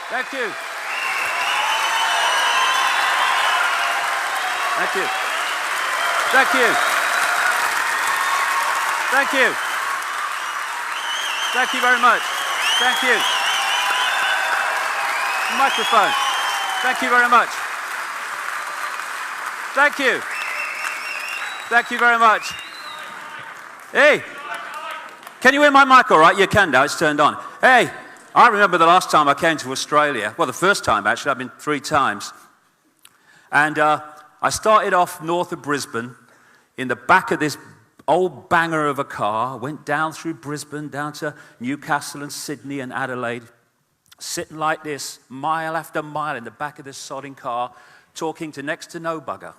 Thank you. Thank you. Thank you. Thank you. Thank you very much. Thank you. Microphone. Thank you very much. Thank you. Thank you very much. Hey, can you hear my mic all right? You can now, it's turned on. Hey, I remember the last time I came to Australia. Well, the first time, actually. I've been 3 times. And I started off north of Brisbane in the back of this old banger of a car, went down through Brisbane, down to Newcastle and Sydney and Adelaide, sitting like this, mile after mile in the back of this sodding car, talking to next to no bugger.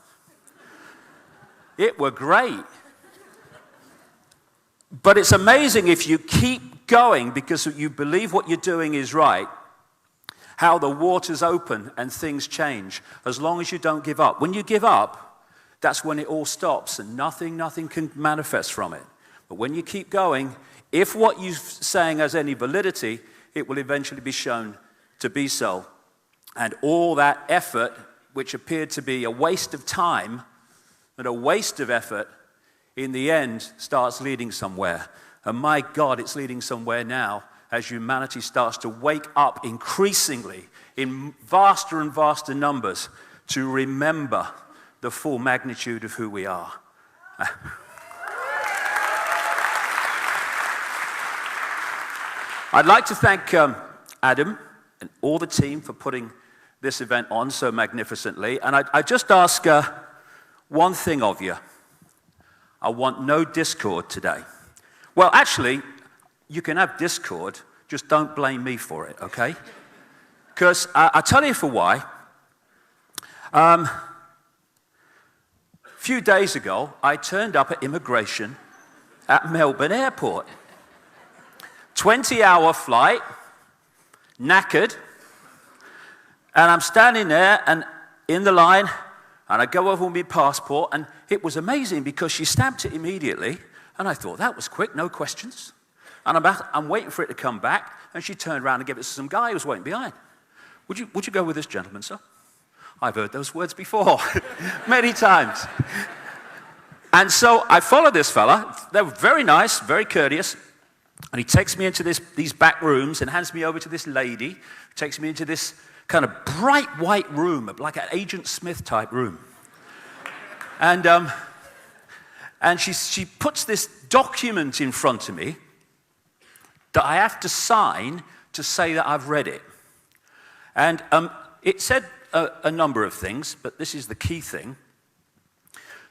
It were great. But it's amazing if you keep going because you believe what you're doing is right, how the waters open and things change, as long as you don't give up. When you give up, that's when it all stops and nothing can manifest from it. But when you keep going, if what you're saying has any validity, it will eventually be shown to be so. And all that effort, which appeared to be a waste of time and a waste of effort, in the end starts leading somewhere. And my God, it's leading somewhere now as humanity starts to wake up increasingly in vaster and vaster numbers to remember the full magnitude of who we are. I'd like to thank Adam and all the team for putting this event on so magnificently. And I just ask one thing of you. I want no discord today. Well, actually, you can have discord, just don't blame me for it, okay? Because I'll tell you for why. A few days ago, I turned up at immigration at Melbourne Airport. 20-hour flight, knackered, and I'm standing there and in the line, and I go over with my passport, and it was amazing because she stamped it immediately, and I thought, that was quick, no questions. And I'm waiting for it to come back, and she turned around and gave it to some guy who was waiting behind. Would you go with this gentleman, sir? I've heard those words before, many times. And so I followed this fella. They were very nice, very courteous, and he takes me into these back rooms and hands me over to this lady, who takes me into this kind of bright white room, like an Agent Smith type room. And she puts this document in front of me that I have to sign to say that I've read it. And it said a number of things, but this is the key thing.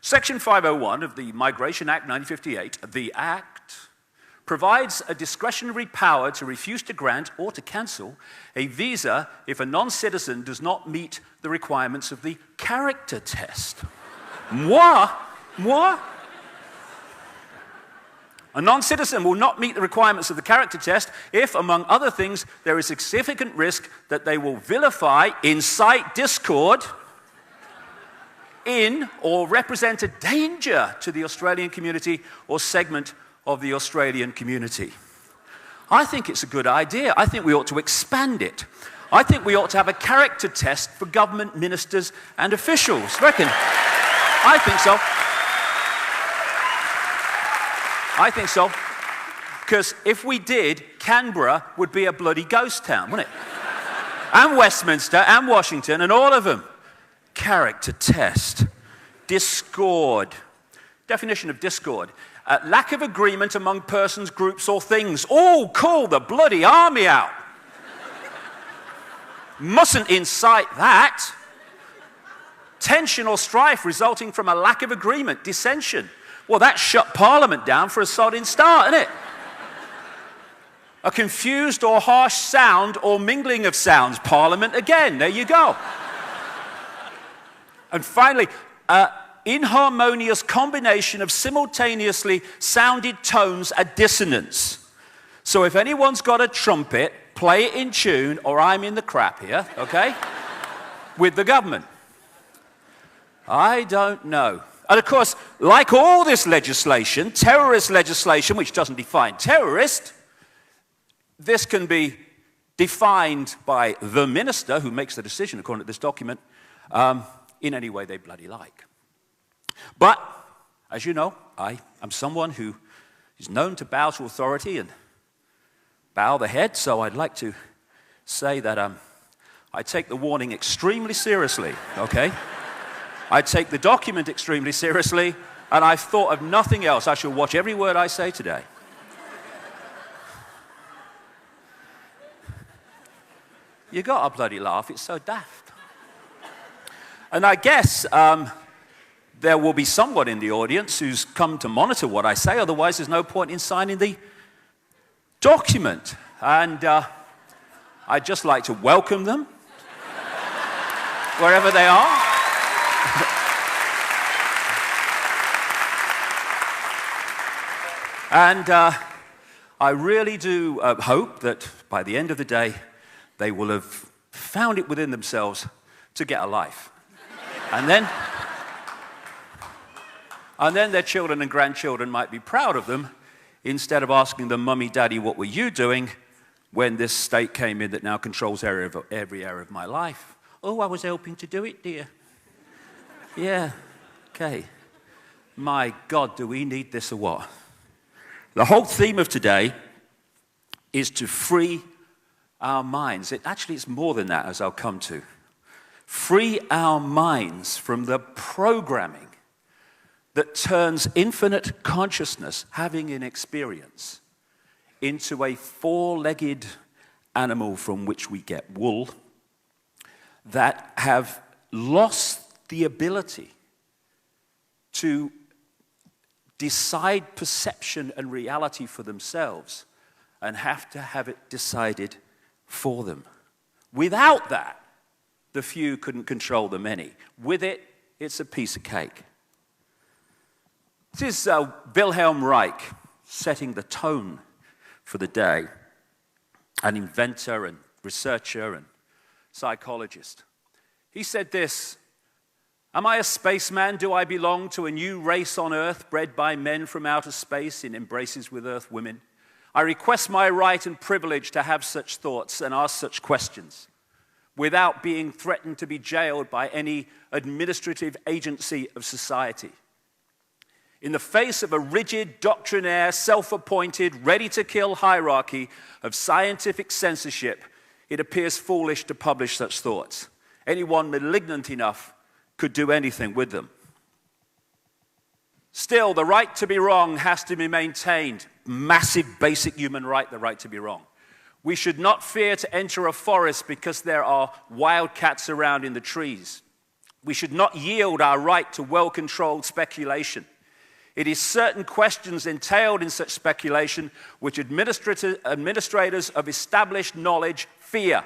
Section 501 of the Migration Act 1958, the Act provides a discretionary power to refuse to grant or to cancel a visa if a non-citizen does not meet the requirements of the character test. Moi? A non-citizen will not meet the requirements of the character test if, among other things, there is a significant risk that they will vilify, incite discord in or represent a danger to the Australian community or segment of the Australian community. I think it's a good idea. I think we ought to expand it. I think we ought to have a character test for government ministers and officials. Reckon? I think so. I think so. Because if we did, Canberra would be a bloody ghost town, wouldn't it? And Westminster and Washington and all of them. Character test. Discord. Definition of discord. Lack of agreement among persons, groups, or things. Oh, call the bloody army out. Mustn't incite that. Tension or strife resulting from a lack of agreement, dissension. Well, that shut Parliament down for a sodding start, isn't it? A confused or harsh sound or mingling of sounds. Parliament again. There you go. And finally, inharmonious combination of simultaneously sounded tones, a dissonance. So if anyone's got a trumpet, play it in tune, or I'm in the crap here, okay? With the government. I don't know. And of course, like all this legislation, terrorist legislation, which doesn't define terrorist, this can be defined by the minister who makes the decision according to this document in any way they bloody like. But, as you know, I am someone who is known to bow to authority and bow the head, so I'd like to say that I take the warning extremely seriously, okay? I take the document extremely seriously, and I've thought of nothing else. I shall watch every word I say today. You got to bloody laugh, it's so daft. And I guess there will be someone in the audience who's come to monitor what I say, otherwise there's no point in signing the document. And I'd just like to welcome them, wherever they are. And I really do hope that by the end of the day, they will have found it within themselves to get a life. And then their children and grandchildren might be proud of them, instead of asking them, "Mummy, Daddy, what were you doing when this state came in that now controls every area of my life?" "Oh, I was helping to do it, dear." Yeah, okay. My God, do we need this or what? The whole theme of today is to free our minds. It's more than that, as I'll come to. Free our minds from the programming that turns infinite consciousness, having an experience, into a four-legged animal from which we get wool, that have lost the ability to decide perception and reality for themselves and have to have it decided for them. Without that, the few couldn't control the many. With it, it's a piece of cake. This is Wilhelm Reich setting the tone for the day, an inventor and researcher and psychologist. He said this: "Am I a spaceman? Do I belong to a new race on Earth bred by men from outer space in embraces with Earth women? I request my right and privilege to have such thoughts and ask such questions without being threatened to be jailed by any administrative agency of society. In the face of a rigid, doctrinaire, self-appointed, ready-to-kill hierarchy of scientific censorship, it appears foolish to publish such thoughts. Anyone malignant enough could do anything with them. Still, the right to be wrong has to be maintained. Massive basic human right, the right to be wrong. We should not fear to enter a forest because there are wildcats around in the trees. We should not yield our right to well-controlled speculation. It is certain questions entailed in such speculation which administrators of established knowledge fear.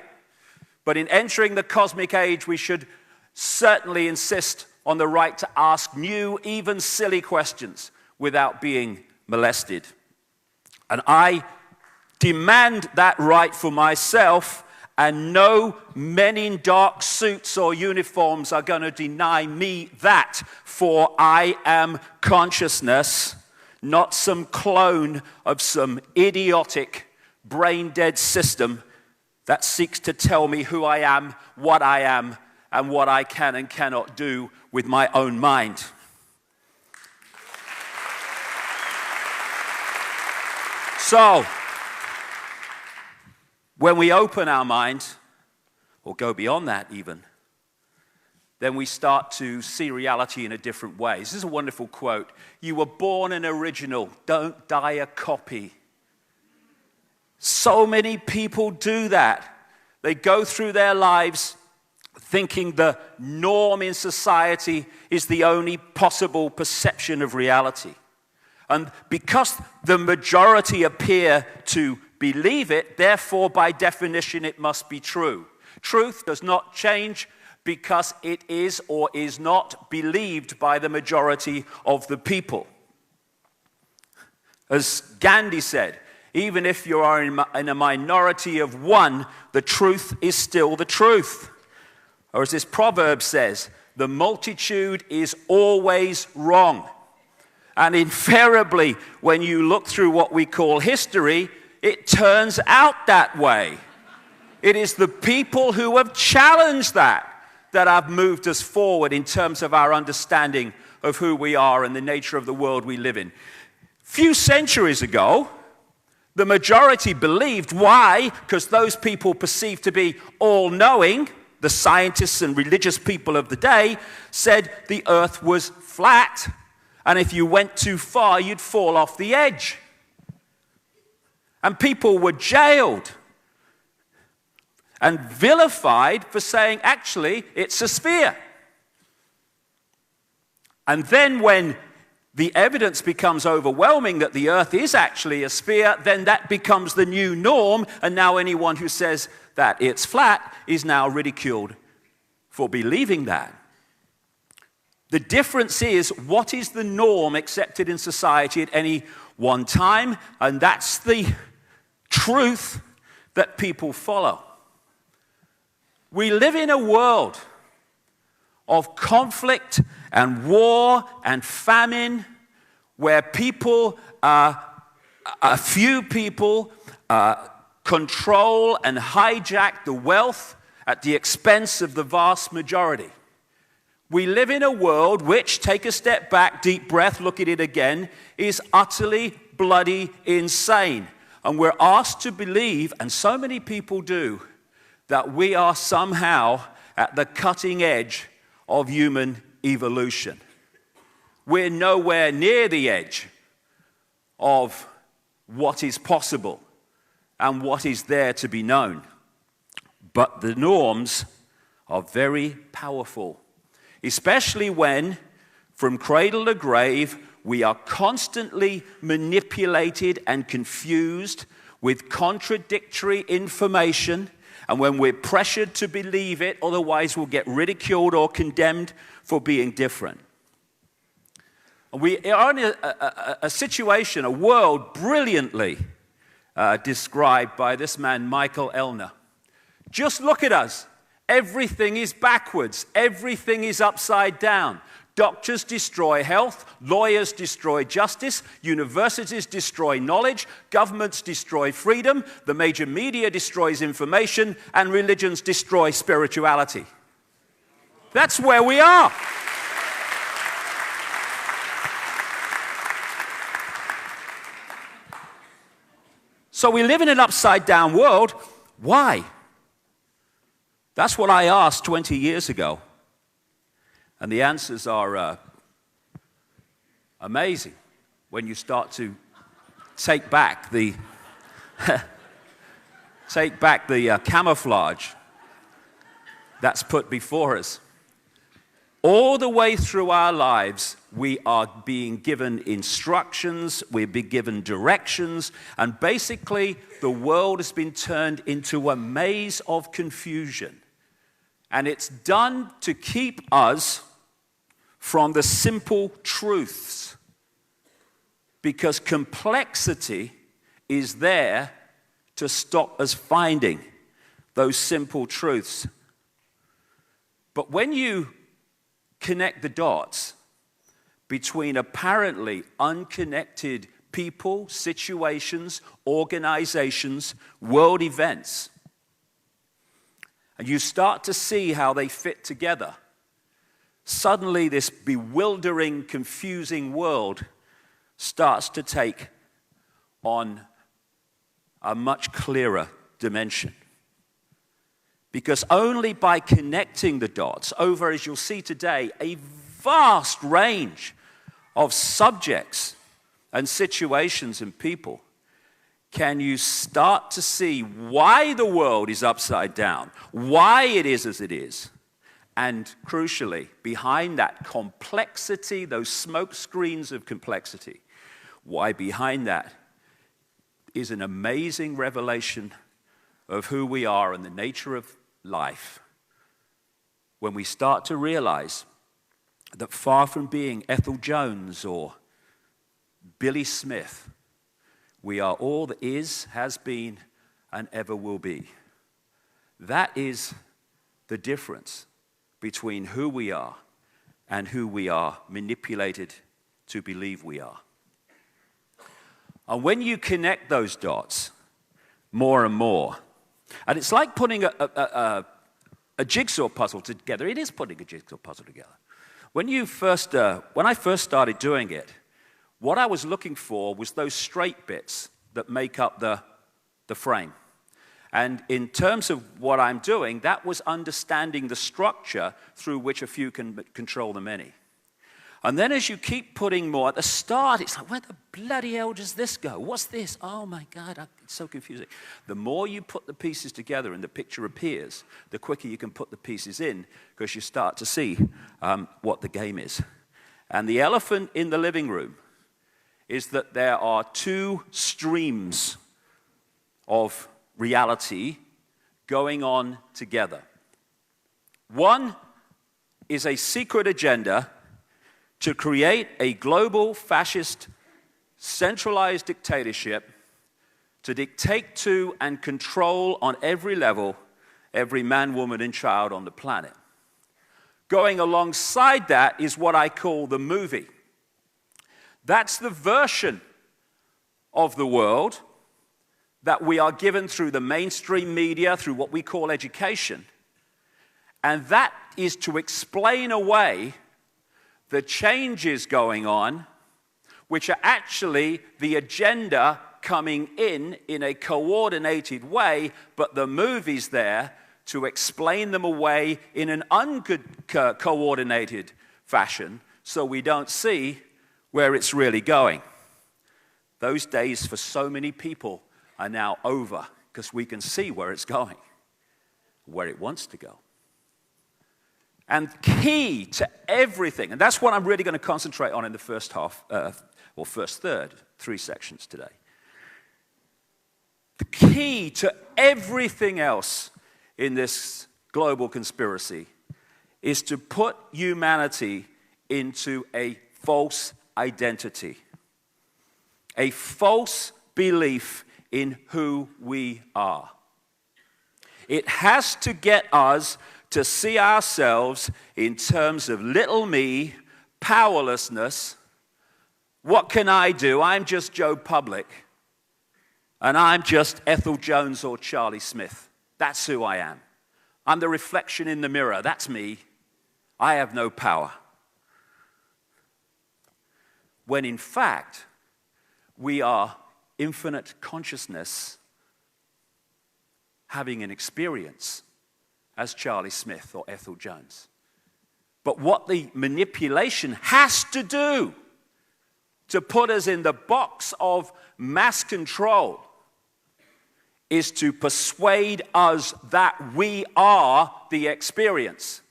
But in entering the cosmic age, we should certainly insist on the right to ask new, even silly questions without being molested. And I demand that right for myself, and no men in dark suits or uniforms are going to deny me that, for I am consciousness, not some clone of some idiotic, brain-dead system that seeks to tell me who I am, and what I can and cannot do with my own mind. So, when we open our mind, or go beyond that even, then we start to see reality in a different way. This is a wonderful quote. "You were born an original, don't die a copy." So many people do that. They go through their lives thinking the norm in society is the only possible perception of reality. And because the majority appear to believe it, therefore, by definition, it must be true. Truth does not change because it is or is not believed by the majority of the people. As Gandhi said, even if you are in a minority of one, the truth is still the truth. Or as this proverb says, the multitude is always wrong. And invariably, when you look through what we call history, it turns out that way. It is the people who have challenged that have moved us forward in terms of our understanding of who we are and the nature of the world we live in. Few centuries ago, the majority believed. Why? Because those people perceived to be all-knowing, the scientists and religious people of the day, said the earth was flat, and if you went too far, you'd fall off the edge. And people were jailed and vilified for saying, actually, it's a sphere. And then when the evidence becomes overwhelming that the earth is actually a sphere, then that becomes the new norm, and now anyone who says that it's flat is now ridiculed for believing that. The difference is, what is the norm accepted in society at any one time? And that's the truth that people follow. We live in a world of conflict and war and famine, where people, a few people, control and hijack the wealth at the expense of the vast majority. We live in a world which, take a step back, deep breath, look at it again, is utterly bloody insane. And we're asked to believe, and so many people do, that we are somehow at the cutting edge of human evolution. We're nowhere near the edge of what is possible and what is there to be known. But the norms are very powerful, especially when, from cradle to grave, we are constantly manipulated and confused with contradictory information, and when we're pressured to believe it, otherwise we'll get ridiculed or condemned for being different. And we are in a situation, a world brilliantly described by this man, Michael Elner. Just look at us. Everything is backwards. Everything is upside down. Doctors destroy health. Lawyers destroy justice. Universities destroy knowledge. Governments destroy freedom. The major media destroys information. And religions destroy spirituality. That's where we are. So we live in an upside-down world. Why? That's what I asked 20 years ago. And the answers are amazing when you start to take back the camouflage that's put before us. All the way through our lives, we are being given instructions, we're being given directions, and basically the world has been turned into a maze of confusion. And it's done to keep us from the simple truths, because complexity is there to stop us finding those simple truths. But when you connect the dots between apparently unconnected people, situations, organizations, world events, and you start to see how they fit together, suddenly this bewildering, confusing world starts to take on a much clearer dimension. Because only by connecting the dots over, as you'll see today, a vast range of subjects and situations and people, can you start to see why the world is upside down, why it is as it is, and crucially, behind that complexity, those smoke screens of complexity, why behind that is an amazing revelation of who we are and the nature of life, when we start to realize that far from being Ethel Jones or Billy Smith, we are all that is, has been, and ever will be. That is the difference between who we are and who we are manipulated to believe we are. And when you connect those dots more and more, And it's like putting a jigsaw puzzle together. It is putting a jigsaw puzzle together. When I first started doing it, what I was looking for was those straight bits that make up the frame. And in terms of what I'm doing, that was understanding the structure through which a few can control the many. And then as you keep putting more, at the start, it's like, where the bloody hell does this go? What's this? Oh my God, it's so confusing. The more you put the pieces together and the picture appears, the quicker you can put the pieces in, because you start to see what the game is. And the elephant in the living room is that there are two streams of reality going on together. One is a secret agenda to create a global fascist centralized dictatorship to dictate to and control on every level every man, woman, and child on the planet. Going alongside that is what I call the movie. That's the version of the world that we are given through the mainstream media, through what we call education. And that is to explain away the changes going on, which are actually the agenda coming in a coordinated way, but the movie's there to explain them away in an uncoordinated fashion so we don't see where it's really going. Those days for so many people are now over because we can see where it's going, where it wants to go. And key to everything, and that's what I'm really going to concentrate on in the first half, or first third, 3 sections today. The key to everything else in this global conspiracy is to put humanity into a false identity, a false belief in who we are. It has to get us to see ourselves in terms of little me, powerlessness. What can I do? I'm just Joe Public, and I'm just Ethel Jones or Charlie Smith. That's who I am. I'm the reflection in the mirror. That's me. I have no power. When in fact, we are infinite consciousness having an experience as Charlie Smith or Ethel Jones. But what the manipulation has to do to put us in the box of mass control is to persuade us that we are the experience.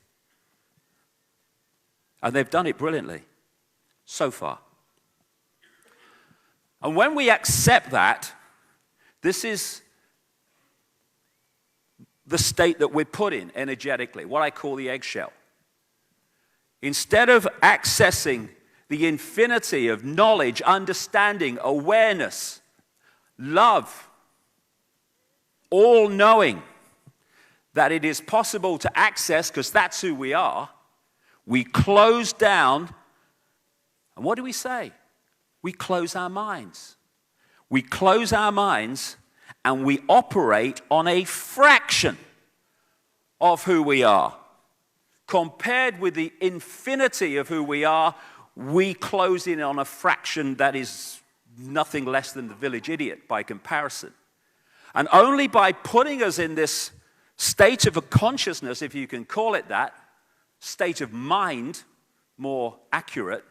And they've done it brilliantly so far. And when we accept that, this is the state that we're put in energetically, what I call the eggshell. Instead of accessing the infinity of knowledge, understanding, awareness, love, all-knowing, that it is possible to access, because that's who we are, we close down, and what do we say? We close our minds. We close our minds and we operate on a fraction of who we are. Compared with the infinity of who we are, we close in on a fraction that is nothing less than the village idiot by comparison. And only by putting us in this state of a consciousness, if you can call it that, state of mind, more accurate,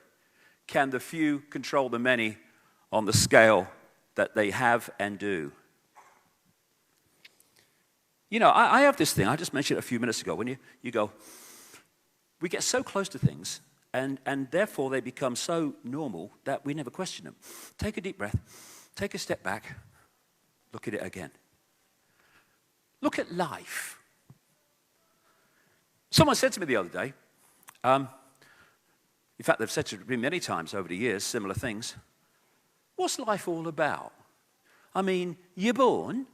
can the few control the many on the scale that they have and do. You know, I have this thing, I just mentioned it a few minutes ago, when you go, we get so close to things, and therefore they become so normal that we never question them. Take a deep breath, take a step back, look at it again. Look at life. Someone said to me the other day, in fact, they've said to me many times over the years, similar things. What's life all about? I mean, you're born,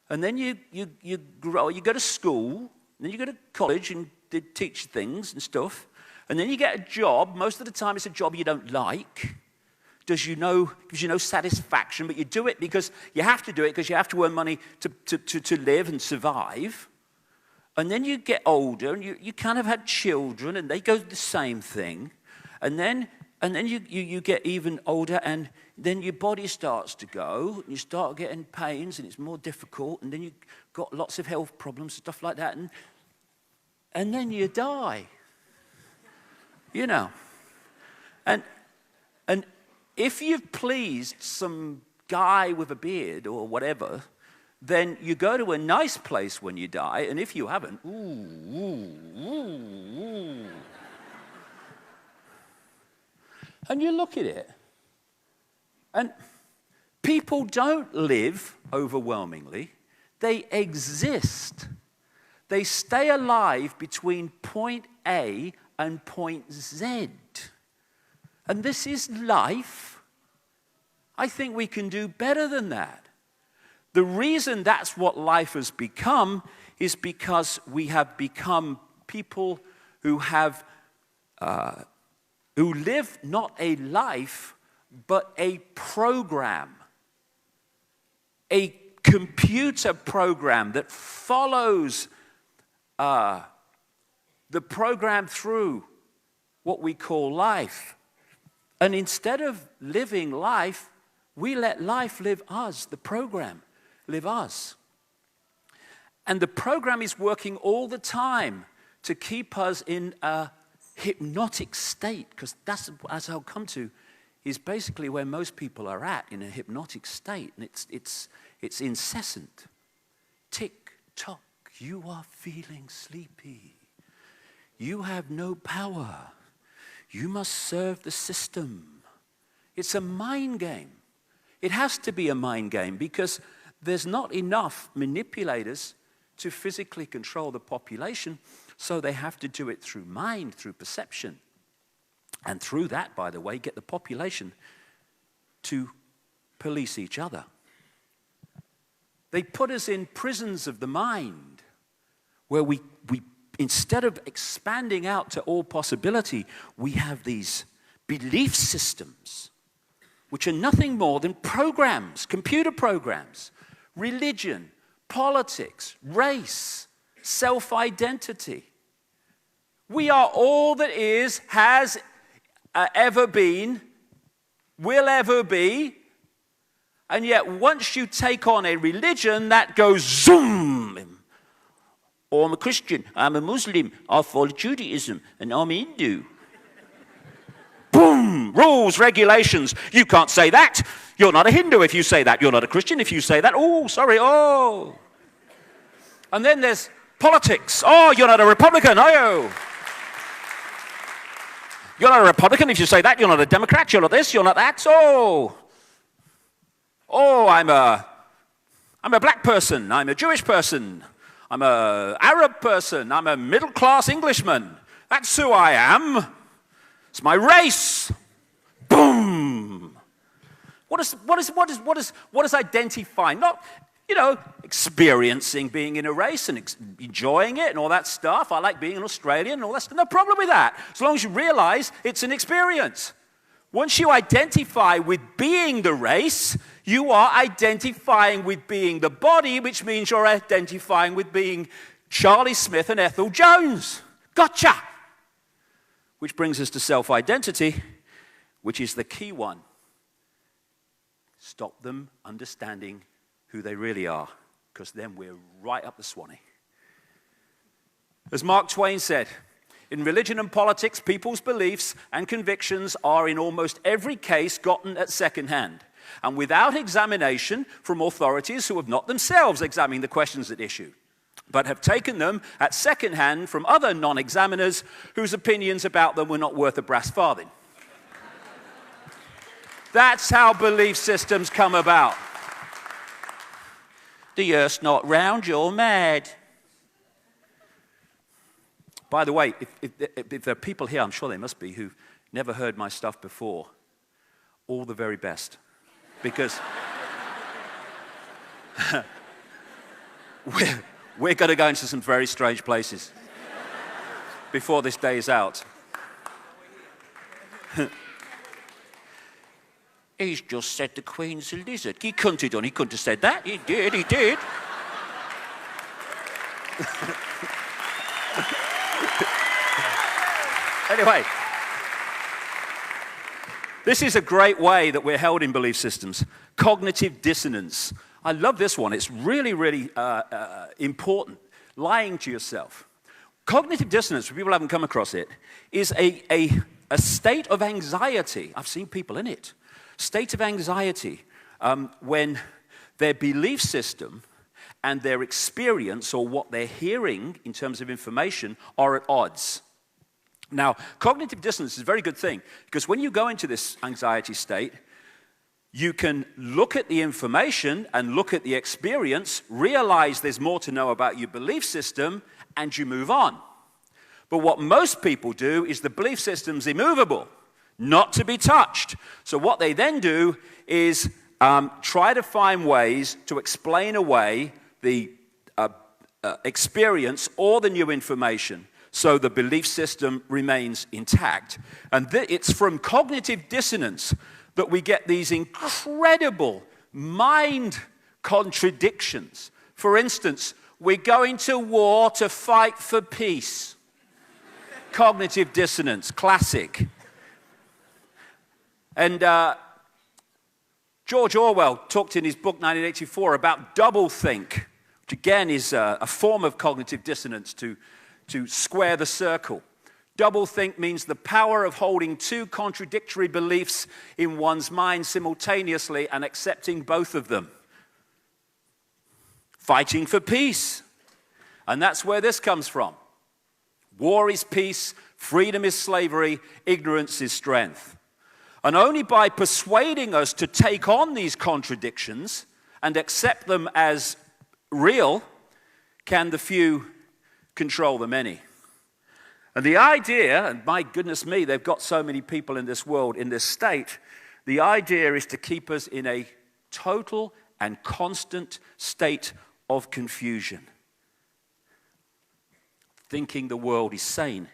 and then you grow, you go to school, and then you go to college and they teach things and stuff, and then you get a job. Most of the time it's a job you don't like, gives you no satisfaction, but you do it because you have to do it because you have to earn money to live and survive. And then you get older and you kind of had children and they go the same thing. And then you get even older and then your body starts to go and you start getting pains and it's more difficult and then you've got lots of health problems, stuff like that. And then you die. You know. And if you've pleased some guy with a beard or whatever, then you go to a nice place when you die, and if you haven't, and you look at it, and people don't live overwhelmingly, they exist. They stay alive between point A and point Z. And this is life. I think we can do better than that. The reason that's what life has become is because we have become people who live not a life, but a program. A computer program that follows the program through what we call life. And instead of living life, we let life live us, the program live us. And the program is working all the time to keep us in a hypnotic state, because that's, as I'll come to, is basically where most people are at, in a hypnotic state. And it's incessant. Tick, tock, you are feeling sleepy. You have no power. You must serve the system. It's a mind game. It has to be a mind game because there's not enough manipulators to physically control the population, so they have to do it through mind, through perception. And through that, by the way, get the population to police each other. They put us in prisons of the mind, where we instead of expanding out to all possibility, we have these belief systems, which are nothing more than programs, computer programs, religion, politics, race, self-identity. We are all that is, has ever been, will ever be, and yet once you take on a religion, that goes zoom. Or I'm a Christian, I'm a Muslim, I follow Judaism, and I'm Hindu. Boom! Rules, regulations. You can't say that. You're not a Hindu if you say that. You're not a Christian if you say that. Oh, sorry, oh. And then there's politics. Oh, you're not a Republican, are you? You're not a Republican if you say that. You're not a Democrat. You're not this. You're not that. Oh, I'm a black person. I'm a Jewish person. I'm an Arab person. I'm a middle-class Englishman. That's who I am. It's my race. Boom. What is identifying? Not, experiencing being in a race and enjoying it and all that stuff. I like being an Australian and all that stuff. No problem with that, as long as you realize it's an experience. Once you identify with being the race, you are identifying with being the body, which means you're identifying with being Charlie Smith and Ethel Jones. Gotcha! Which brings us to self-identity, which is the key one. Stop them understanding who they really are, because then we're right up the Swanee. As Mark Twain said, in religion and politics, people's beliefs and convictions are in almost every case gotten at second hand, and without examination from authorities who have not themselves examined the questions at issue, but have taken them at second hand from other non-examiners whose opinions about them were not worth a brass farthing. That's how belief systems come about. The earth's not round, you're mad. By the way, if there are people here, I'm sure there must be, who've never heard my stuff before, all the very best. Because we're going to go into some very strange places before this day is out. He's just said the Queen's a lizard. He couldn't have done. He couldn't have said that. He did. Anyway, this is a great way that we're held in belief systems. Cognitive dissonance. I love this one. It's really, really important. Lying to yourself. Cognitive dissonance, for people who haven't come across it, is a state of anxiety. I've seen people in it. State of anxiety when their belief system and their experience, or what they're hearing in terms of information, are at odds. Now, cognitive dissonance is a very good thing, because when you go into this anxiety state, you can look at the information and look at the experience, realize there's more to know about your belief system, and you move on. But what most people do is the belief system's immovable, not to be touched. So what they then do is try to find ways to explain away the experience or the new information, so the belief system remains intact. And it's from cognitive dissonance that we get these incredible mind contradictions. For instance, we're going to war to fight for peace. Cognitive dissonance, classic. And George Orwell talked in his book 1984 about doublethink, which again is a form of cognitive dissonance to square the circle. Doublethink means the power of holding two contradictory beliefs in one's mind simultaneously and accepting both of them. Fighting for peace. And that's where this comes from. War is peace, freedom is slavery, ignorance is strength. And only by persuading us to take on these contradictions and accept them as real can the few control the many. And the idea, and my goodness me, they've got so many people in this world in this state, the idea is to keep us in a total and constant state of confusion. Thinking the world is sane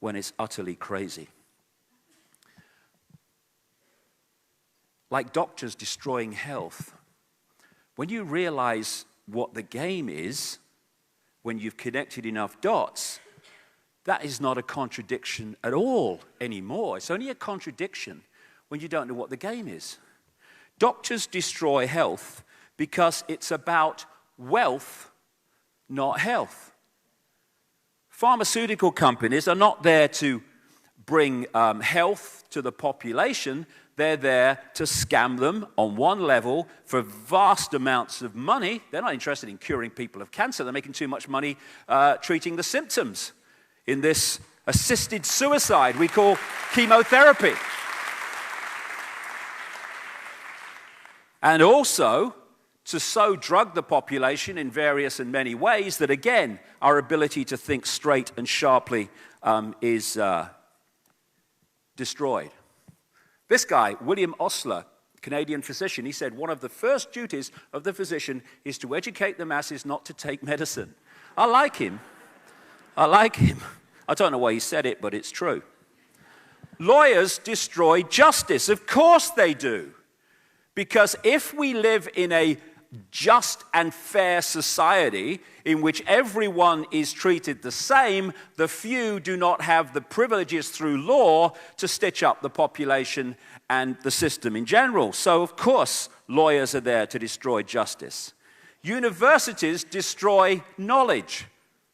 when it's utterly crazy. Like doctors destroying health. When you realize what the game is, when you've connected enough dots, that is not a contradiction at all anymore. It's only a contradiction when you don't know what the game is. Doctors destroy health because it's about wealth, not health. Pharmaceutical companies are not there to bring health to the population. They're there to scam them on one level for vast amounts of money. They're not interested in curing people of cancer. They're making too much money treating the symptoms in this assisted suicide we call chemotherapy. And also to so drug the population in various and many ways that, again, our ability to think straight and sharply is destroyed. This guy, William Osler, Canadian physician, he said one of the first duties of the physician is to educate the masses not to take medicine. I like him. I don't know why he said it, but it's true. Lawyers destroy justice. Of course they do. Because if we live in a just and fair society in which everyone is treated the same, the few do not have the privileges through law to stitch up the population and the system in general. So, of course, lawyers are there to destroy justice. Universities destroy knowledge.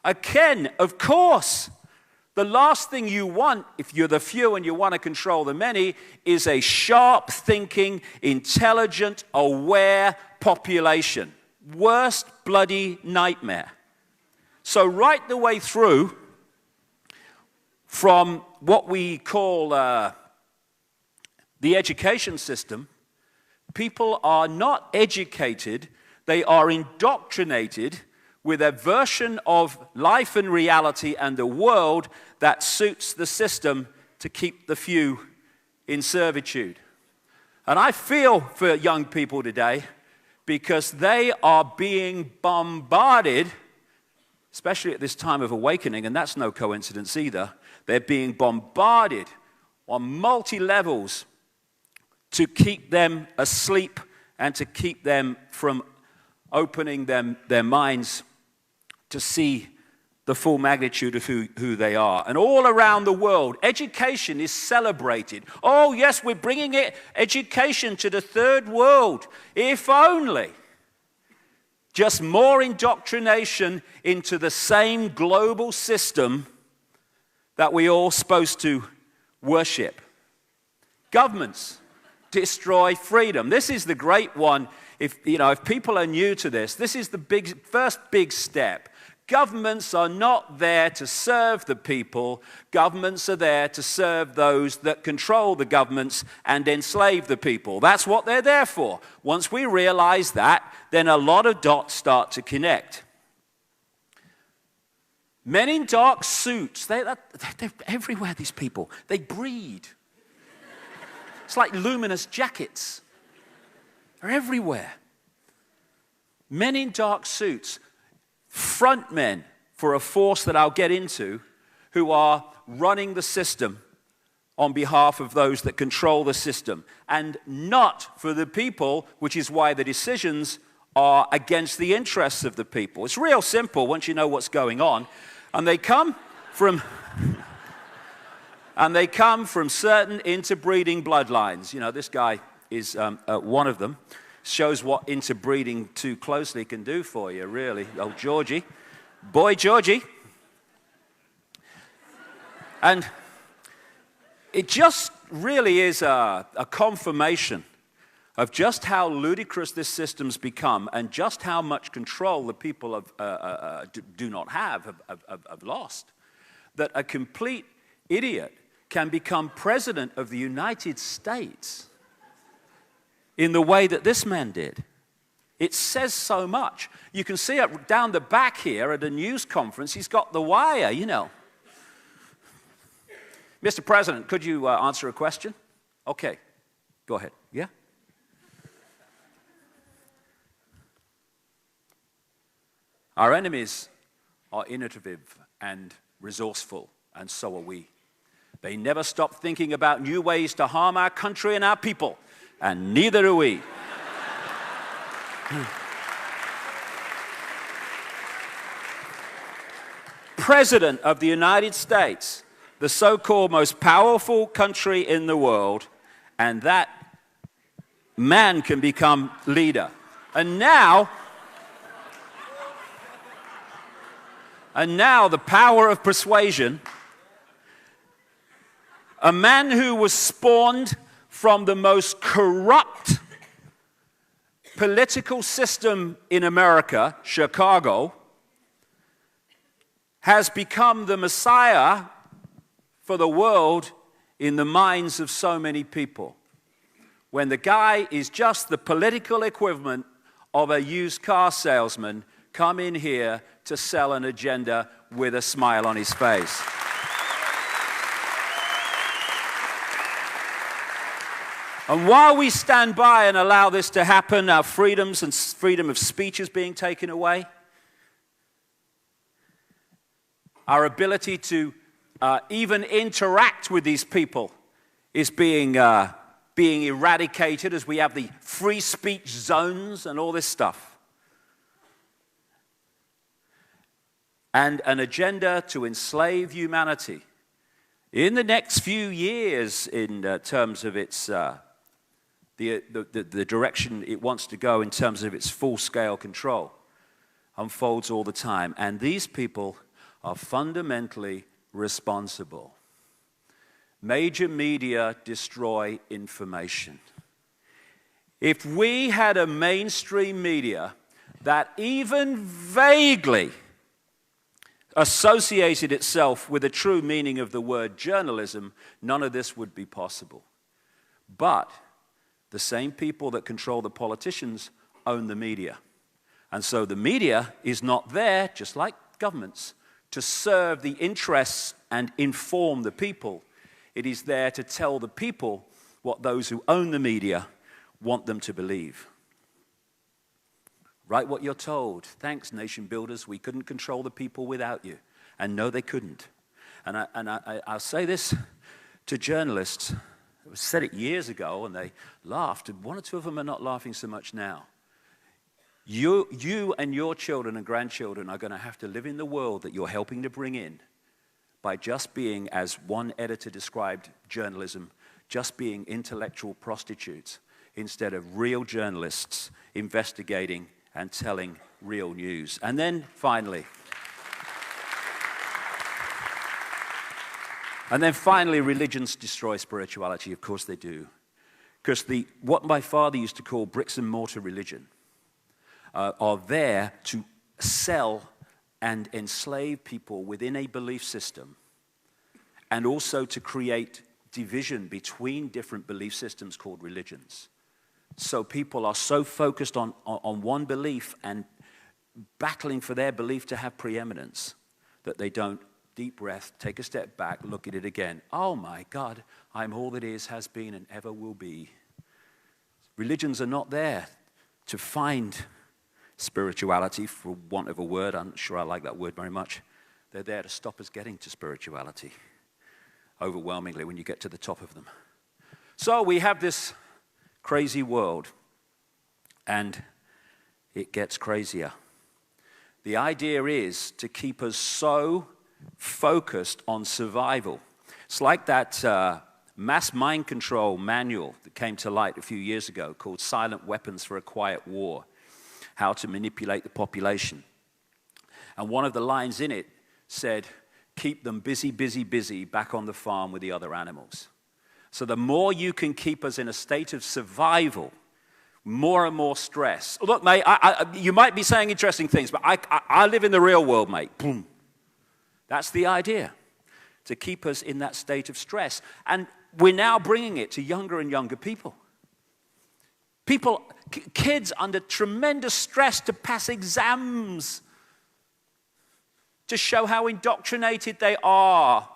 Again, of course. The last thing you want, if you're the few and you want to control the many, is a sharp thinking, intelligent, aware population. Worst bloody nightmare. So right the way through, from what we call the education system, people are not educated, they are indoctrinated with a version of life and reality and the world that suits the system to keep the few in servitude. And I feel for young people today because they are being bombarded, especially at this time of awakening, and that's no coincidence either. They're being bombarded on multi-levels to keep them asleep and to keep them from opening their minds to see the full magnitude of who they are. And all around the world, education is celebrated. Oh, yes, we're bringing education to the third world. If only. Just more indoctrination into the same global system that we all supposed to worship. Governments destroy freedom. This is the great one. If people are new to this, this is the first big step. Governments are not there to serve the people. Governments are there to serve those that control the governments and enslave the people. That's what they're there for. Once we realize that, then a lot of dots start to connect. Men in dark suits, they're everywhere, these people. They breed. It's like luminous jackets. They're everywhere. Men in dark suits, front men for a force that I'll get into, who are running the system on behalf of those that control the system, and not for the people, which is why the decisions are against the interests of the people. It's real simple once you know what's going on. And they come from certain interbreeding bloodlines. You know, this guy is one of them. Shows what interbreeding too closely can do for you, really. Oh, Georgie. Boy, Georgie. And it just really is a confirmation of just how ludicrous this system's become and just how much control the people do not have lost. That a complete idiot can become president of the United States in the way that this man did. It says so much. You can see it down the back here at a news conference. He's got the wire, you know. Mr. President, could you answer a question? Okay, go ahead. Yeah? Our enemies are innovative and resourceful, and so are we. They never stop thinking about new ways to harm our country and our people, and neither do we. President of the United States, the so-called most powerful country in the world, and that man can become leader. And now the power of persuasion, a man who was spawned from the most corrupt political system in America, Chicago, has become the Messiah for the world in the minds of so many people. When the guy is just the political equivalent of a used car salesman come in here to sell an agenda with a smile on his face. And while we stand by and allow this to happen, our freedoms and freedom of speech is being taken away. Our ability to even interact with these people is being eradicated as we have the free speech zones and all this stuff. And an agenda to enslave humanity. In the next few years, in terms of its the direction it wants to go in terms of its full-scale control, unfolds all the time. And these people are fundamentally responsible. Major media destroy information. If we had a mainstream media that even vaguely associated itself with the true meaning of the word journalism, none of this would be possible. But the same people that control the politicians own the media. And so the media is not there, just like governments, to serve the interests and inform the people. It is there to tell the people what those who own the media want them to believe. Write what you're told. Thanks, nation builders. We couldn't control the people without you. And no, they couldn't. And I'll say this to journalists, said it years ago, and they laughed. One or two of them are not laughing so much now. You and your children and grandchildren are going to have to live in the world that you're helping to bring in by just being, as one editor described journalism, just being intellectual prostitutes instead of real journalists investigating and telling real news. And then finally, religions destroy spirituality. Of course they do. Because what my father used to call bricks and mortar religion are there to sell and enslave people within a belief system, and also to create division between different belief systems called religions. So people are so focused on one belief and battling for their belief to have preeminence that they don't deep breath, take a step back, look at it again. Oh my God, I'm all that is, has been, and ever will be. Religions are not there to find spirituality, for want of a word. I'm not sure I like that word very much. They're there to stop us getting to spirituality, overwhelmingly, when you get to the top of them. So we have this crazy world, and it gets crazier. The idea is to keep us so focused on survival. It's like that mass mind control manual that came to light a few years ago called Silent Weapons for a Quiet War, how to manipulate the population. And one of the lines in it said, keep them busy, busy, busy back on the farm with the other animals. So the more you can keep us in a state of survival, more and more stress. Look, mate, you might be saying interesting things, but I live in the real world, mate. Boom. That's the idea, to keep us in that state of stress. And we're now bringing it to younger and younger people. Kids under tremendous stress to pass exams, to show how indoctrinated they are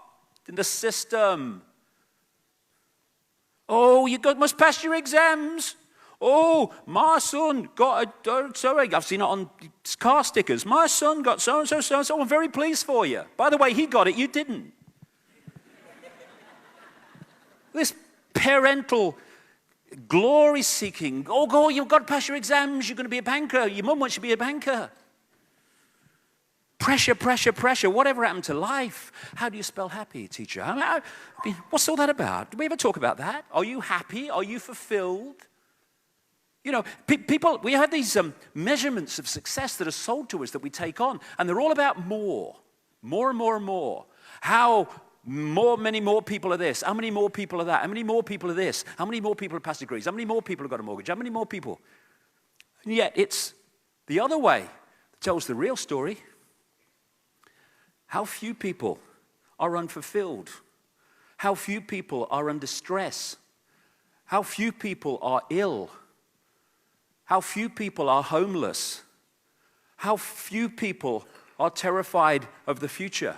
in the system. Oh, must pass your exams. Oh, my son got I've seen it on car stickers. My son got so-and-so, so-and-so. I'm very pleased for you. By the way, he got it, you didn't. This parental glory-seeking. Oh, go, you've got to pass your exams. You're going to be a banker. Your mum wants you to be a banker. Pressure, pressure, pressure. Whatever happened to life? How do you spell happy, teacher? I mean, what's all that about? Do we ever talk about that? Are you happy? Are you fulfilled? You know, people, we have these measurements of success that are sold to us that we take on, and they're all about more and more and more. How many more people are this? How many more people are that? How many more people are this? How many more people have passed degrees? How many more people have got a mortgage? How many more people? And yet it's the other way that tells the real story. How few people are unfulfilled. How few people are under stress. How few people are ill. How few people are homeless. How few people are terrified of the future.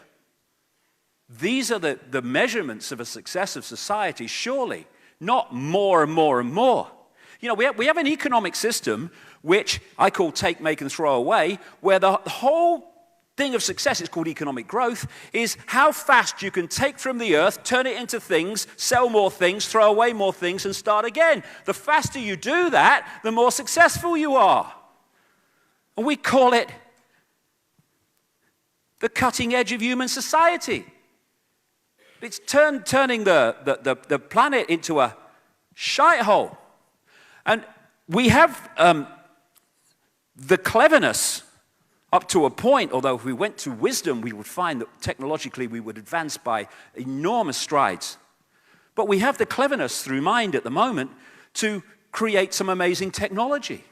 These are the measurements of a success of society, surely, not more and more and more. You know, we have an economic system which I call take, make, and throw away, where the whole thing of success is called economic growth, is how fast you can take from the earth, turn it into things, sell more things, throw away more things, and start again. The faster you do that, the more successful you are. And we call it the cutting edge of human society. It's turning the planet into a shite hole. And we have the cleverness up to a point, although if we went to wisdom, we would find that technologically we would advance by enormous strides. But we have the cleverness through mind at the moment to create some amazing technology.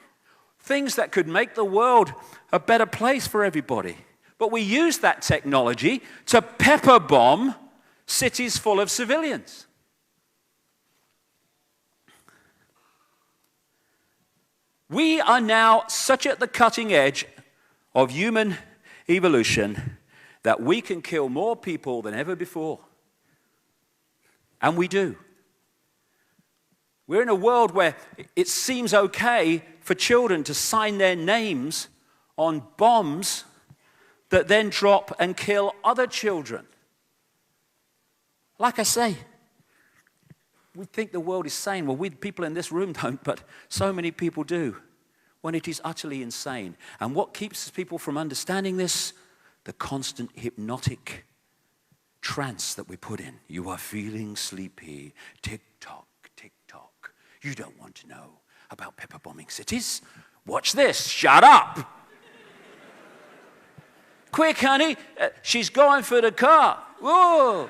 Things that could make the world a better place for everybody. But we use that technology to pepper bomb cities full of civilians. We are now such at the cutting edge of human evolution that we can kill more people than ever before. And we do. We're in a world where it seems okay for children to sign their names on bombs that then drop and kill other children. Like I say, we think the world is sane. Well, we people in this room don't, but so many people do, when it is utterly insane. And what keeps people from understanding this? The constant hypnotic trance that we put in. You are feeling sleepy. Tick-tock, tick-tock. You don't want to know about pepper bombing cities? Watch this. Shut up. Quick, honey. She's going for the car. Whoa.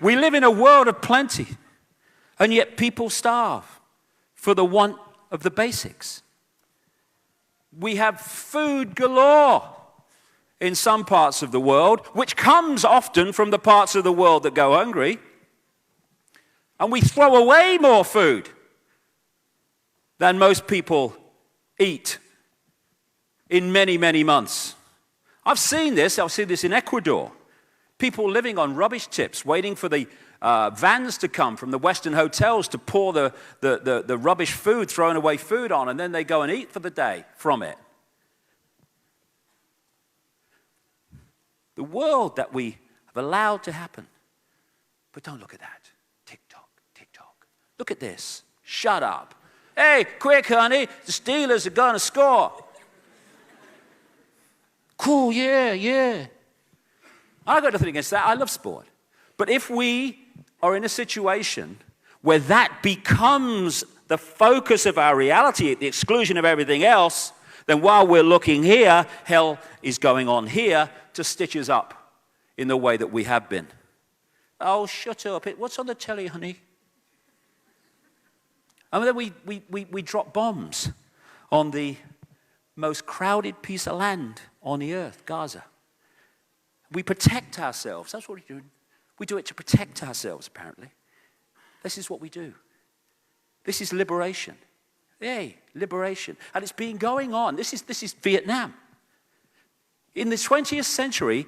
We live in a world of plenty, and yet people starve for the want of the basics. We have food galore in some parts of the world, which comes often from the parts of the world that go hungry. And we throw away more food than most people eat in many, many months. I've seen this in Ecuador. People living on rubbish tips, waiting for the vans to come from the Western hotels to pour the rubbish food, thrown away food on, and then they go and eat for the day from it. The world that we have allowed to happen. But don't look at that. Tick-tock, tick-tock. Look at this. Shut up. Hey, quick, honey. The Steelers are going to score. Cool, yeah. I've got nothing against that. I love sport. But if we are in a situation where that becomes the focus of our reality at the exclusion of everything else, then while we're looking here, hell is going on here to stitch us up in the way that we have been. Oh, shut up. What's on the telly, honey? And then we drop bombs on the most crowded piece of land on the earth, Gaza. We protect ourselves. That's what we're doing. We do it to protect ourselves, apparently. This is what we do. This is liberation. Yay, liberation. And it's been going on. This is Vietnam. In the 20th century,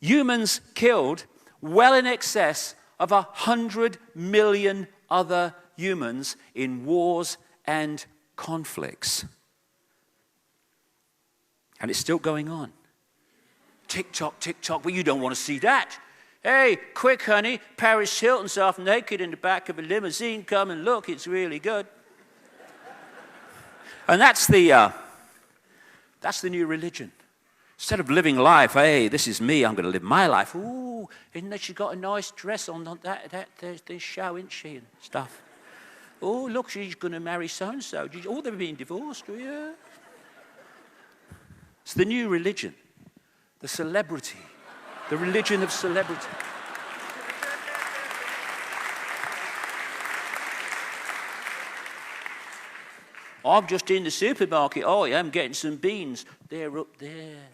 humans killed well in excess of 100 million other humans in wars and conflicts. And it's still going on. Tick-tock, tick-tock. Well, you don't want to see that. Hey, quick, honey. Paris Hilton's half naked in the back of a limousine. Come and look. It's really good. And that's the new religion. Instead of living life, hey, this is me, I'm going to live my life. Ooh, isn't that she got a nice dress on this show, isn't she, and stuff. Oh, look, she's going to marry so-and-so. Oh, they're being divorced, yeah. It's the new religion, the celebrity, the religion of celebrity. I'm just in the supermarket. Oh, yeah, I'm getting some beans. They're up there.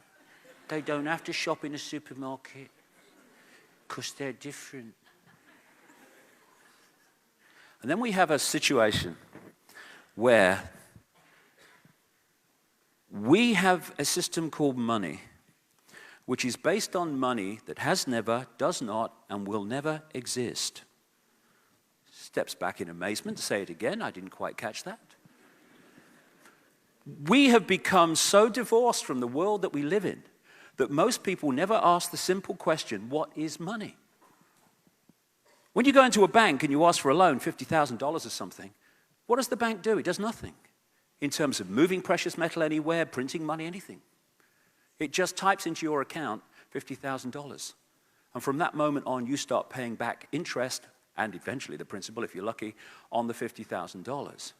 They don't have to shop in the supermarket because they're different. And then we have a situation where we have a system called money, which is based on money that has never, does not, and will never exist. Steps back in amazement to say it again. I didn't quite catch that. We have become so divorced from the world that we live in that most people never ask the simple question, what is money? When you go into a bank and you ask for a loan, $50,000 or something, what does the bank do? It does nothing in terms of moving precious metal anywhere, printing money, anything. It just types into your account $50,000. And from that moment on, you start paying back interest and eventually the principal, if you're lucky, on the $50,000.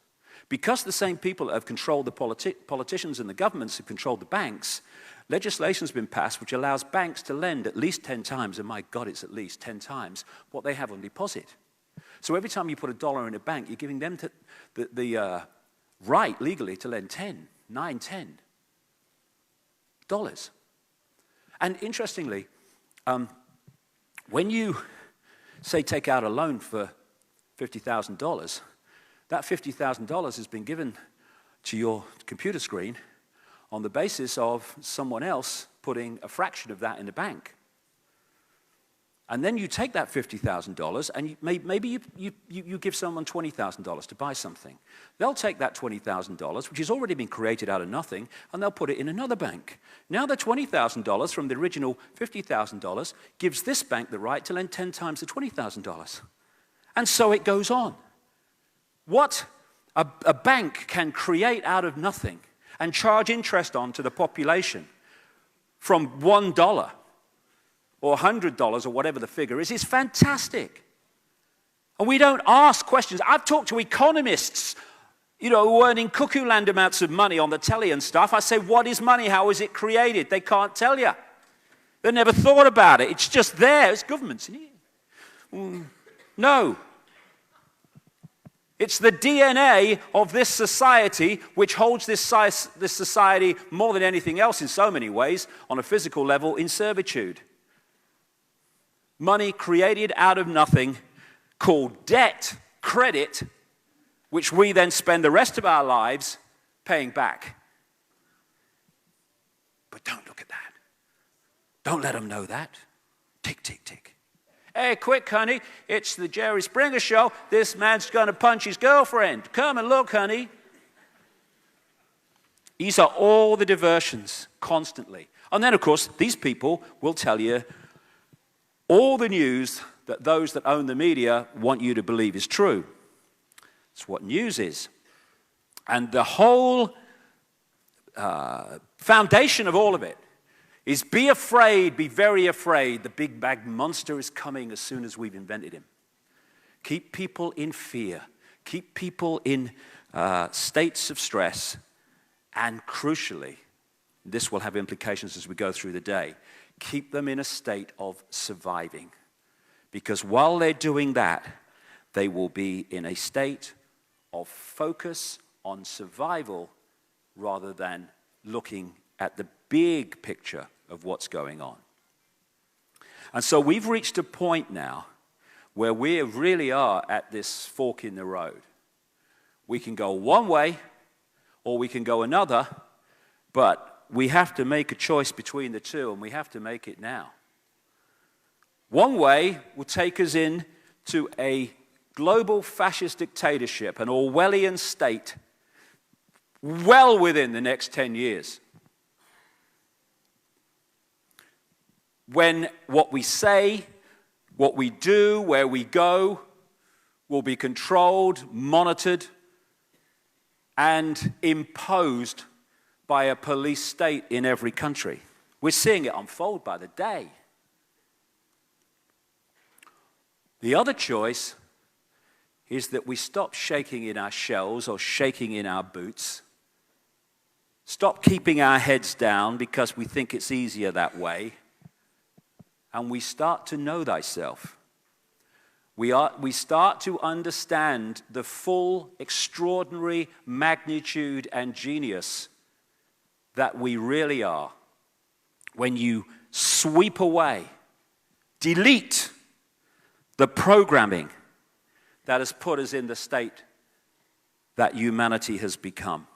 Because the same people that have controlled the politicians and the governments have controlled the banks, legislation has been passed which allows banks to lend at least 10 times, and my God, it's at least 10 times, what they have on deposit. So every time you put $1 in a bank, you're giving them the right legally to lend $10 dollars. And interestingly, when you, say, take out a loan for $50,000, that $50,000 has been given to your computer screen on the basis of someone else putting a fraction of that in the bank. And then you take that $50,000 and maybe you give someone $20,000 to buy something. They'll take that $20,000, which has already been created out of nothing, and they'll put it in another bank. Now the $20,000 from the original $50,000 gives this bank the right to lend 10 times the $20,000. And so it goes on. What a bank can create out of nothing and charge interest on to the population from $1 or $100 or whatever the figure is fantastic. And we don't ask questions. I've talked to economists, who are earning cuckoo land amounts of money on the telly and stuff. I say, what is money? How is it created? They can't tell you. They never thought about it. It's just there. It's governments. No. It's the DNA of this society which holds this society more than anything else in so many ways, on a physical level, in servitude. Money created out of nothing, called debt, credit, which we then spend the rest of our lives paying back. But don't look at that. Don't let them know that. Tick, tick, tick. Hey, quick, honey, it's the Jerry Springer Show. This man's going to punch his girlfriend. Come and look, honey. These are all the diversions, constantly. And then, of course, these people will tell you all the news that those that own the media want you to believe is true. It's what news is. And the whole foundation of all of it is be afraid, be very afraid. The big bad monster is coming as soon as we've invented him. Keep people in fear. Keep people in states of stress. And crucially, this will have implications as we go through the day, keep them in a state of surviving. Because while they're doing that, they will be in a state of focus on survival rather than looking at the big picture of what's going on. And so we've reached a point now where we really are at this fork in the road. We can go one way or we can go another, but we have to make a choice between the two, and we have to make it now. One way will take us into a global fascist dictatorship, an Orwellian state, well within the next 10 years. When what we say, what we do, where we go, will be controlled, monitored, and imposed by a police state in every country. We're seeing it unfold by the day. The other choice is that we stop shaking in our shells or shaking in our boots. Stop keeping our heads down because we think it's easier that way. And we start to know thyself. We start to understand the full, extraordinary magnitude and genius that we really are when you sweep away, delete the programming that has put us in the state that humanity has become.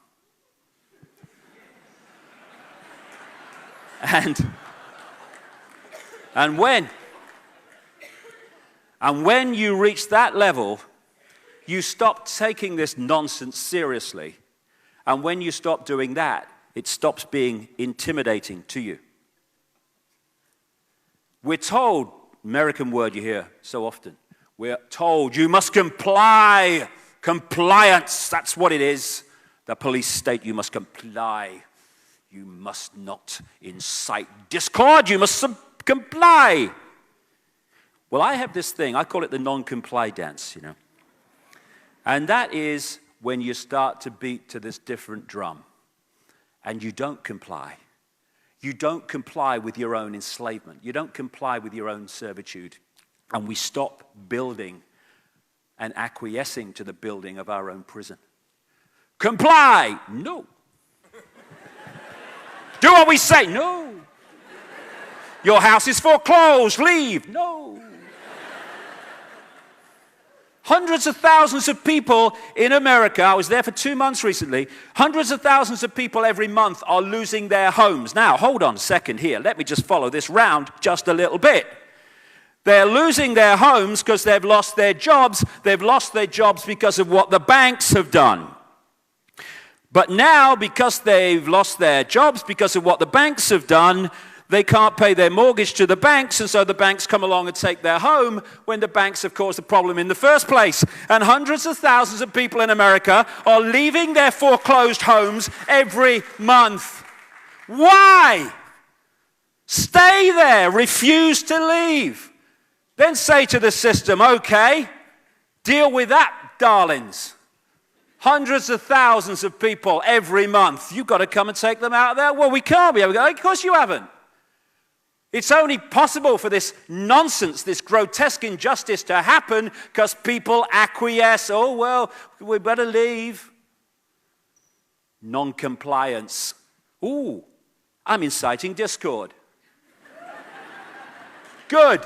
And when you reach that level, you stop taking this nonsense seriously. And when you stop doing that, it stops being intimidating to you. We're told, American word you hear so often, we're told you must comply. Compliance, that's what it is. The police state, you must comply. You must not incite discord. You must comply. Well, I have this thing, I call it the non-comply dance, And that is when you start to beat to this different drum and you don't comply. You don't comply with your own enslavement. You don't comply with your own servitude. And we stop building and acquiescing to the building of our own prison. Comply! No. Do what we say? No. Your house is foreclosed. Leave. No. Hundreds of thousands of people in America, I was there for 2 months recently, hundreds of thousands of people every month are losing their homes. Now, hold on a second here. Let me just follow this round just a little bit. They're losing their homes because they've lost their jobs. They've lost their jobs because of what the banks have done. But now, because they've lost their jobs because of what the banks have done, they can't pay their mortgage to the banks, and so the banks come along and take their home when the banks have caused the problem in the first place. And hundreds of thousands of people in America are leaving their foreclosed homes every month. Why? Stay there. Refuse to leave. Then say to the system, okay, deal with that, darlings. Hundreds of thousands of people every month. You've got to come and take them out of there. Well, we can't be able to go. Of course you haven't. It's only possible for this nonsense, this grotesque injustice to happen because people acquiesce. Oh, well, we better leave. Non-compliance. Ooh, I'm inciting discord. Good.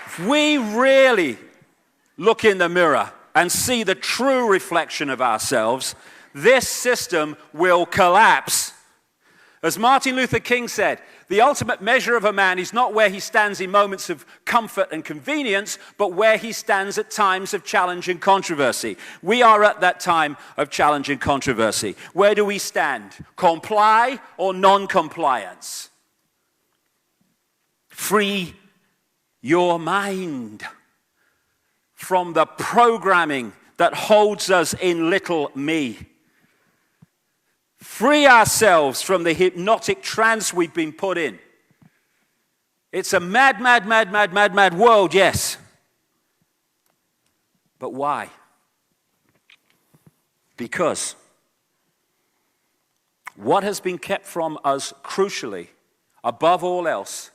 If we really look in the mirror and see the true reflection of ourselves, this system will collapse. As Martin Luther King said, the ultimate measure of a man is not where he stands in moments of comfort and convenience, but where he stands at times of challenge and controversy. We are at that time of challenge and controversy. Where do we stand? Comply or non-compliance? Free your mind from the programming that holds us in little me. Free ourselves from the hypnotic trance we've been put in. It's a mad, mad, mad, mad, mad, mad world, yes. But why? Because what has been kept from us crucially, above all else,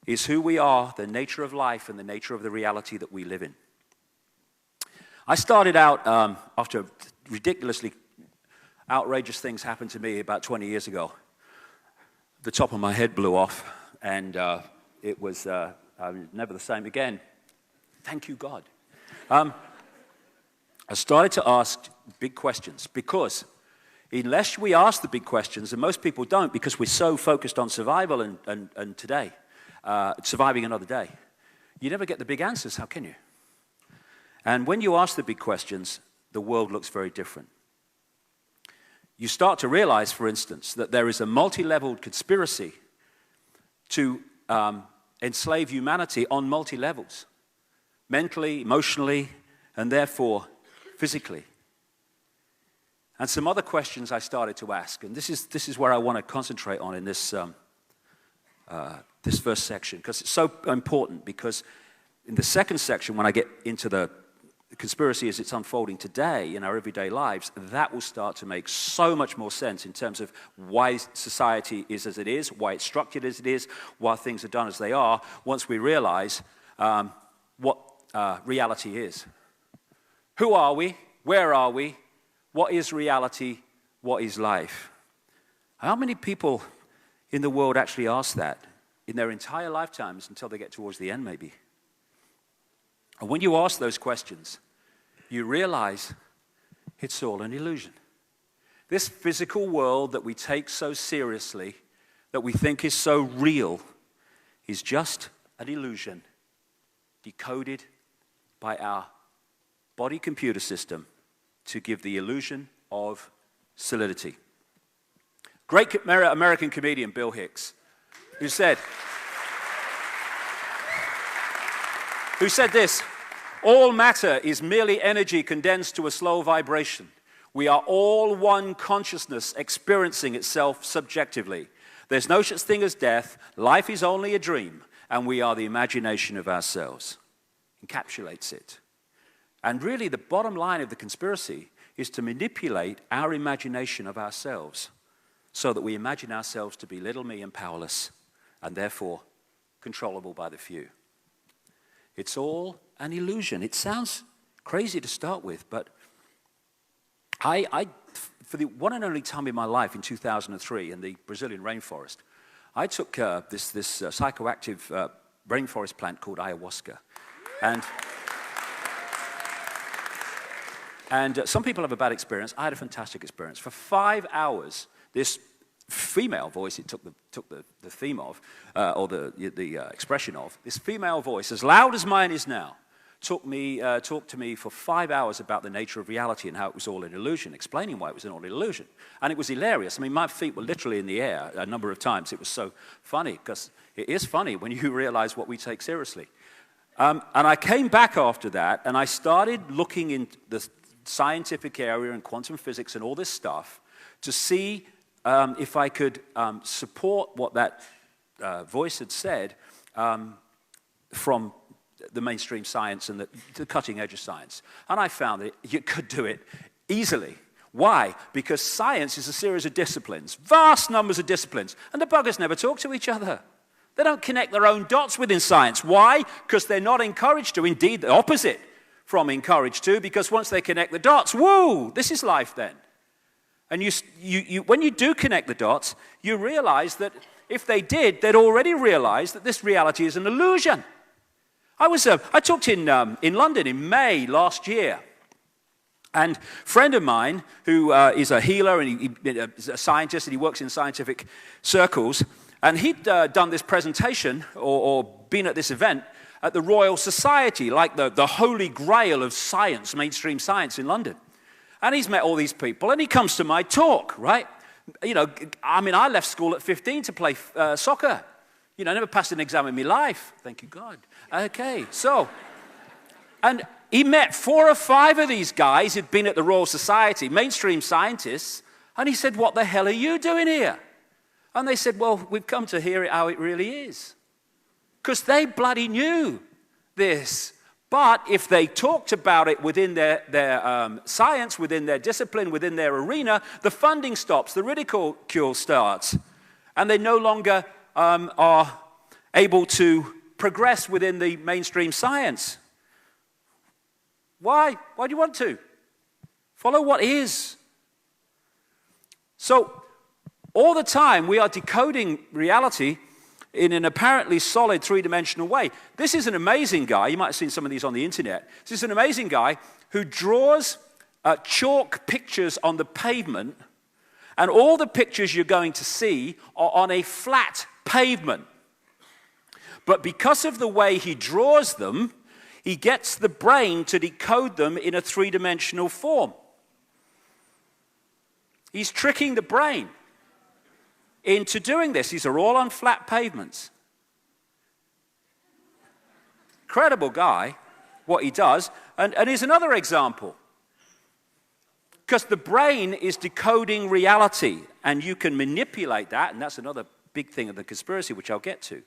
is who we are, the nature of life, and the nature of the reality that we live in. I started out after ridiculously outrageous things happened to me about 20 years ago. The top of my head blew off, and it was never the same again. Thank you, God. I started to ask big questions because unless we ask the big questions, and most people don't because we're so focused on survival and today, surviving another day, you never get the big answers. How can you? And when you ask the big questions, the world looks very different. You start to realize, for instance, that there is a multi-leveled conspiracy to enslave humanity on multi-levels, mentally, emotionally, and therefore physically. And some other questions I started to ask, and this is where I want to concentrate on in this first section, because it's so important, because in the second section, when I get into the conspiracy as it's unfolding today in our everyday lives, that will start to make so much more sense in terms of why society is as it is, why it's structured as it is, why things are done as they are, once we realize what reality is. Who are we? Where are we? What is reality? What is life? How many people in the world actually ask that in their entire lifetimes until they get towards the end, maybe? And when you ask those questions, you realize it's all an illusion. This physical world that we take so seriously, that we think is so real, is just an illusion decoded by our body computer system to give the illusion of solidity. Great American comedian Bill Hicks, who said this: all matter is merely energy condensed to a slow vibration. We are all one consciousness experiencing itself subjectively. There's no such thing as death. Life is only a dream, and we are the imagination of ourselves. Encapsulates it. And really, the bottom line of the conspiracy is to manipulate our imagination of ourselves so that we imagine ourselves to be little me and powerless, and therefore controllable by the few. It's all an illusion. It sounds crazy to start with, but I for the one and only time in my life in 2003 in the Brazilian rainforest, I took this psychoactive rainforest plant called ayahuasca. And And some people have a bad experience. I had a fantastic experience. For 5 hours, this female voice, it took the theme of, or the expression of, this female voice, as loud as mine is now, talked to me for 5 hours about the nature of reality and how it was all an illusion, explaining why it was all an illusion. And it was hilarious. I mean, my feet were literally in the air a number of times. It was so funny, because it is funny when you realize what we take seriously. And I came back after that, and I started looking in the scientific area and quantum physics and all this stuff to see if I could support what that voice had said from the mainstream science and the cutting edge of science. And I found that you could do it easily. Why? Because science is a series of disciplines, vast numbers of disciplines, and the buggers never talk to each other. They don't connect their own dots within science. Why? Because they're not encouraged to. Indeed, the opposite from encouraged to, because once they connect the dots, woo, this is life then. And when you do connect the dots, you realize that if they did, they'd already realized that this reality is an illusion. I talked in London in May last year, and a friend of mine who is a healer and he's a scientist and he works in scientific circles, and he'd done this presentation or been at this event at the Royal Society, like the holy grail of science, mainstream science in London. And he's met all these people, and he comes to my talk, right? You know, I mean, I left school at 15 to play soccer. You know, I never passed an exam in my life. Thank you, God. Okay, so, and he met 4 or 5 of these guys who'd been at the Royal Society, mainstream scientists, and he said, what the hell are you doing here? And they said, well, we've come to hear it how it really is. Because they bloody knew this. But if they talked about it within their science, within their discipline, within their arena, the funding stops, the ridicule starts, and they no longer are able to progress within the mainstream science. Why? Why do you want to? Follow what is. So, all the time we are decoding reality in an apparently solid three-dimensional way. This is an amazing guy. You might have seen some of these on the internet. This is an amazing guy who draws chalk pictures on the pavement, and all the pictures you're going to see are on a flat pavement. But because of the way he draws them, he gets the brain to decode them in a three-dimensional form. He's tricking the brain into doing this. These are all on flat pavements. Incredible guy, what he does. And here's another example. Because the brain is decoding reality, and you can manipulate that, and that's another big thing of the conspiracy, which I'll get to.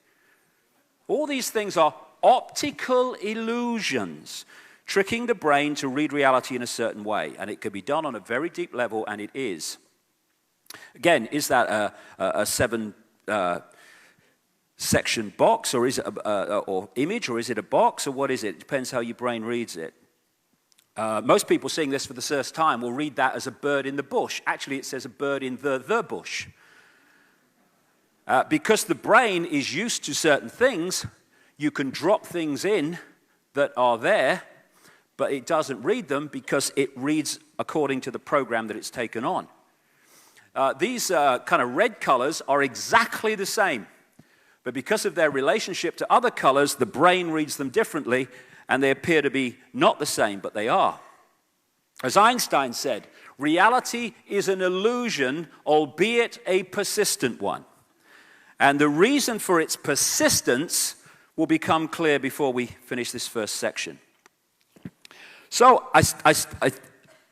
All these things are optical illusions, tricking the brain to read reality in a certain way, and it can be done on a very deep level, and it is. Again, is that a 7-section box, or is it or image, or is it a box, or what is it? It depends how your brain reads it. Most people seeing this for the first time will read that as a bird in the bush. Actually, it says a bird in the bush. Because the brain is used to certain things, you can drop things in that are there, but it doesn't read them because it reads according to the program that it's taken on. These kind of red colors are exactly the same, but because of their relationship to other colors, the brain reads them differently, and they appear to be not the same, but they are. As Einstein said, reality is an illusion, albeit a persistent one. And the reason for its persistence will become clear before we finish this first section. So I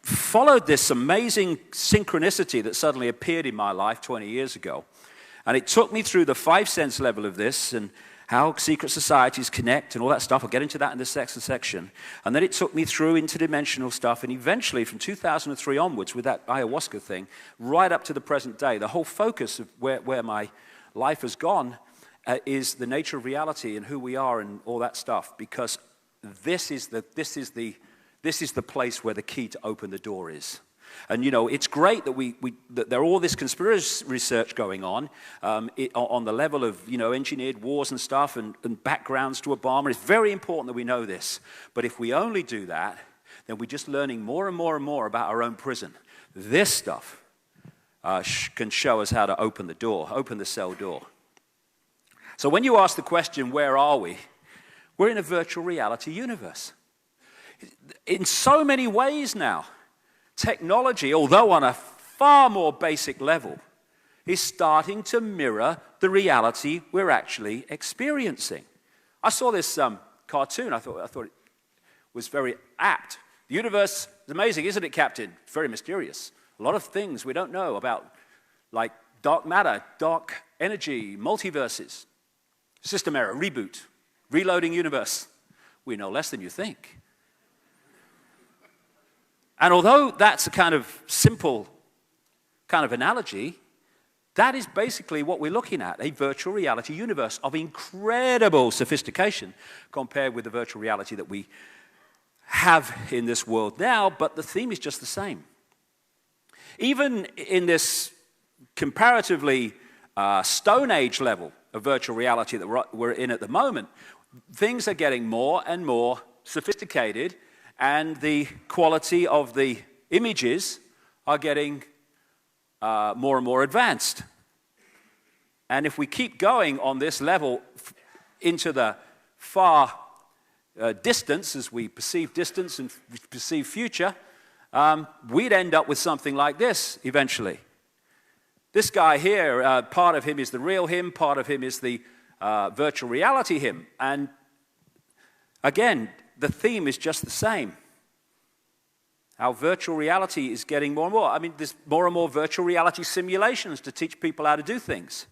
followed this amazing synchronicity that suddenly appeared in my life 20 years ago. And it took me through the 5-sense level of this and how secret societies connect and all that stuff. I'll get into that in the second section. And then it took me through interdimensional stuff. And eventually, from 2003 onwards, with that ayahuasca thing, right up to the present day, the whole focus of where my life has gone is the nature of reality and who we are and all that stuff. Because this is the place where the key to open the door is. And, you know, it's great that that there are all this conspiracy research going on the level of, you know, engineered wars and stuff and backgrounds to Obama. It's very important that we know this. But if we only do that, then we're just learning more and more and more about our own prison. This stuff can show us how to open the door, open the cell door. So when you ask the question, where are we? We're in a virtual reality universe. In so many ways now, technology, although on a far more basic level, is starting to mirror the reality we're actually experiencing. I saw this cartoon. I thought it was very apt. The universe is amazing, isn't it, Captain? It's very mysterious. A lot of things we don't know about, like dark matter, dark energy, multiverses, system error, reboot, reloading universe. We know less than you think. And although that's a kind of simple kind of analogy, that is basically what we're looking at, a virtual reality universe of incredible sophistication compared with the virtual reality that we have in this world now, but the theme is just the same. Even in this comparatively Stone Age level of virtual reality that we're in at the moment, things are getting more and more sophisticated, and the quality of the images are getting more and more advanced. And if we keep going on this level into the far distance, as we perceive distance and perceive future, we'd end up with something like this eventually. This guy here, part of him is the real him, part of him is the virtual reality him. And again, the theme is just the same. Our virtual reality is getting more and more. I mean, there's more and more virtual reality simulations to teach people how to do things.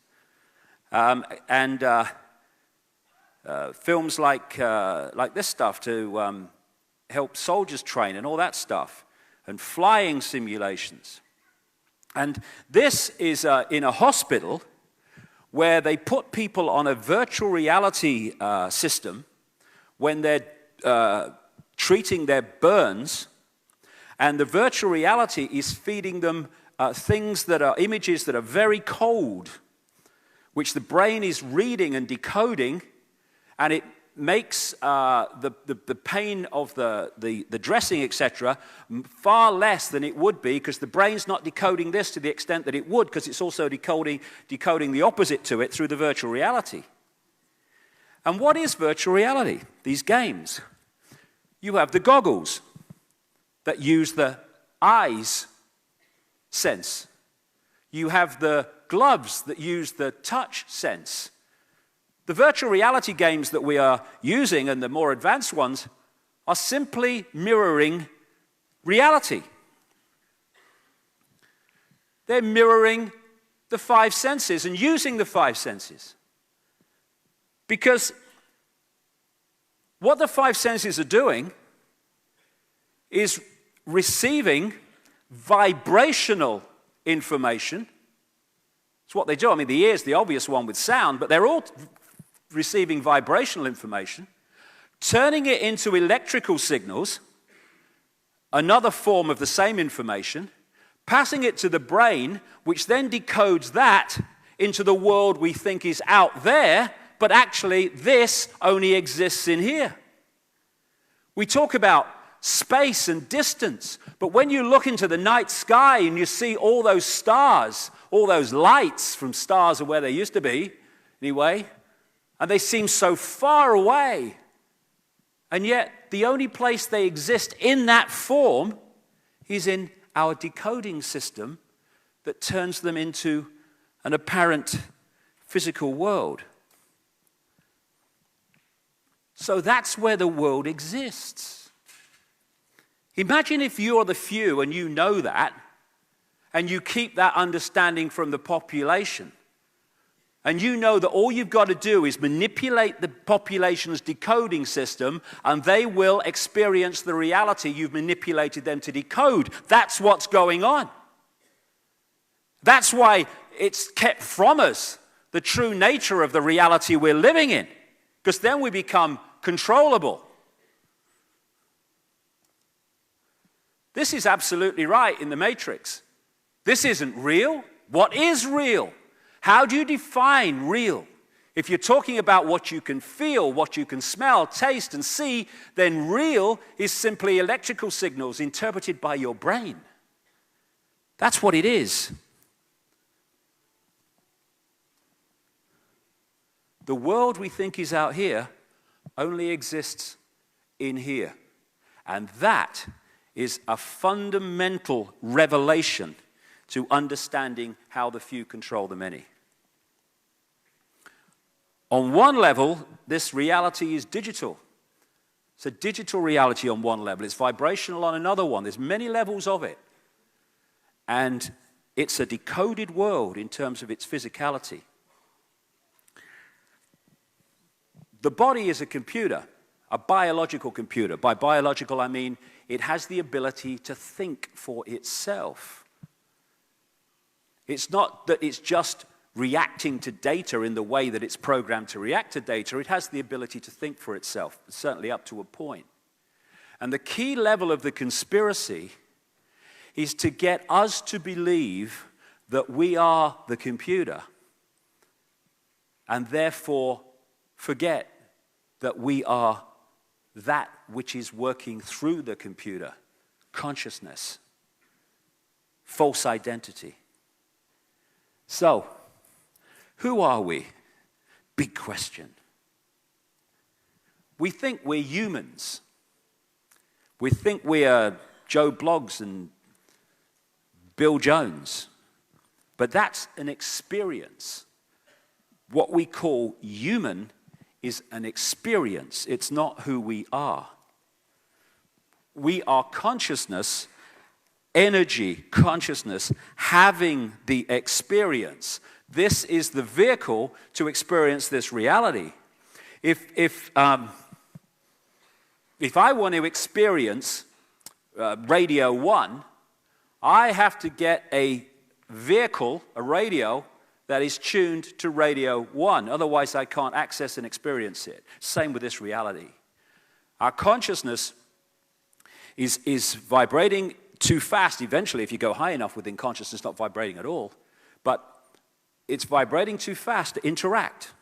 Films like this stuff to help soldiers train and all that stuff, and flying simulations. And this is in a hospital where they put people on a virtual reality system when they're treating their burns, and the virtual reality is feeding them things that are images that are very cold, which the brain is reading and decoding, and it makes the pain of the dressing, etc., far less than it would be, because the brain's not decoding this to the extent that it would, because it's also decoding the opposite to it through the virtual reality. And what is virtual reality? These games. You have the goggles that use the eyes sense. You have the gloves that use the touch sense. The virtual reality games that we are using, and the more advanced ones, are simply mirroring reality. They're mirroring the five senses and using the five senses. Because what the five senses are doing is receiving vibrational information. It's what they do. I mean, the ear's the obvious one with sound, but they're all receiving vibrational information, turning it into electrical signals, another form of the same information, passing it to the brain, which then decodes that into the world we think is out there, but actually this only exists in here. We talk about space and distance, but when you look into the night sky and you see all those stars, all those lights from stars are where they used to be, anyway, and they seem so far away, and yet the only place they exist in that form is in our decoding system that turns them into an apparent physical world. So that's where the world exists. Imagine if you're the few and you know that, and you keep that understanding from the population, and you know that all you've got to do is manipulate the population's decoding system, and they will experience the reality you've manipulated them to decode. That's what's going on. That's why it's kept from us the true nature of the reality we're living in, because then we become controllable. This is absolutely right in the Matrix. This isn't real. What is real? How do you define real? If you're talking about what you can feel, what you can smell, taste, and see, then real is simply electrical signals interpreted by your brain. That's what it is. The world we think is out here only exists in here. And that is a fundamental revelation to understanding how the few control the many. On one level, this reality is digital. It's a digital reality on one level. It's vibrational on another one. There's many levels of it. And it's a decoded world in terms of its physicality. The body is a computer, a biological computer. By biological, I mean it has the ability to think for itself. It's not that it's just reacting to data in the way that it's programmed to react to data. It has the ability to think for itself, certainly up to a point. And the key level of the conspiracy is to get us to believe that we are the computer and therefore forget that we are that which is working through the computer, consciousness, false identity. So, who are we? Big question. We think we're humans. We think we are Joe Bloggs and Bill Jones. But that's an experience. What we call human is an experience. It's not who we are. We are consciousness, energy, consciousness, having the experience. This is the vehicle to experience this reality. If I want to experience Radio 1, I have to get a vehicle, a radio, that is tuned to Radio 1. Otherwise, I can't access and experience it. Same with this reality. Our consciousness is vibrating too fast. Eventually, if you go high enough within consciousness, not vibrating at all. But it's vibrating too fast to interact.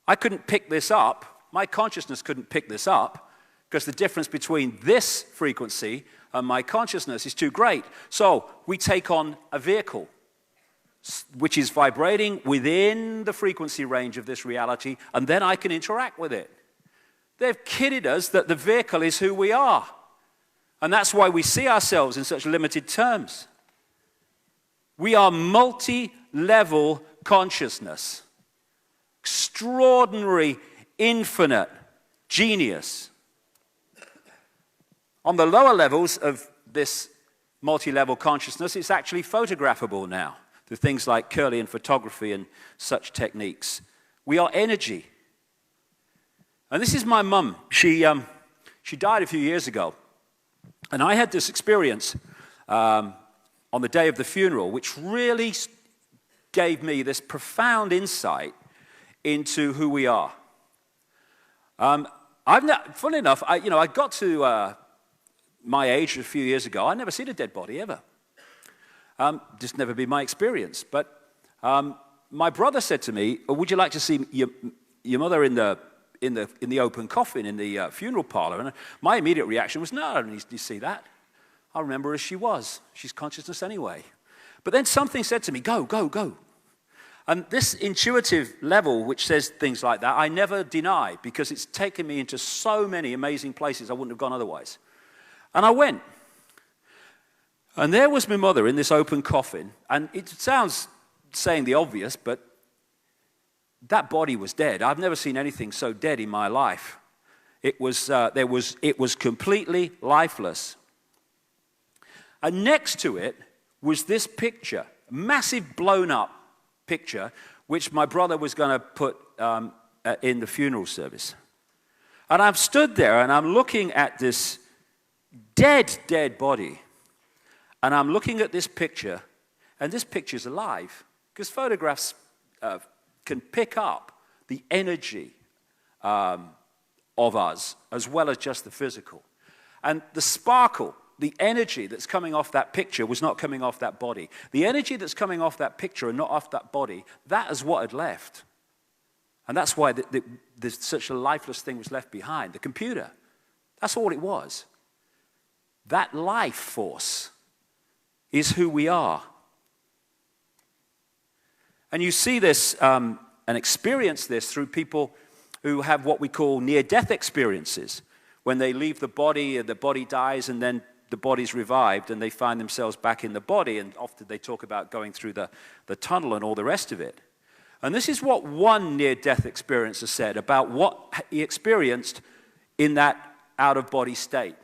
I couldn't pick this up. My consciousness couldn't pick this up because the difference between this frequency and my consciousness is too great. So we take on a vehicle which is vibrating within the frequency range of this reality, and then I can interact with it. They've kidded us that the vehicle is who we are. And that's why we see ourselves in such limited terms. We are multi-level consciousness. Extraordinary, infinite genius. On the lower levels of this multi-level consciousness, it's actually photographable now, through things like Kirlian photography and such techniques. We are energy. And this is my mum. She died a few years ago. And I had this experience on the day of the funeral, which really gave me this profound insight into who we are. Funny enough, I got to my age a few years ago. I'd never seen a dead body ever. Just never been my experience. But my brother said to me, "Would you like to see your mother in the open coffin in the funeral parlor?" And my immediate reaction was, "No, I don't need to see that. I remember her as she was. She's consciousness anyway." But then something said to me, "Go, go, go." And this intuitive level, which says things like that, I never deny because it's taken me into so many amazing places I wouldn't have gone otherwise. And I went. And there was my mother in this open coffin. And it sounds saying the obvious, but that body was dead. I've never seen anything so dead in my life. It was completely lifeless. And next to it was this picture, a massive blown up picture, which my brother was going to put in the funeral service. And I've stood there and I'm looking at this dead body. And I'm looking at this picture, and this picture's alive, because photographs can pick up the energy of us, as well as just the physical. And the sparkle, the energy that's coming off that picture was not coming off that body. The energy that's coming off that picture and not off that body, that is what had left. And that's why there's such a lifeless thing was left behind. The computer. That's all it was. That life force is who we are. And you see this and experience this through people who have what we call near-death experiences. When they leave the body dies, and then the body's revived, and they find themselves back in the body, and often they talk about going through the tunnel and all the rest of it. And this is what one near-death experiencer said about what he experienced in that out-of-body state.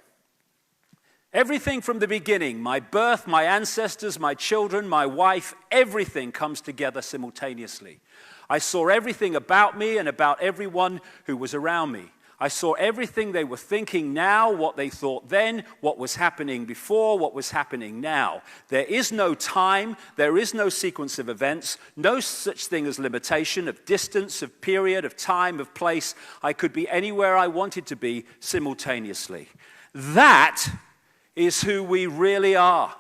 Everything from the beginning, my birth, my ancestors, my children, my wife, everything comes together simultaneously. I saw everything about me and about everyone who was around me. I saw everything they were thinking now, what they thought then, what was happening before, what was happening now. There is no time, there is no sequence of events, no such thing as limitation of distance, of period, of time, of place. I could be anywhere I wanted to be simultaneously. That is who we really are.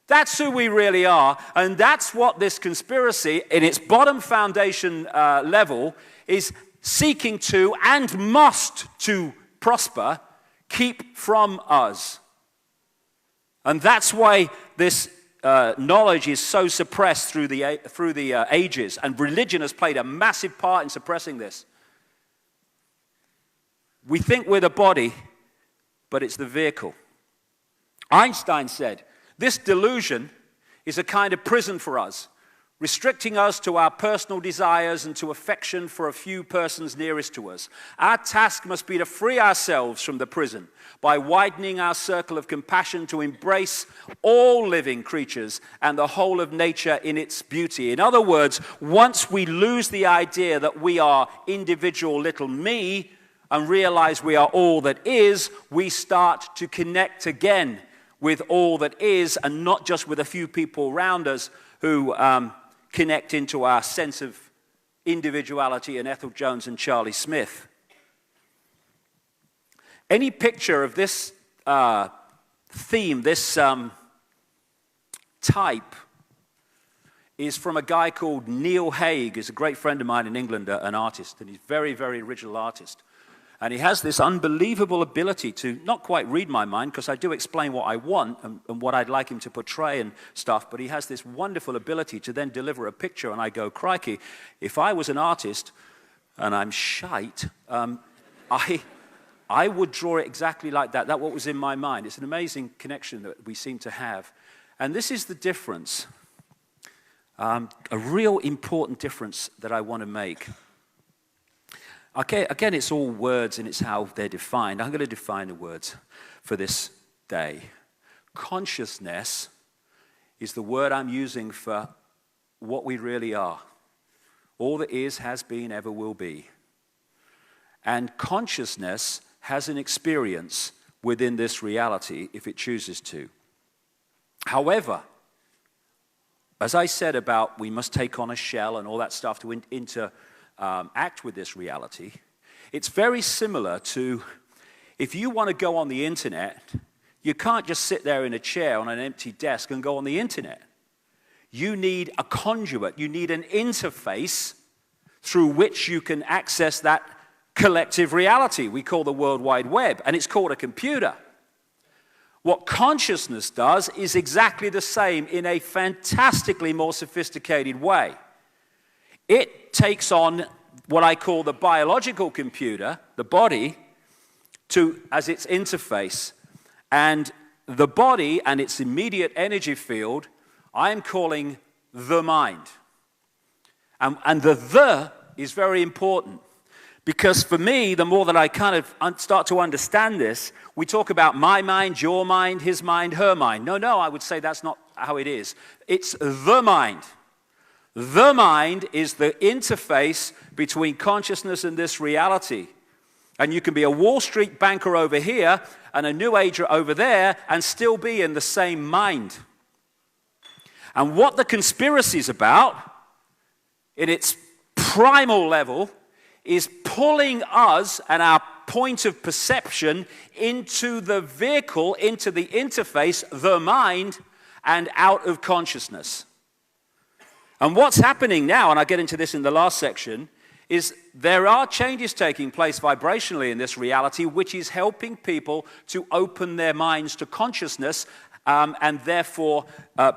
That's who we really are, and that's what this conspiracy, in its bottom foundation level, is seeking to and must to prosper, keep from us. And that's why this knowledge is so suppressed through the ages, and religion has played a massive part in suppressing this. We think we're the body, but it's the vehicle. Einstein said, this delusion is a kind of prison for us, restricting us to our personal desires and to affection for a few persons nearest to us. Our task must be to free ourselves from the prison by widening our circle of compassion to embrace all living creatures and the whole of nature in its beauty. In other words, once we lose the idea that we are individual little me and realize we are all that is, we start to connect again with all that is, and not just with a few people around us who connect into our sense of individuality and Ethel Jones and Charlie Smith. Any picture of this theme, this type, is from a guy called Neil Haig, who's a great friend of mine in England, an artist, and he's a very, very original artist. And he has this unbelievable ability to not quite read my mind, because I do explain what I want and what I'd like him to portray and stuff, but he has this wonderful ability to then deliver a picture, and I go, crikey, if I was an artist, and I'm shite, I would draw it exactly like that. That's what was in my mind. It's an amazing connection that we seem to have. And this is the difference, a real important difference that I want to make. Okay, again, it's all words and it's how they're defined. I'm going to define the words for this day. Consciousness is the word I'm using for what we really are. All that is, has been, ever will be. And consciousness has an experience within this reality if it chooses to. However, as I said about we must take on a shell and all that stuff to interact with this reality, it's very similar to if you want to go on the internet, you can't just sit there in a chair on an empty desk and go on the internet. You need a conduit, you need an interface through which you can access that collective reality we call the World Wide Web, and it's called a computer. What consciousness does is exactly the same in a fantastically more sophisticated way. It takes on what I call the biological computer, the body, as its interface. And the body and its immediate energy field, I'm calling the mind. And the is very important. Because for me, the more that I kind of start to understand this, we talk about my mind, your mind, his mind, her mind. No, I would say that's not how it is. It's the mind. The mind is the interface between consciousness and this reality. And you can be a Wall Street banker over here and a New Ager over there and still be in the same mind. And what the conspiracy is about, in its primal level, is pulling us and our point of perception into the vehicle, into the interface, the mind, and out of consciousness. And what's happening now, and I'll get into this in the last section, is there are changes taking place vibrationally in this reality, which is helping people to open their minds to consciousness, and therefore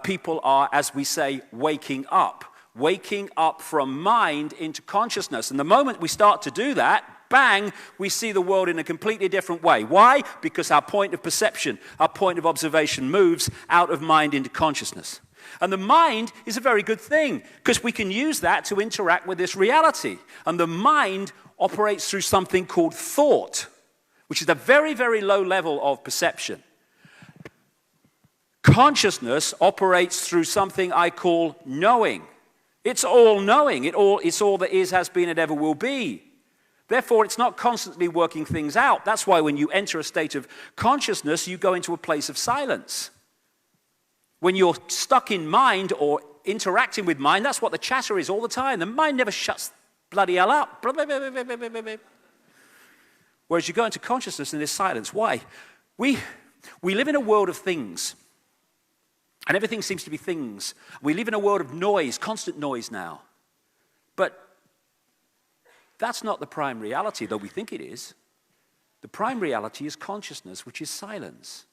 people are, as we say, waking up from mind into consciousness. And the moment we start to do that, bang, we see the world in a completely different way. Why? Because our point of perception, our point of observation moves out of mind into consciousness. And the mind is a very good thing, because we can use that to interact with this reality. And the mind operates through something called thought, which is a very, very low level of perception. Consciousness operates through something I call knowing. It's all knowing. It's all that is, has been, and ever will be. Therefore, it's not constantly working things out. That's why when you enter a state of consciousness, you go into a place of silence. When you're stuck in mind or interacting with mind, that's what the chatter is all the time. The mind never shuts bloody hell up. Whereas you go into consciousness and there's silence. Why? We live in a world of things. And everything seems to be things. We live in a world of noise, constant noise now. But that's not the prime reality, though we think it is. The prime reality is consciousness, which is silence.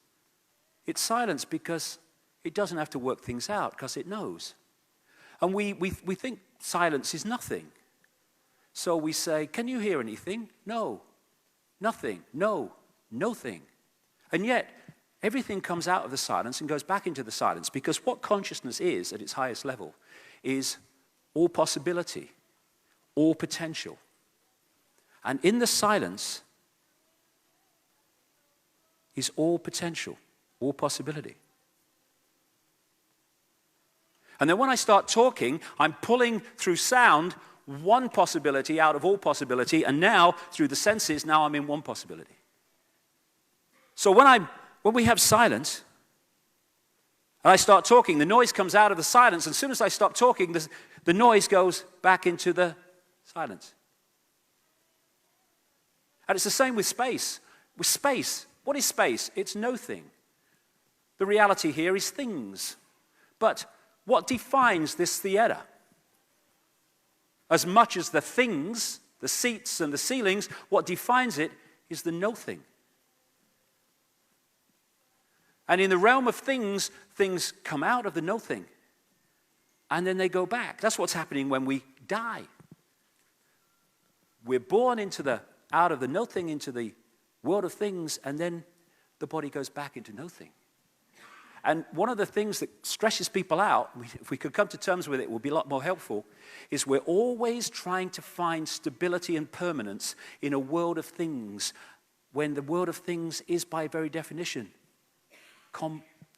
It's silence because it doesn't have to work things out, because it knows. And we think silence is nothing. So we say, can you hear anything? No. Nothing. No. Nothing. And yet, everything comes out of the silence and goes back into the silence, because what consciousness is at its highest level is all possibility, all potential. And in the silence is all potential, all possibility. And then when I start talking, I'm pulling through sound one possibility out of all possibility, and now through the senses, now I'm in one possibility. So when we have silence, and I start talking, the noise comes out of the silence, and as soon as I stop talking, the noise goes back into the silence. And it's the same with space. With space, what is space? It's no thing. The reality here is things. But what defines this theater? As much as the things, the seats and the ceilings, what defines it is the no-thing. And in the realm of things, things come out of the no-thing. And then they go back. That's what's happening when we die. We're born out of the no-thing into the world of things, and then the body goes back into no-thing. And one of the things that stresses people out, if we could come to terms with it, would be a lot more helpful, is we're always trying to find stability and permanence in a world of things, when the world of things is, by very definition,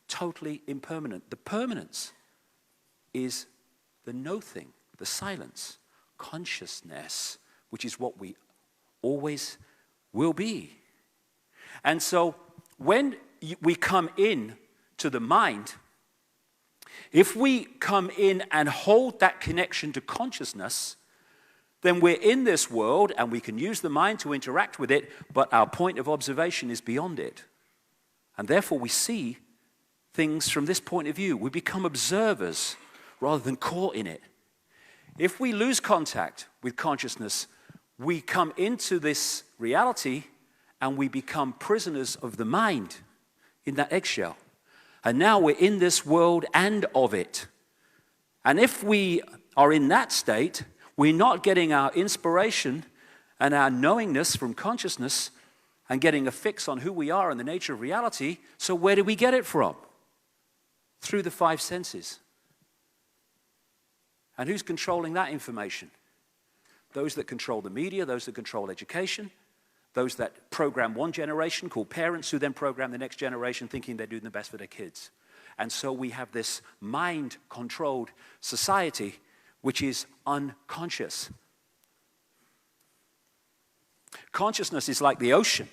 totally impermanent. The permanence is the no-thing, the silence, consciousness, which is what we always will be. And so when we come in to the mind, if we come in and hold that connection to consciousness, then we're in this world and we can use the mind to interact with it, but our point of observation is beyond it. And therefore we see things from this point of view. We become observers rather than caught in it. If we lose contact with consciousness, we come into this reality and we become prisoners of the mind in that eggshell. And now we're in this world and of it. And if we are in that state, we're not getting our inspiration and our knowingness from consciousness and getting a fix on who we are and the nature of reality. So where do we get it from? Through the five senses. And who's controlling that information? Those that control the media, those that control education, those that program one generation called parents, who then program the next generation thinking they're doing the best for their kids. And so we have this mind-controlled society which is unconscious. Consciousness is like the ocean,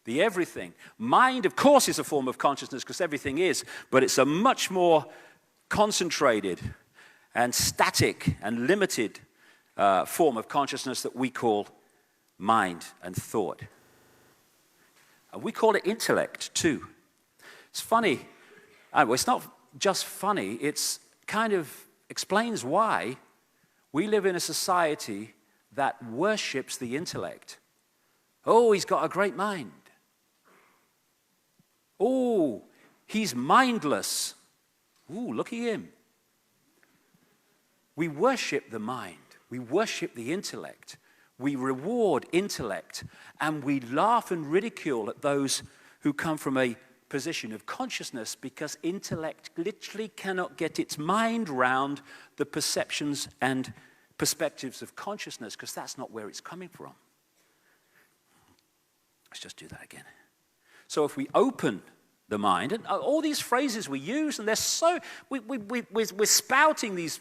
the everything. Mind, of course, is a form of consciousness because everything is, but it's a much more concentrated and static and limited form of consciousness that we call mind and thought. And we call it intellect too. It's funny. It's not just funny. It's kind of explains why we live in a society that worships the intellect. Oh, he's got a great mind. Oh, he's mindless. Ooh, look at him. We worship the mind. We worship the intellect. We reward intellect. And we laugh and ridicule at those who come from a position of consciousness because intellect literally cannot get its mind round the perceptions and perspectives of consciousness because that's not where it's coming from. Let's just do that again. So if we open the mind, and all these phrases we use, and they're so, we're spouting these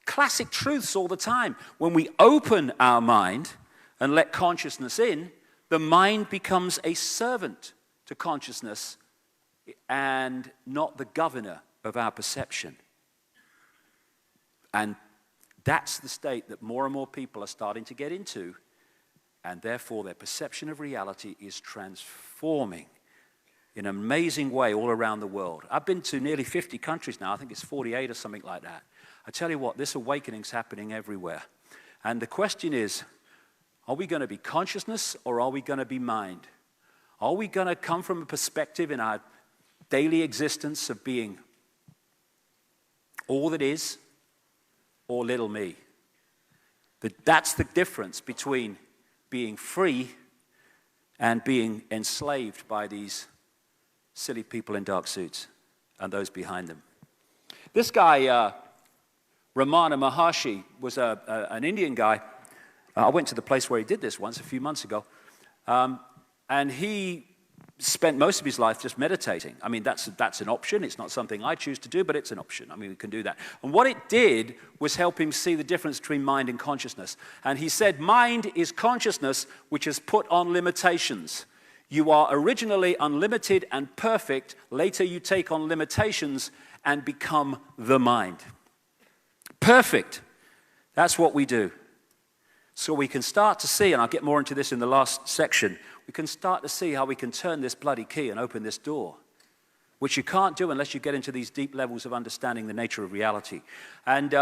classic truths all the time. When we open our mind and let consciousness in, the mind becomes a servant to consciousness and not the governor of our perception. And that's the state that more and more people are starting to get into, and therefore their perception of reality is transforming in an amazing way all around the world. I've been to nearly 50 countries now. I think it's 48 or something like that. I tell you what, this awakening's happening everywhere. And the question is, are we going to be consciousness or are we going to be mind? Are we going to come from a perspective in our daily existence of being all that is or little me? That's the difference between being free and being enslaved by these silly people in dark suits and those behind them. This guy, Ramana Maharshi, was an Indian guy. I went to the place where he did this once a few months ago. And he spent most of his life just meditating. I mean, that's an option. It's not something I choose to do, but it's an option. I mean, we can do that. And what it did was help him see the difference between mind and consciousness. And he said, mind is consciousness which is put on limitations. You are originally unlimited and perfect. Later you take on limitations and become the mind. Perfect. That's what we do. So we can start to see, and I'll get more into this in the last section, we can start to see how we can turn this bloody key and open this door, which you can't do unless you get into these deep levels of understanding the nature of reality. And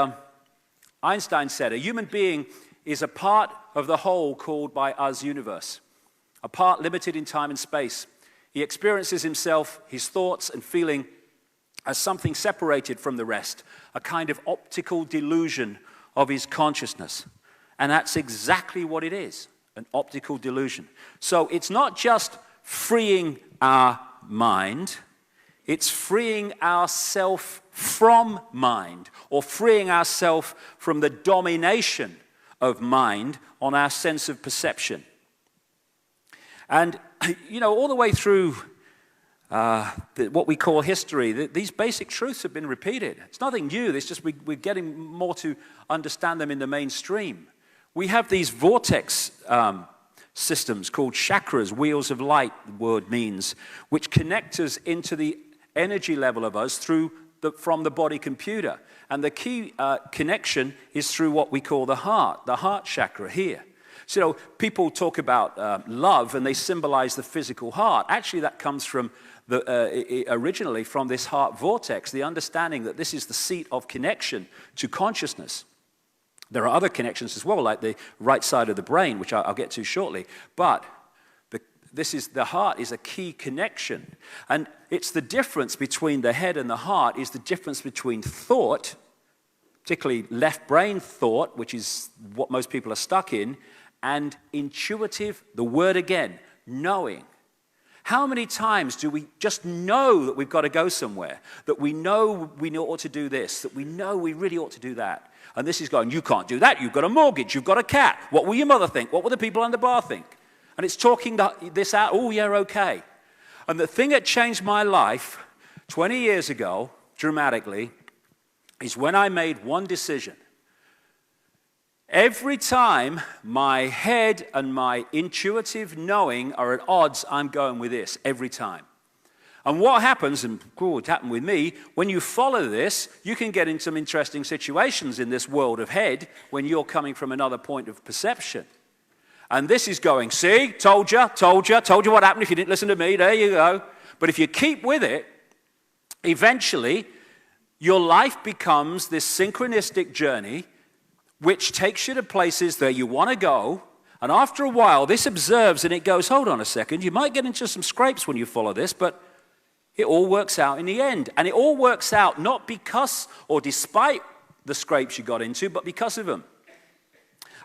Einstein said, a human being is a part of the whole called by us universe, a part limited in time and space. He experiences himself, his thoughts and feeling as something separated from the rest, a kind of optical delusion of his consciousness. And that's exactly what it is, an optical delusion. So it's not just freeing our mind, it's freeing ourself from mind, or freeing ourself from the domination of mind on our sense of perception. And, you know, all the way through what we call history, these basic truths have been repeated. It's nothing new, it's just we're getting more to understand them in the mainstream. We have these vortex systems called chakras, wheels of light, the word means, which connect us into the energy level of us from the body computer. And the key connection is through what we call the heart chakra here. So, you know, people talk about love and they symbolize the physical heart. Actually, that comes from originally from this heart vortex, the understanding that this is the seat of connection to consciousness. There are other connections as well, like the right side of the brain, which I'll get to shortly. But the heart is a key connection. And it's the difference between the head and the heart is the difference between thought, particularly left brain thought, which is what most people are stuck in, and intuitive, the word again, knowing. How many times do we just know that we've got to go somewhere, that we know we ought to do this, that we know we really ought to do that? And this is going, you can't do that, you've got a mortgage, you've got a cat. What will your mother think? What will the people on the bar think? And it's talking this out, oh yeah, okay. And the thing that changed my life 20 years ago, dramatically, is when I made one decision. Every time my head and my intuitive knowing are at odds, I'm going with this, every time. And what happens, and it happened with me, when you follow this, you can get in some interesting situations in this world of head when you're coming from another point of perception. And this is going, see, told you what happened if you didn't listen to me, there you go. But if you keep with it, eventually your life becomes this synchronistic journey which takes you to places that you want to go. And after a while, this observes and it goes, hold on a second, you might get into some scrapes when you follow this, but it all works out in the end. And it all works out not because or despite the scrapes you got into, but because of them.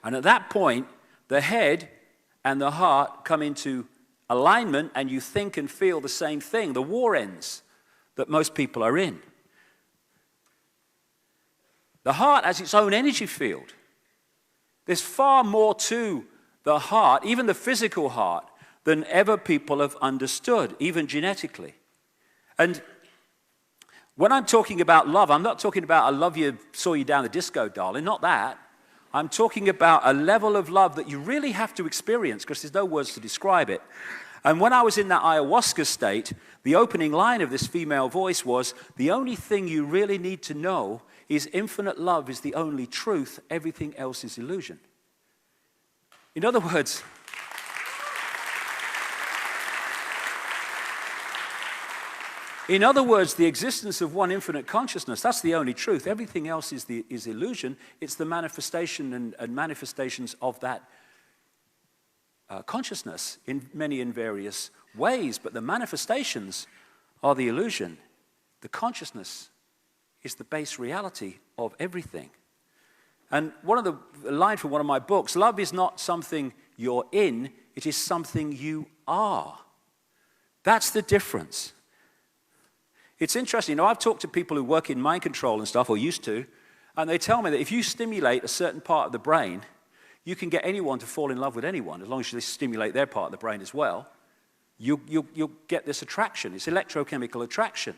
And at that point, the head and the heart come into alignment and you think and feel the same thing. The war ends that most people are in. The heart has its own energy field. There's far more to the heart, even the physical heart, than ever people have understood, even genetically. And when I'm talking about love, I'm not talking about I love you, saw you down the disco, darling, not that. I'm talking about a level of love that you really have to experience because there's no words to describe it. And when I was in that ayahuasca state, the opening line of this female voice was, the only thing you really need to know is infinite love is the only truth, everything else is illusion. In other words, the existence of one infinite consciousness, that's the only truth. Everything else is illusion. It's the manifestation and manifestations of that consciousness in many and various ways. But the manifestations are the illusion. The consciousness is the base reality of everything. And one of the lines from one of my books, love is not something you're in, it is something you are. That's the difference. It's interesting, I've talked to people who work in mind control and stuff, or used to, and they tell me that if you stimulate a certain part of the brain, you can get anyone to fall in love with anyone, as long as you stimulate their part of the brain as well. You'll get this attraction. It's electrochemical attraction.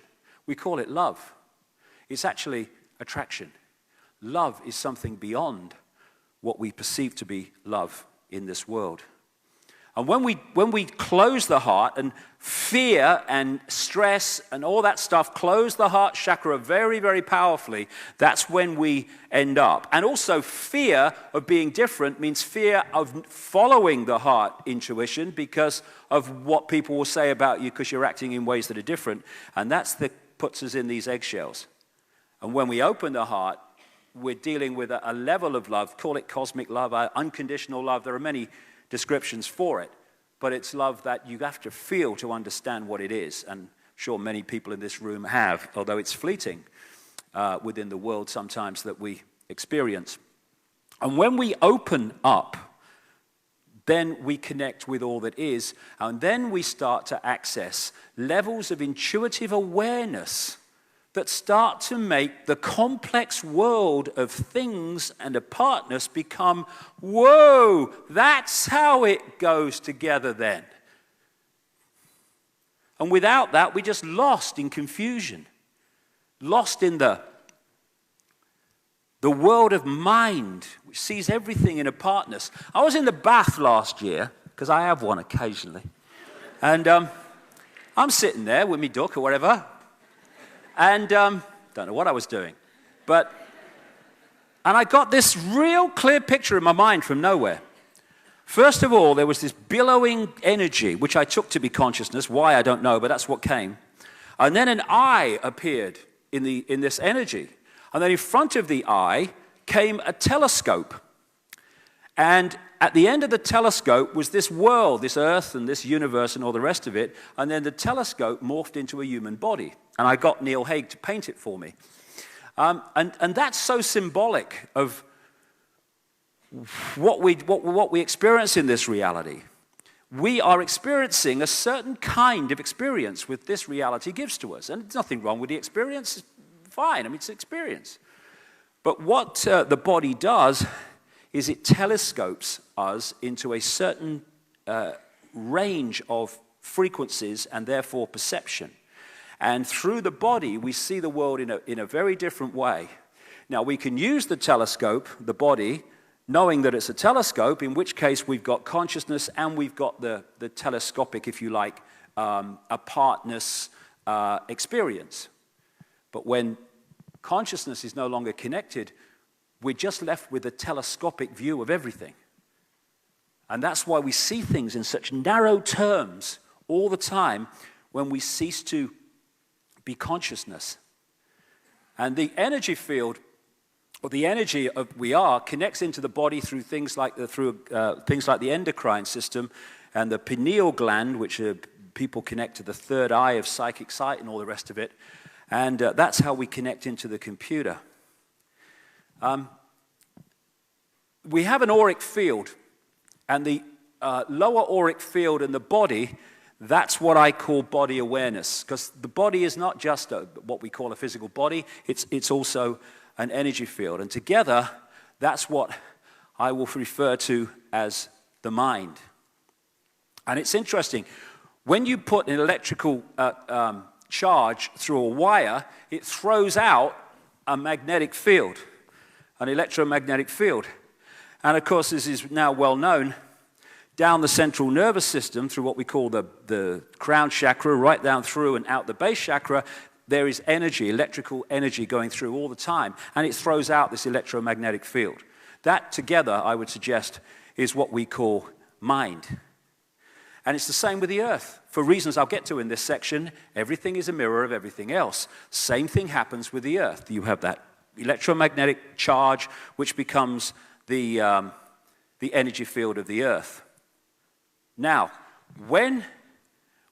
We call it love. It's actually attraction. Love is something beyond what we perceive to be love in this world. And when we close the heart, and fear and stress and all that stuff close the heart chakra very, very powerfully, that's when we end up. And also fear of being different means fear of following the heart intuition because of what people will say about you because you're acting in ways that are different. And that's that puts us in these eggshells. And when we open the heart, we're dealing with a level of love, call it cosmic love, unconditional love. There are many descriptions for it, but it's love that you have to feel to understand what it is. And I'm sure many people in this room have, although it's fleeting within the world sometimes that we experience. And when we open up, then we connect with all that is, and then we start to access levels of intuitive awareness that start to make the complex world of things and apartness become, whoa, that's how it goes together then. And without that, we're just lost in confusion, lost in the world of mind, which sees everything in apartness. I was in the bath last year, because I have one occasionally, and I'm sitting there with me duck or whatever, and don't know what I was doing, and I got this real clear picture in my mind from nowhere. First of all, there was this billowing energy, which I took to be consciousness. Why, I don't know, but that's what came. And then an eye appeared in this energy. And then in front of the eye came a telescope. And at the end of the telescope was this world, this earth and this universe and all the rest of it. And then the telescope morphed into a human body. And I got Neil Haig to paint it for me. And that's so symbolic of what we experience in this reality. We are experiencing a certain kind of experience with this reality gives to us. And there's nothing wrong with the experience. It's fine. I mean, it's an experience. But what the body does is it telescopes us into a certain range of frequencies and therefore perception. And through the body, we see the world in a very different way. Now, we can use the telescope, the body, knowing that it's a telescope, in which case we've got consciousness and we've got the telescopic, if you like, apartness experience. But when consciousness is no longer connected, we're just left with a telescopic view of everything. And that's why we see things in such narrow terms all the time when we cease to be consciousness. And the energy field or the energy of we are, connects into the body through things like the endocrine system and the pineal gland, which people connect to the third eye of psychic sight and all the rest of it. And that's how we connect into the computer. We have an auric field, and the lower auric field in the body, that's what I call body awareness, because the body is not just what we call a physical body, it's also an energy field. And together, that's what I will refer to as the mind. And it's interesting, when you put an electrical charge through a wire, it throws out a magnetic field, an electromagnetic field. And of course, this is now well known, down the central nervous system through what we call the crown chakra, right down through and out the base chakra, there is energy, electrical energy going through all the time, and it throws out this electromagnetic field. That together, I would suggest, is what we call mind. And it's the same with the earth. For reasons I'll get to in this section, everything is a mirror of everything else. Same thing happens with the earth. You have that electromagnetic charge, which becomes the energy field of the earth. Now, when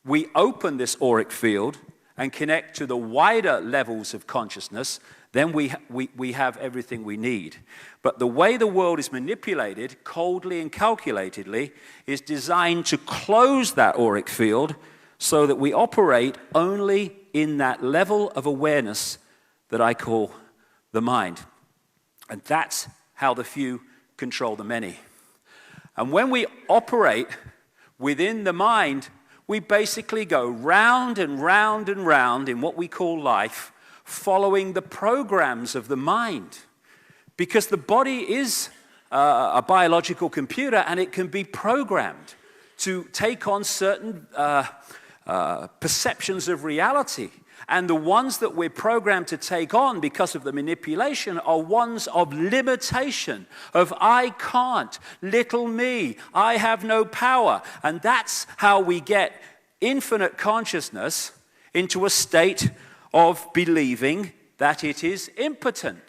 we open this auric field and connect to the wider levels of consciousness, then we have everything we need. But the way the world is manipulated, coldly and calculatedly, is designed to close that auric field so that we operate only in that level of awareness that I call the mind. And that's how the few control the many. And when we operate within the mind, we basically go round and round and round in what we call life, following the programs of the mind. Because the body is a biological computer, and it can be programmed to take on certain perceptions of reality. And the ones that we're programmed to take on because of the manipulation are ones of limitation, of I can't, little me, I have no power. And that's how we get infinite consciousness into a state of believing that it is impotent.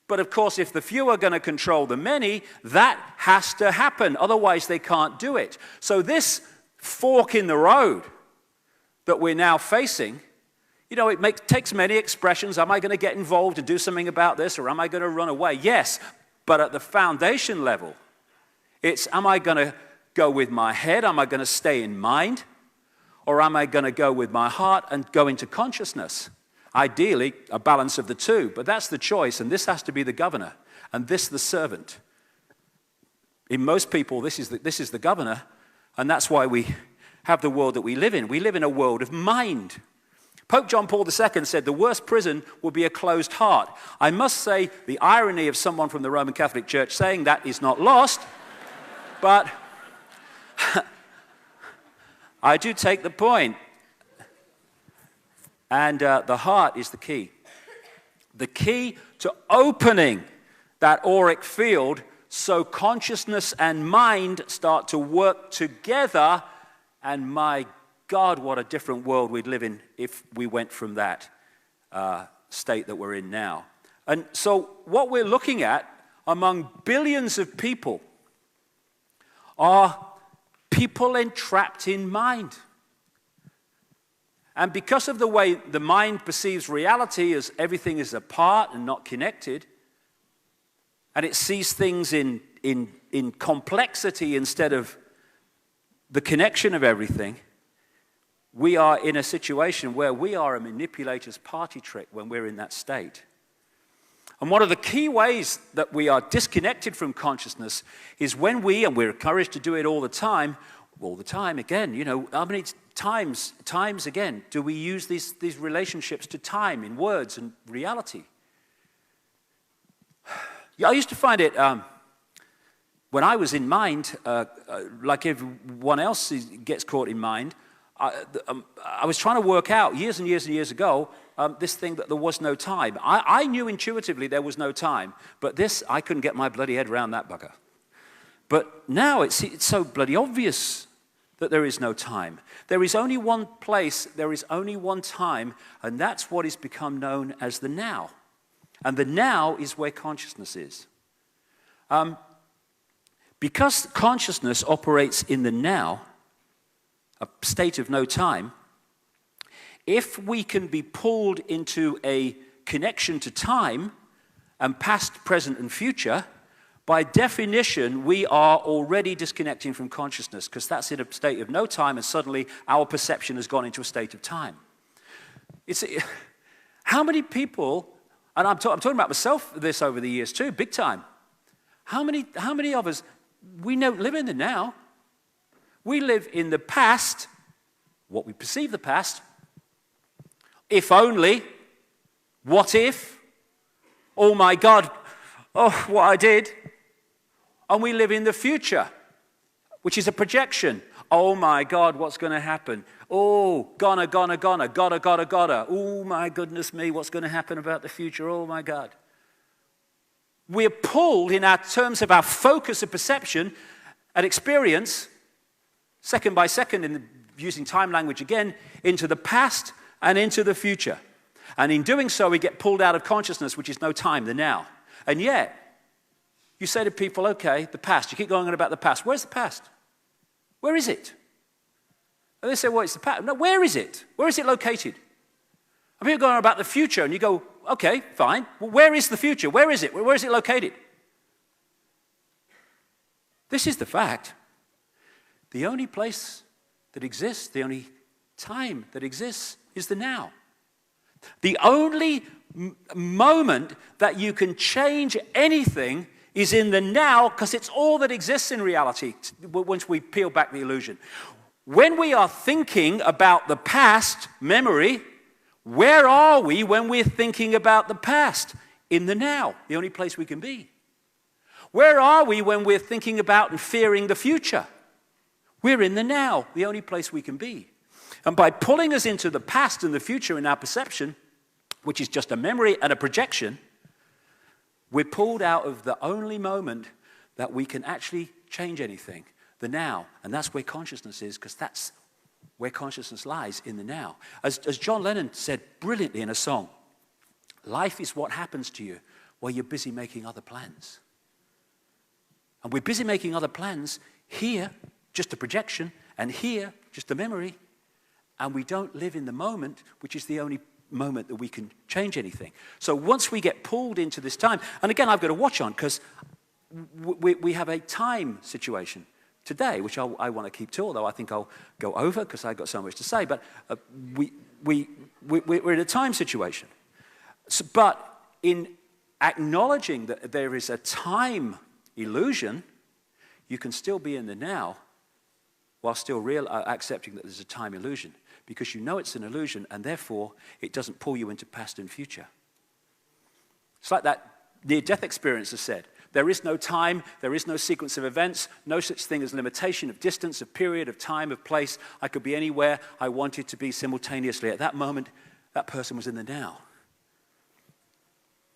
But of course, if the few are going to control the many, that has to happen. Otherwise, they can't do it. So this fork in the road that we're now facing, you know, it takes many expressions. Am I going to get involved and do something about this, or am I going to run away? Yes, but at the foundation level, it's am I going to go with my head? Am I going to stay in mind? Or am I going to go with my heart and go into consciousness? Ideally, a balance of the two, but that's the choice, and this has to be the governor, and this the servant. In most people, this is the governor, and that's why we have the world that we live in. We live in a world of mind. Pope John Paul II said the worst prison will be a closed heart. I must say the irony of someone from the Roman Catholic Church saying that is not lost, but I do take the point. And the heart is the key. The key to opening that auric field so consciousness and mind start to work together, and my God, what a different world we'd live in if we went from that state that we're in now. And so what we're looking at among billions of people are people entrapped in mind. And because of the way the mind perceives reality as everything is apart and not connected, and it sees things in complexity instead of the connection of everything, we are in a situation where we are a manipulator's party trick when we're in that state. And one of the key ways that we are disconnected from consciousness is when and we're encouraged to do it all the time again, you know, how many times again do we use these relationships to time in words and reality? I used to find it, when I was in mind, like everyone else gets caught in mind, I was trying to work out years and years and years ago this thing that there was no time. I knew intuitively there was no time, but I couldn't get my bloody head around that bugger. But now it's so bloody obvious that there is no time. There is only one place, there is only one time, and that's what is become known as the now. And the now is where consciousness is. Because consciousness operates in the now, a state of no time, if we can be pulled into a connection to time and past, present, and future, by definition, we are already disconnecting from consciousness because that's in a state of no time and suddenly our perception has gone into a state of time. How many people, and I'm talking about myself this over the years too, big time. How many of us, we don't live in the now. We live in the past, what we perceive the past. If only, what if, oh my God, oh, what I did. And we live in the future, which is a projection. Oh my God, what's going to happen? Oh, gotta. Oh my goodness me, what's going to happen about the future? Oh my God. We're pulled in our terms of our focus of perception and experience, second by second, using time language again, into the past and into the future. And in doing so, we get pulled out of consciousness, which is no time, the now. And yet, you say to people, okay, the past. You keep going on about the past. Where's the past? Where is it? And they say, well, it's the past. No, where is it? Where is it located? And people go on about the future, and you go, okay, fine. Well, where is the future? Where is it? Where is it located? This is the fact. The only place that exists, the only time that exists is the now. The only moment that you can change anything is in the now, because it's all that exists in reality once we peel back the illusion. When we are thinking about the past memory, where are we when we're thinking about the past? In the now, the only place we can be. Where are we when we're thinking about and fearing the future? We're in the now, the only place we can be. And by pulling us into the past and the future in our perception, which is just a memory and a projection, we're pulled out of the only moment that we can actually change anything, the now. And that's where consciousness is, because that's where consciousness lies, in the now. As John Lennon said brilliantly in a song, life is what happens to you while you're busy making other plans. And we're busy making other plans here, just a projection, and here, just a memory. And we don't live in the moment, which is the only moment that we can change anything. So once we get pulled into this time, and again, I've got a watch on because we have a time situation today, which I want to keep to, although I think I'll go over because I've got so much to say. But we're in a time situation. So, but in acknowledging that there is a time illusion, you can still be in the now while still accepting that there's a time illusion, because you know it's an illusion, and therefore it doesn't pull you into past and future. It's like that near-death experience has said. There is no time, there is no sequence of events, no such thing as limitation of distance, of period, of time, of place. I could be anywhere I wanted to be simultaneously. At that moment, that person was in the now.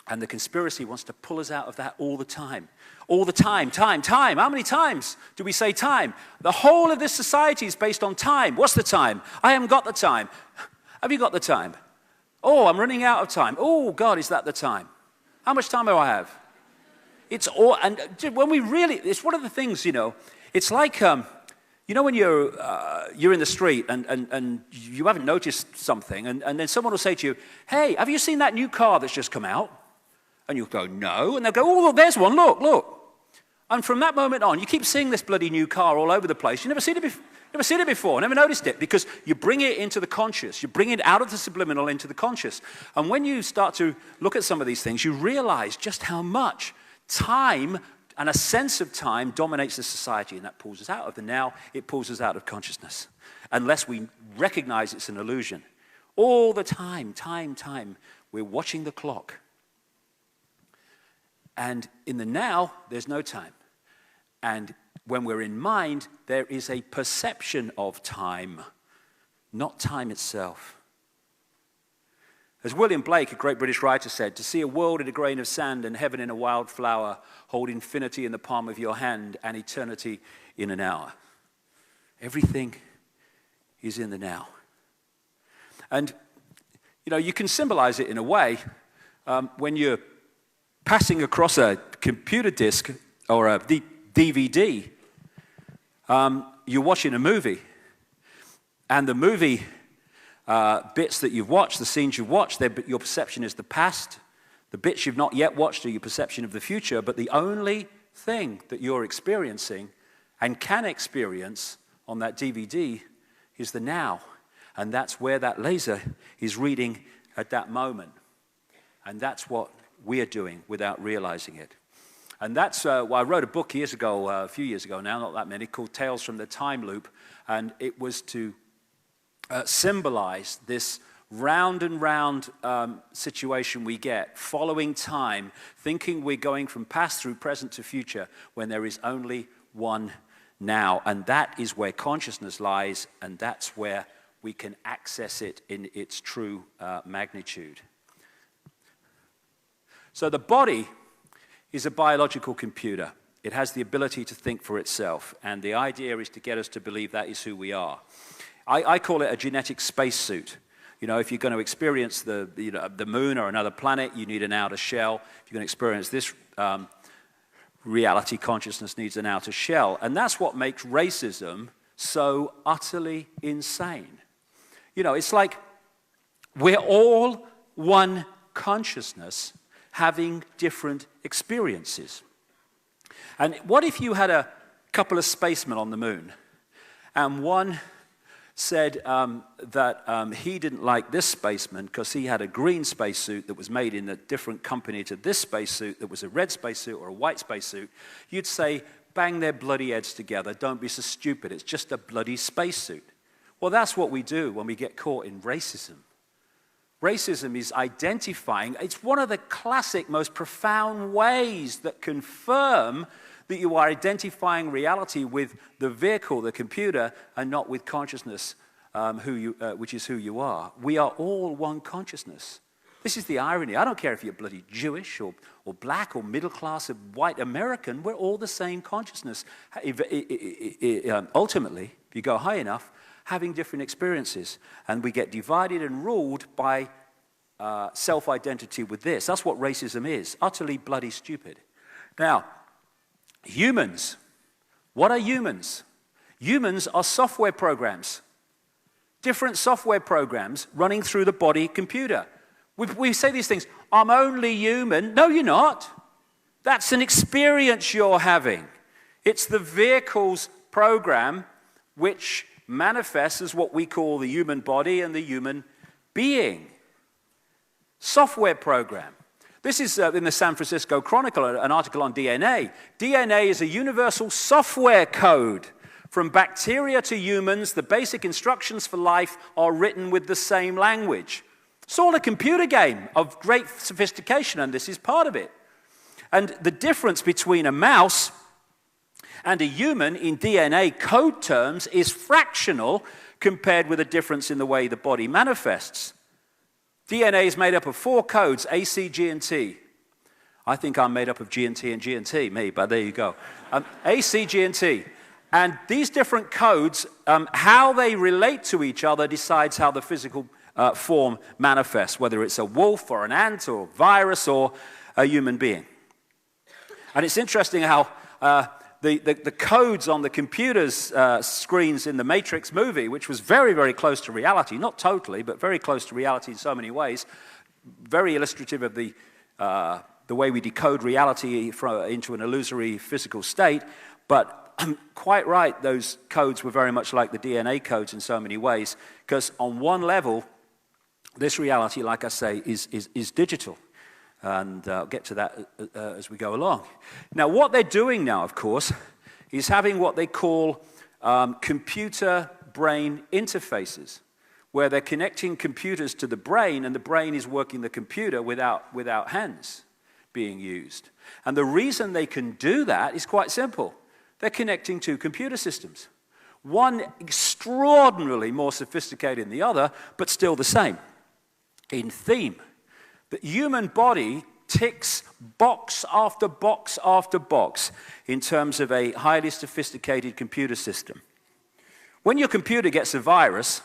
And the conspiracy wants to pull us out of that all the time. All the time, time. How many times do we say time? The whole of this society is based on time. What's the time? I haven't got the time. Have you got the time? Oh, I'm running out of time. Oh, God, is that the time? How much time do I have? It's all, and when we really, it's one of the things, it's like, when you're in the street and you haven't noticed something, and then someone will say to you, hey, have you seen that new car that's just come out? And you'll go, no. And they'll go, oh, there's one, look. And from that moment on, you keep seeing this bloody new car all over the place. You've never seen it before, never noticed it, because you bring it into the conscious. You bring it out of the subliminal into the conscious. And when you start to look at some of these things, you realize just how much time and a sense of time dominates the society, and that pulls us out of the now. It pulls us out of consciousness, unless we recognize it's an illusion. All the time, we're watching the clock. And in the now, there's no time. And when we're in mind, there is a perception of time, not time itself. As William Blake, a great British writer, said, to see a world in a grain of sand and heaven in a wild flower, hold infinity in the palm of your hand and eternity in an hour. Everything is in the now. And, you can symbolize it in a way when you're passing across a computer disc or a DVD, you're watching a movie. And the movie bits that you've watched, the scenes you've watched, your perception is the past. The bits you've not yet watched are your perception of the future. But the only thing that you're experiencing and can experience on that DVD is the now. And that's where that laser is reading at that moment. And that's what we're doing without realizing it. And that's why I wrote a book years ago, a few years ago now, not that many, called Tales from the Time Loop. And it was to symbolize this round and round situation we get, following time, thinking we're going from past through present to future when there is only one now. And that is where consciousness lies, and that's where we can access it in its true magnitude. So the body is a biological computer. It has the ability to think for itself, and the idea is to get us to believe that is who we are. I call it a genetic spacesuit. You know, if you're going to experience the moon or another planet, you need an outer shell. If you're going to experience this reality, consciousness needs an outer shell. And that's what makes racism so utterly insane. You know, it's like we're all one consciousness having different experiences. And what if you had a couple of spacemen on the moon, and one said that he didn't like this spaceman because he had a green spacesuit that was made in a different company to this spacesuit that was a red spacesuit or a white spacesuit? You'd say, bang their bloody heads together, don't be so stupid, it's just a bloody spacesuit. Well, that's what we do when we get caught in racism. Racism is identifying, it's one of the classic, most profound ways that confirm that you are identifying reality with the vehicle, the computer, and not with consciousness, which is who you are. We are all one consciousness. This is the irony. I don't care if you're bloody Jewish or black or middle class or white American. We're all the same consciousness. Ultimately, if you go high enough, having different experiences. And we get divided and ruled by self-identity with this. That's what racism is. Utterly bloody stupid. Now, humans. What are humans? Humans are software programs. Different software programs running through the body computer. We say these things, I'm only human. No, you're not. That's an experience you're having. It's the vehicle's program which manifests as what we call the human body and the human being. Software program. This is in the San Francisco Chronicle, an article on DNA. DNA is a universal software code. From bacteria to humans, the basic instructions for life are written with the same language. It's all a computer game of great sophistication, and this is part of it. And the difference between a mouse and a human in DNA code terms is fractional compared with a difference in the way the body manifests. DNA is made up of 4 codes, A, C, G, and T. I think I'm made up of G and T and G and T, me, but there you go. A, C, G, and T. And these different codes, how they relate to each other decides how the physical form manifests, whether it's a wolf or an ant or a virus or a human being. And it's interesting how the codes on the computer's screens in the Matrix movie, which was very, very close to reality, not totally, but very close to reality in so many ways, very illustrative of the way we decode reality into an illusory physical state, but quite right, those codes were very much like the DNA codes in so many ways, because on one level, this reality, like I say, is digital. And I'll get to that as we go along. Now, what they're doing now, of course, is having what they call computer-brain interfaces, where they're connecting computers to the brain, and the brain is working the computer without hands being used. And the reason they can do that is quite simple. They're connecting 2 computer systems. One extraordinarily more sophisticated than the other, but still the same in theme. The human body ticks box after box after box in terms of a highly sophisticated computer system. When your computer gets a virus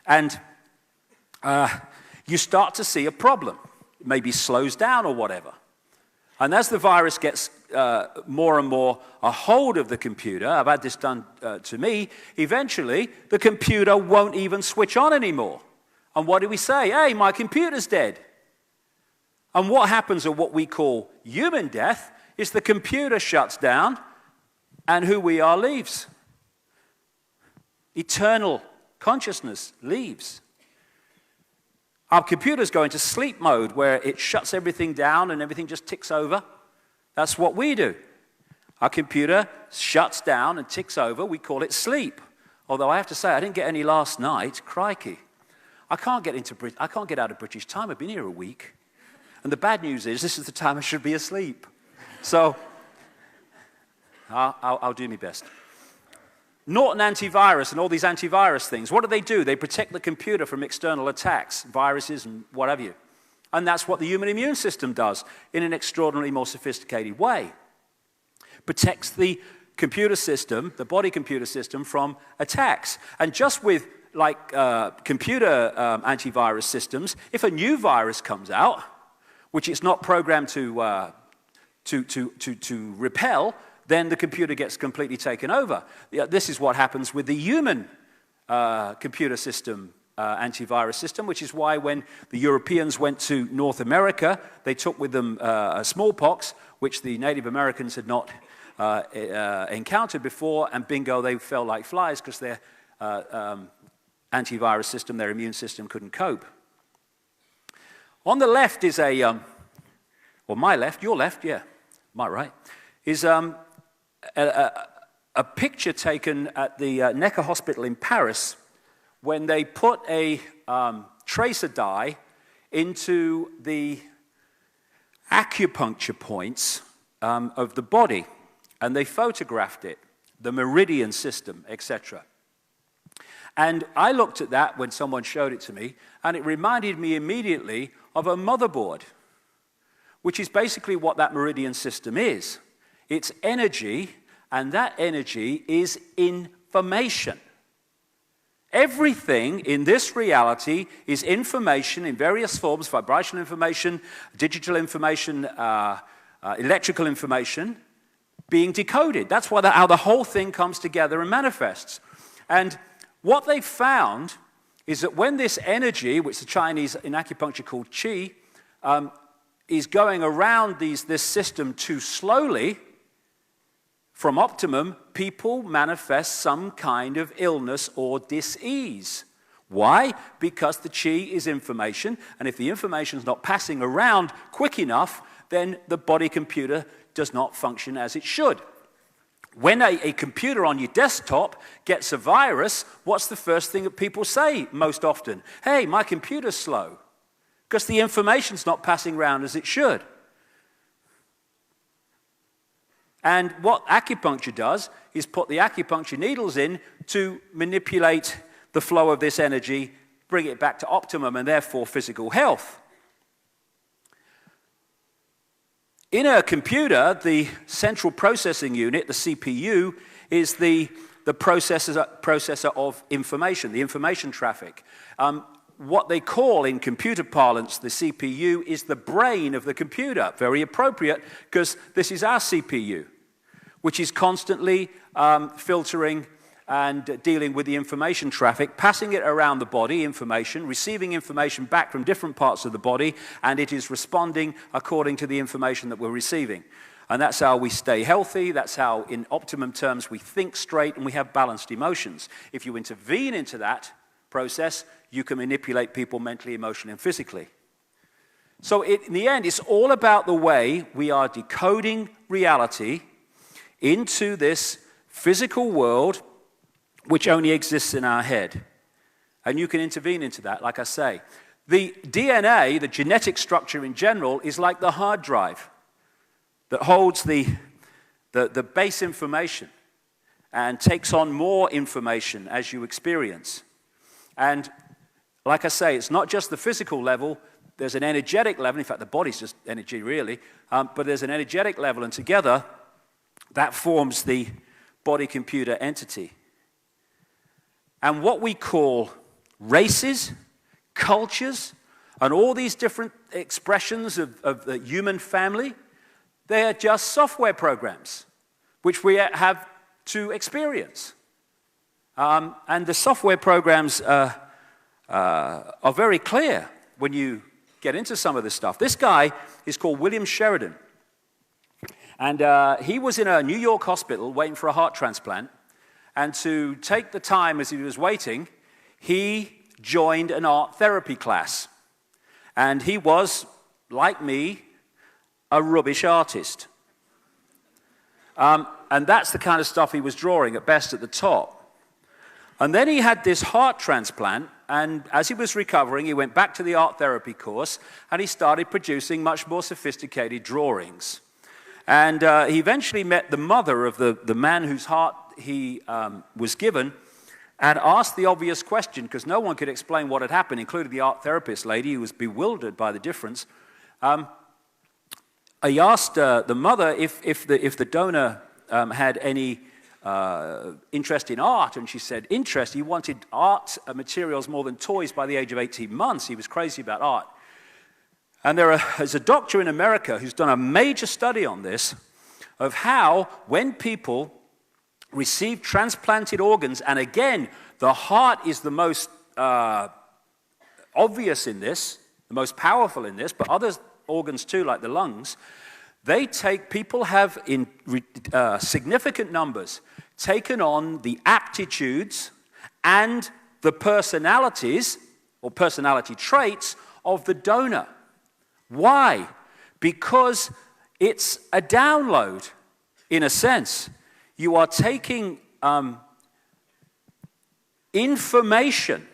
and you start to see a problem, it maybe slows down or whatever. And as the virus gets more and more a hold of the computer, I've had this done to me, eventually the computer won't even switch on anymore. And what do we say? Hey, my computer's dead. And what happens at what we call human death is the computer shuts down and who we are leaves. Eternal consciousness leaves. Our computers go into sleep mode where it shuts everything down and everything just ticks over. That's what we do. Our computer shuts down and ticks over. We call it sleep. Although I have to say, I didn't get any last night. Crikey. I can't get out of British time. I've been here a week. And the bad news is, this is the time I should be asleep. So, I'll do my best. Norton antivirus and all these antivirus things, what do? They protect the computer from external attacks, viruses and what have you. And that's what the human immune system does in an extraordinarily more sophisticated way. Protects the computer system, the body computer system, from attacks. And just with like computer antivirus systems, if a new virus comes out, which it's not programmed to repel, then the computer gets completely taken over. This is what happens with the human computer system, antivirus system, which is why when the Europeans went to North America, they took with them smallpox, which the Native Americans had not encountered before, and bingo, they fell like flies because their antivirus system, their immune system, couldn't cope. On the left is or my left, your left, yeah, my right, is a picture taken at the Necker Hospital in Paris when they put a tracer dye into the acupuncture points of the body, and they photographed it, the meridian system, etc. And I looked at that when someone showed it to me, and it reminded me immediately of a motherboard, which is basically what that meridian system is. It's energy, and that energy is information. Everything in this reality is information in various forms: vibrational information, digital information, electrical information, being decoded. That's how the whole thing comes together and manifests. And what they found is that when this energy, which the Chinese in acupuncture call qi, is going around this system too slowly, from optimum, people manifest some kind of illness or dis-ease. Why? Because the qi is information, and if the information is not passing around quick enough, then the body computer does not function as it should. When a computer on your desktop gets a virus, what's the first thing that people say most often? Hey, my computer's slow, because the information's not passing around as it should. And what acupuncture does is put the acupuncture needles in to manipulate the flow of this energy, bring it back to optimum, and therefore physical health. In a computer, the central processing unit, the CPU, is the processor of information, the information traffic. What they call in computer parlance the CPU is the brain of the computer. Very appropriate, because this is our CPU, which is constantly filtering and dealing with the information traffic, passing it around the body, information, receiving information back from different parts of the body, and it is responding according to the information that we're receiving. And that's how we stay healthy, that's how, in optimum terms, we think straight and we have balanced emotions. If you intervene into that process, you can manipulate people mentally, emotionally, and physically. So in the end, it's all about the way we are decoding reality into this physical world which only exists in our head. And you can intervene into that, like I say. The DNA, the genetic structure in general, is like the hard drive that holds the base information and takes on more information as you experience. And like I say, it's not just the physical level, there's an energetic level. In fact, the body's just energy, really. But there's an energetic level, and together, that forms the body-computer entity. And what we call races, cultures, and all these different expressions of the human family, They are just software programs, which we have to experience. And the software programs are very clear when you get into some of this stuff. This guy is called William Sheridan. And he was in a New York hospital waiting for a heart transplant. And to take the time as he was waiting, he joined an art therapy class. And he was, like me, a rubbish artist. And that's the kind of stuff he was drawing, at best at the top. And then he had this heart transplant, and as he was recovering, he went back to the art therapy course, and he started producing much more sophisticated drawings. And he eventually met the mother of the man whose heart he was given, and asked the obvious question, because no one could explain what had happened, including the art therapist lady, who was bewildered by the difference. He asked the mother if the donor had any interest in art, and she said, interest? He wanted art materials more than toys by the age of 18 months. He was crazy about art. And there's a doctor in America who's done a major study on this, of how when people receive transplanted organs, and again, the heart is the most obvious in this, the most powerful in this, but other organs too, like the lungs, people have in significant numbers taken on the aptitudes and the personalities or personality traits of the donor. Why? Because it's a download, in a sense. You are taking information,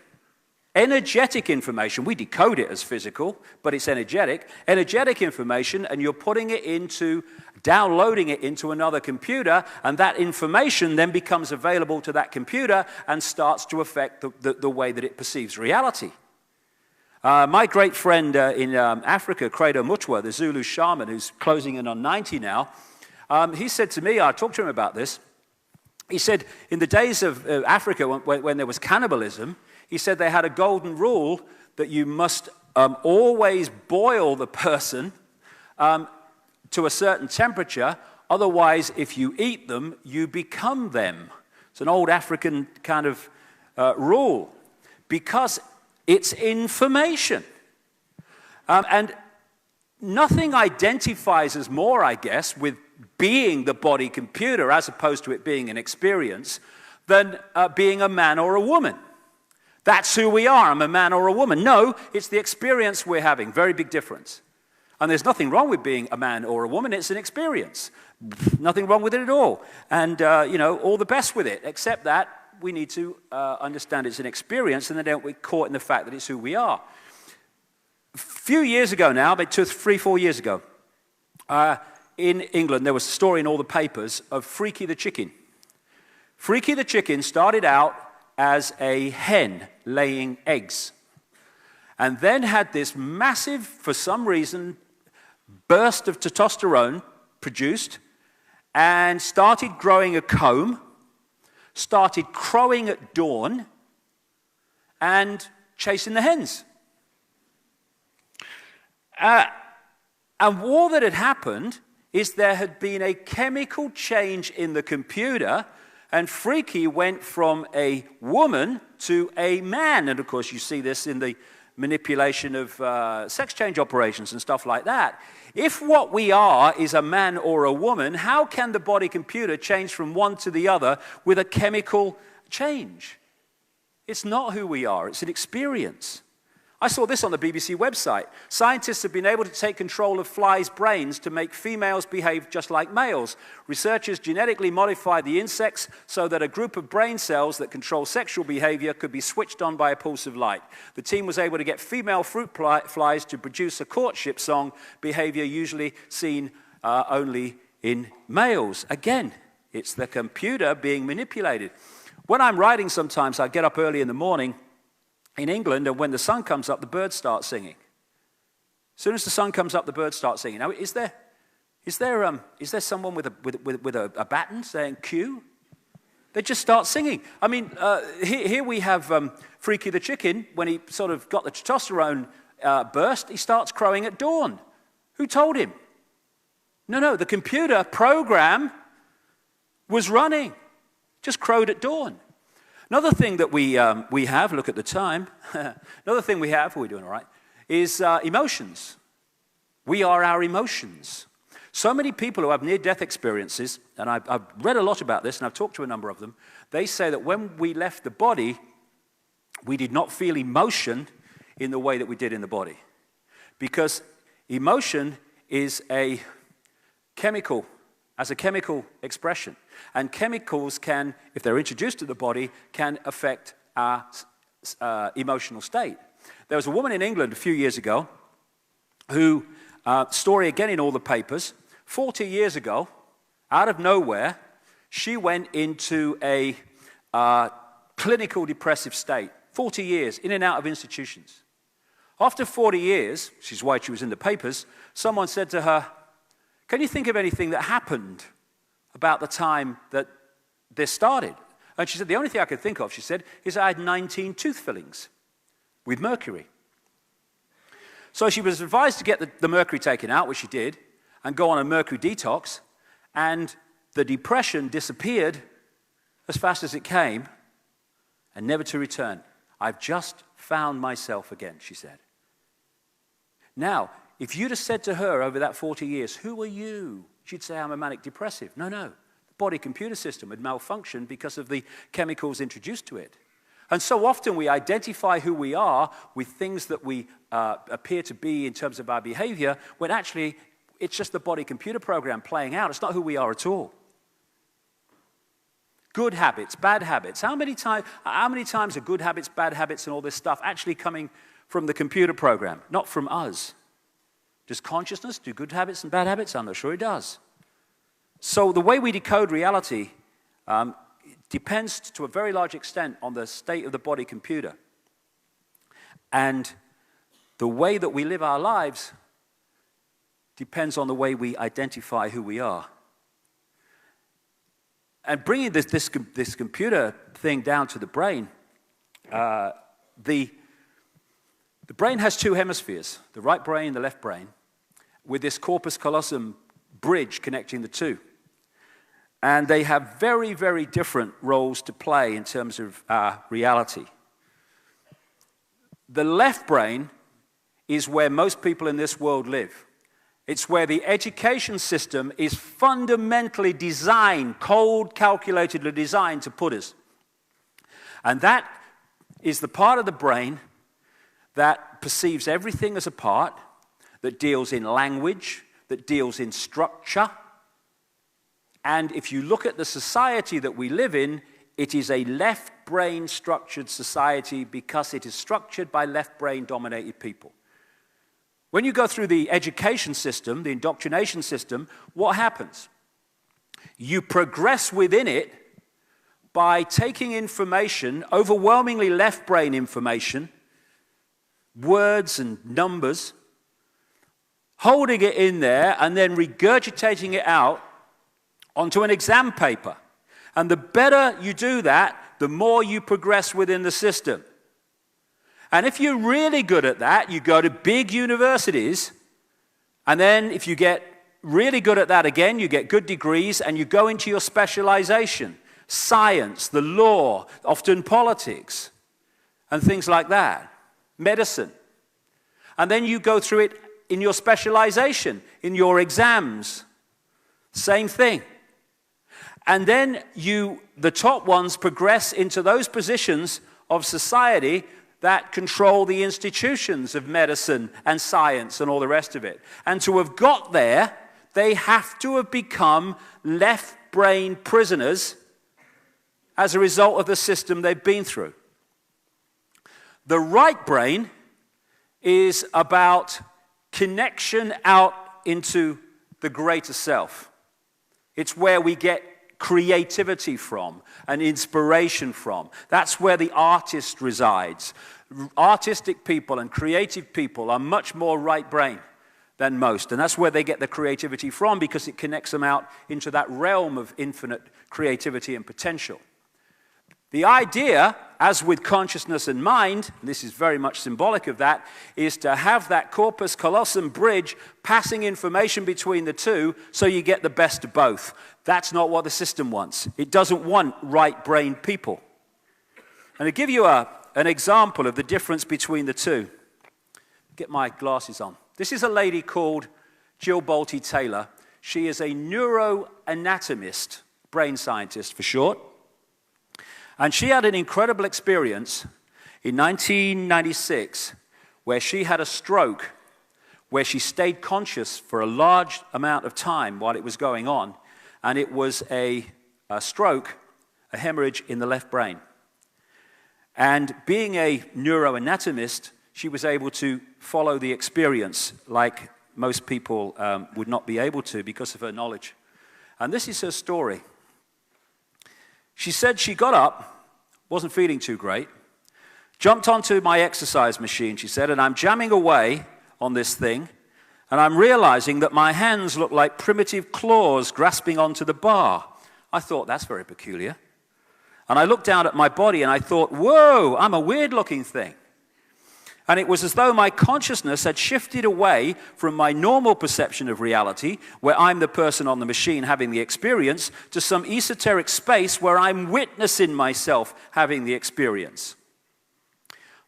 energetic information. We decode it as physical, but it's energetic information, and you're putting it into, downloading it into another computer, and that information then becomes available to that computer and starts to affect the way that it perceives reality. My great friend in Africa, Credo Mutwa, the Zulu shaman who's closing in on 90 now, he said to me, I talked to him about this, he said in the days of Africa when there was cannibalism, he said they had a golden rule that you must always boil the person to a certain temperature, otherwise if you eat them, you become them. It's an old African kind of rule, because it's information. And nothing identifies us more, I guess, with being the body computer as opposed to it being an experience than being a man or a woman. That's who we are. I'm a man or a woman. No, it's the experience we're having. Very big difference. And there's nothing wrong with being a man or a woman. It's an experience. Nothing wrong with it at all. And, all the best with it, except that we need to understand it's an experience, and then don't get caught in the fact that it's who we are. A few years ago now, about 2, 3, 4 years ago, in England, there was a story in all the papers of Freaky the chicken. Freaky the chicken started out as a hen laying eggs, and then had this massive, for some reason, burst of testosterone produced, and started growing a comb, started crowing at dawn, and chasing the hens. And all that had happened is there had been a chemical change in the computer, and Freaky went from a woman to a man. And of course, you see this in the manipulation of sex change operations and stuff like that. If what we are is a man or a woman, how can the body computer change from one to the other with a chemical change? It's not who we are, it's an experience. I saw this on the BBC website. Scientists have been able to take control of flies' brains to make females behave just like males. Researchers genetically modified the insects so that a group of brain cells that control sexual behavior could be switched on by a pulse of light. The team was able to get female fruit flies to produce a courtship song, behavior usually seen only in males. Again, it's the computer being manipulated. When I'm writing sometimes, I get up early in the morning in England, and when the sun comes up, the birds start singing. As soon as the sun comes up, the birds start singing. Now, is there someone with a baton saying cue? They just start singing. I mean, here we have Freaky the chicken. When he sort of got the testosterone burst, he starts crowing at dawn. Who told him? No, the computer program was running. Just crowed at dawn. Another thing that we have, look at the time, another thing we have, we're doing all right, is emotions. We are our emotions. So many people who have near-death experiences, and I've read a lot about this, and I've talked to a number of them, they say that when we left the body, we did not feel emotion in the way that we did in the body. Because emotion is a chemical, as a chemical expression. And chemicals can, if they're introduced to the body, can affect our emotional state. There was a woman in England a few years ago who, story again in all the papers, 40 years ago, out of nowhere, she went into a clinical depressive state. 40 years, in and out of institutions. After 40 years, which is why she was in the papers, someone said to her, "Can you think of anything that happened about the time that this started?" And she said, "The only thing I could think of," she said, "is I had 19 tooth fillings with mercury." So she was advised to get the mercury taken out, which she did, and go on a mercury detox, and the depression disappeared as fast as it came, and never to return. "I've just found myself again," she said. Now, if you'd have said to her over that 40 years, "Who are you?" she'd say, "I'm a manic depressive." No. The body computer system had malfunctioned because of the chemicals introduced to it. And so often we identify who we are with things that we appear to be in terms of our behavior, when actually it's just the body computer program playing out. It's not who we are at all. Good habits, bad habits. How many times are good habits, bad habits, and all this stuff actually coming from the computer program, not from us? Does consciousness do good habits and bad habits? I'm not sure it does. So the way we decode reality depends to a very large extent on the state of the body computer. And the way that we live our lives depends on the way we identify who we are. And bringing this computer thing down to the brain, the brain has two hemispheres, the right brain and the left brain, with this corpus callosum bridge connecting the two. And they have very, very different roles to play in terms of reality. The left brain is where most people in this world live. It's where the education system is fundamentally designed, cold, calculatedly designed to put us. And that is the part of the brain that perceives everything as a part, that deals in language, that deals in structure. And if you look at the society that we live in, it is a left-brain structured society because it is structured by left-brain dominated people. When you go through the education system, the indoctrination system, what happens? You progress within it by taking information, overwhelmingly left-brain information, words and numbers, holding it in there and then regurgitating it out onto an exam paper. And the better you do that, the more you progress within the system. And if you're really good at that, you go to big universities, and then if you get really good at that again, you get good degrees, and you go into your specialization, science, the law, often politics, and things like that, medicine. And then you go through it in your specialization, in your exams, same thing. And then the top ones progress into those positions of society that control the institutions of medicine and science and all the rest of it. And to have got there, they have to have become left-brain prisoners as a result of the system they've been through. The right brain is about connection out into the greater self. It's where we get creativity from and inspiration from. That's where the artist resides. Artistic people and creative people are much more right brain than most, and that's where they get the creativity from, because it connects them out into that realm of infinite creativity and potential. The idea, as with consciousness and mind, and this is very much symbolic of that, is to have that corpus callosum bridge passing information between the two so you get the best of both. That's not what the system wants. It doesn't want right-brained people. And to give you an example of the difference between the two, get my glasses on. This is a lady called Jill Bolte Taylor. She is a neuroanatomist, brain scientist for short. And she had an incredible experience in 1996 where she had a stroke, where she stayed conscious for a large amount of time while it was going on. And it was a stroke, a hemorrhage in the left brain. And being a neuroanatomist, she was able to follow the experience like most people would not be able to because of her knowledge. And this is her story. She said she got up, wasn't feeling too great, jumped onto my exercise machine, she said, and I'm jamming away on this thing, and I'm realizing that my hands look like primitive claws grasping onto the bar. I thought, that's very peculiar. And I looked down at my body and I thought, whoa, I'm a weird-looking thing. And it was as though my consciousness had shifted away from my normal perception of reality, where I'm the person on the machine having the experience, to some esoteric space where I'm witnessing myself having the experience.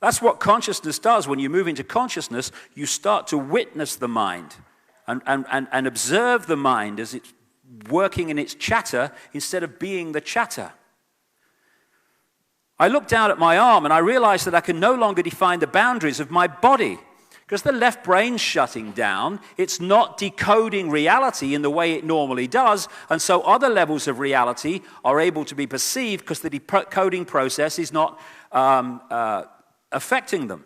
That's what consciousness does. When you move into consciousness, you start to witness the mind and observe the mind as it's working in its chatter instead of being the chatter. I looked down at my arm and I realized that I can no longer define the boundaries of my body. Because the left brain's shutting down, it's not decoding reality in the way it normally does, and so other levels of reality are able to be perceived because the decoding process is not affecting them.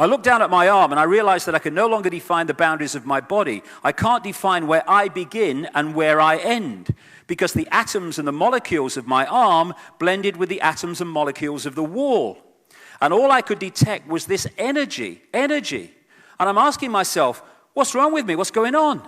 I looked down at my arm and I realized that I can no longer define the boundaries of my body. I can't define where I begin and where I end, because the atoms and the molecules of my arm blended with the atoms and molecules of the wall. And all I could detect was this energy. And I'm asking myself, what's wrong with me? What's going on?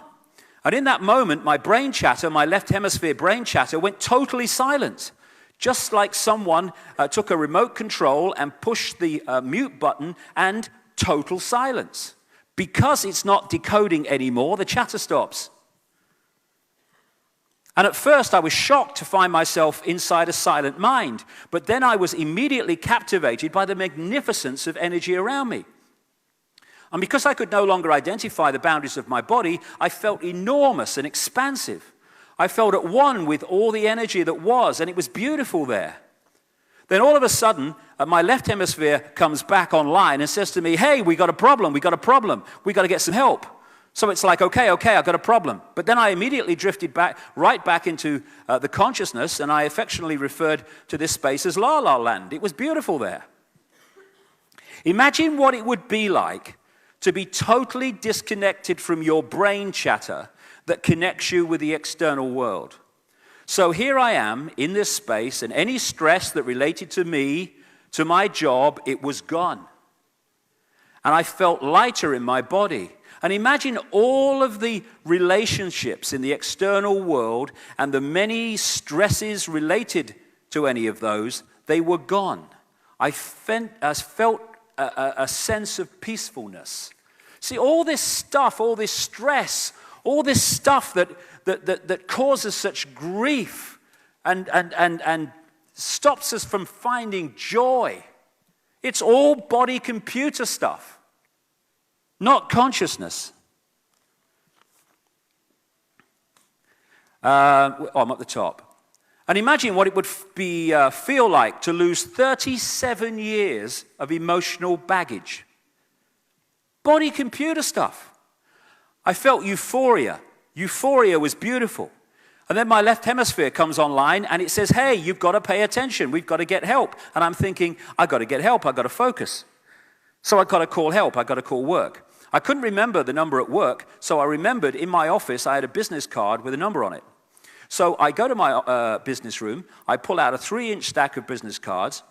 And in that moment, my brain chatter, my left hemisphere brain chatter, went totally silent. Just like someone took a remote control and pushed the mute button, and total silence. Because it's not decoding anymore, the chatter stops. And at first I was shocked to find myself inside a silent mind, but then I was immediately captivated by the magnificence of energy around me. And because I could no longer identify the boundaries of my body, I felt enormous and expansive. I felt at one with all the energy that was, and it was beautiful there. Then all of a sudden, my left hemisphere comes back online and says to me, hey, we got a problem, we got to get some help. So it's like, okay, I've got a problem. But then I immediately drifted right back into the consciousness, and I affectionately referred to this space as La La Land. It was beautiful there. Imagine what it would be like to be totally disconnected from your brain chatter that connects you with the external world. So here I am in this space, and any stress that related to me, to my job, it was gone. And I felt lighter in my body. And imagine all of the relationships in the external world and the many stresses related to any of those, they were gone. I felt a sense of peacefulness. See, all this stuff, all this stress, all this stuff that causes such grief and stops us from finding joy, it's all body-computer stuff. Not consciousness. I'm at the top. And imagine what it would feel like to lose 37 years of emotional baggage. Body-computer stuff. I felt euphoria. Euphoria was beautiful. And then my left hemisphere comes online and it says, hey, you've got to pay attention. We've got to get help. And I'm thinking, I've got to get help. I've got to focus. So I've got to call help. I've got to call work. I couldn't remember the number at work, so I remembered in my office I had a business card with a number on it. So I go to my business room, I pull out a 3-inch stack of business cards,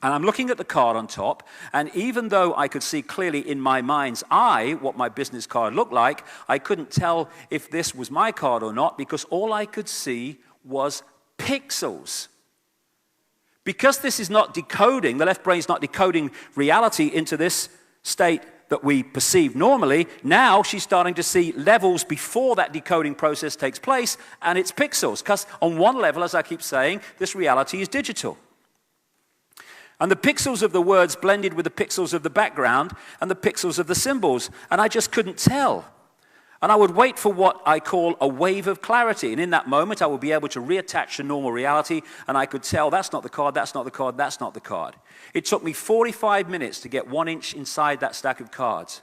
and I'm looking at the card on top, and even though I could see clearly in my mind's eye what my business card looked like, I couldn't tell if this was my card or not, because all I could see was pixels. Because this is not decoding, the left brain is not decoding reality into this state that we perceive normally, now she's starting to see levels before that decoding process takes place, and it's pixels. Because on one level, as I keep saying, this reality is digital. And the pixels of the words blended with the pixels of the background and the pixels of the symbols, and I just couldn't tell. And I would wait for what I call a wave of clarity. And in that moment, I would be able to reattach to normal reality, and I could tell that's not the card, that's not the card, that's not the card. It took me 45 minutes to get 1 inch inside that stack of cards.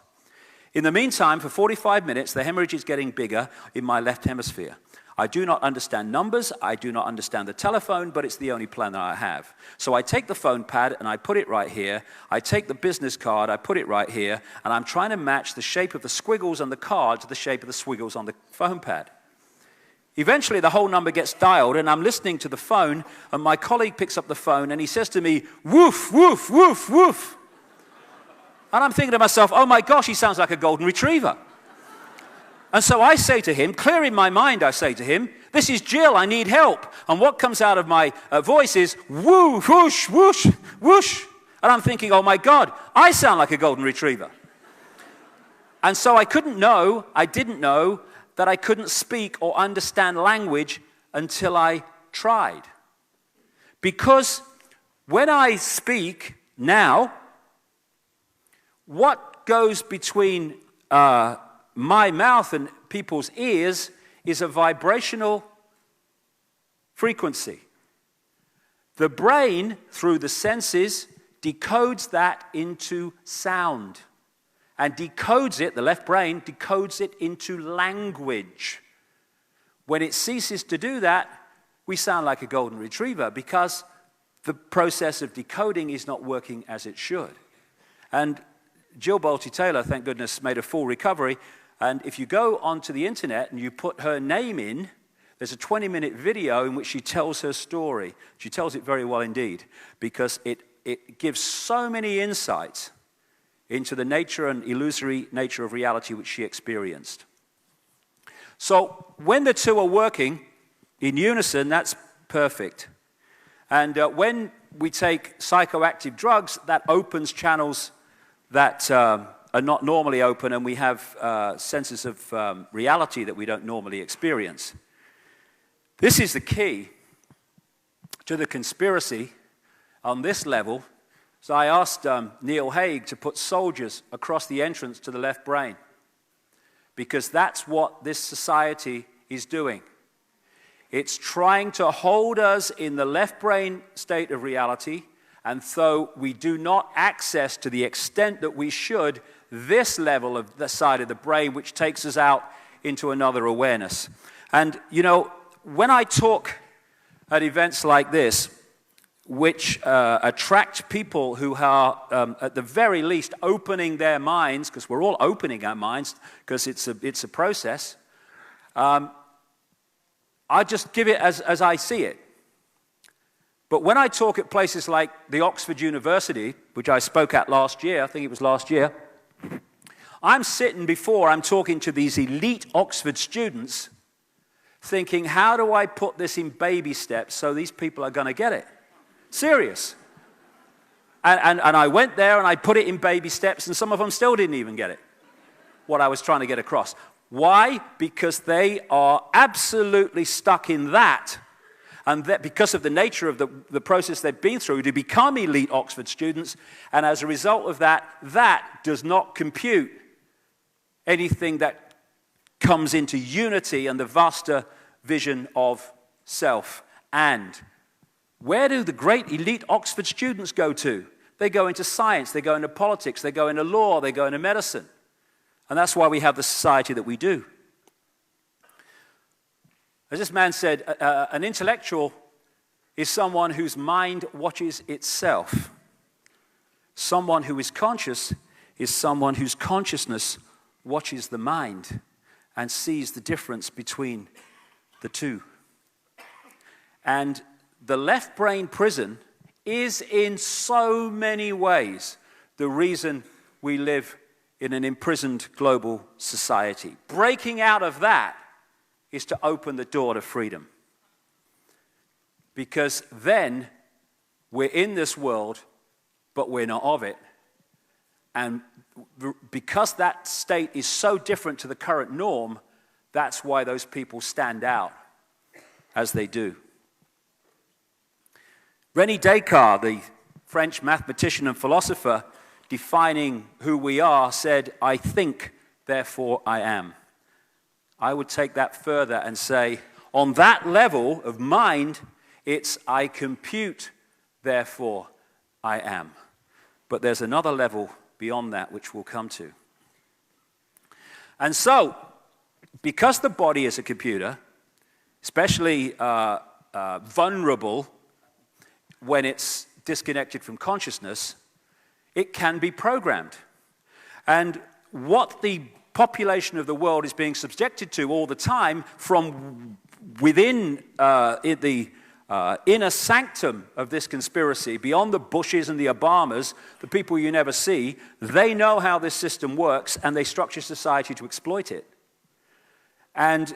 In the meantime, for 45 minutes, the hemorrhage is getting bigger in my left hemisphere. I do not understand numbers, I do not understand the telephone, but it's the only plan that I have. So I take the phone pad and I put it right here. I take the business card, I put it right here, and I'm trying to match the shape of the squiggles on the card to the shape of the squiggles on the phone pad. Eventually, the whole number gets dialed, and I'm listening to the phone, and my colleague picks up the phone, and he says to me, "Woof, woof, woof, woof." And I'm thinking to myself, oh my gosh, he sounds like a golden retriever. And so I say to him, clear in my mind, I say to him, "This is Jill, I need help." And what comes out of my voice is, "Woo, whoosh, whoosh, whoosh." And I'm thinking, oh my God, I sound like a golden retriever. And so I didn't know that I couldn't speak or understand language until I tried. Because when I speak now, what goes between my mouth and people's ears is a vibrational frequency. The brain, through the senses, decodes that into sound. And decodes it, the left brain decodes it into language. When it ceases to do that, we sound like a golden retriever because the process of decoding is not working as it should. And Jill Bolte-Taylor, thank goodness, made a full recovery. And if you go onto the internet and you put her name in, there's a 20-minute video in which she tells her story. She tells it very well indeed, because it gives so many insights into the nature and illusory nature of reality which she experienced. So when the two are working in unison, that's perfect. And when we take psychoactive drugs, that opens channels that are not normally open, and we have senses of reality that we don't normally experience. This is the key to the conspiracy on this level. So I asked Neil Haig to put soldiers across the entrance to the left brain, because that's what this society is doing. It's trying to hold us in the left brain state of reality, and so we do not access to the extent that we should this level of the side of the brain, which takes us out into another awareness. And, you know, when I talk at events like this, which attract people who are, at the very least, opening their minds, because we're all opening our minds, because it's a process, I just give it as I see it. But when I talk at places like the Oxford University, which I spoke at last year, I think it was last year, I'm talking to these elite Oxford students, thinking, how do I put this in baby steps so these people are going to get it? Serious. And I went there and I put it in baby steps, and some of them still didn't even get it, what I was trying to get across. Why? Because they are absolutely stuck in that. And that because of the nature of the process they've been through to become elite Oxford students, and as a result of that, that does not compute anything that comes into unity and the vaster vision of self. And where do the great elite Oxford students go to? They go into science, they go into politics, they go into law, they go into medicine. And that's why we have the society that we do. As this man said, an intellectual is someone whose mind watches itself. Someone who is conscious is someone whose consciousness watches the mind and sees the difference between the two. And the left brain prison is in so many ways the reason we live in an imprisoned global society. Breaking out of that is to open the door to freedom. Because then we're in this world, but we're not of it. And because that state is so different to the current norm, that's why those people stand out as they do. René Descartes, the French mathematician and philosopher, defining who we are, said, "I think, therefore I am." I would take that further and say, on that level of mind, it's "I compute, therefore I am." But there's another level beyond that which we'll come to. And so, because the body is a computer, especially vulnerable when it's disconnected from consciousness, it can be programmed. And what the population of the world is being subjected to all the time from within the inner sanctum of this conspiracy, beyond the Bushes and the Obamas, the people you never see, they know how this system works and they structure society to exploit it. And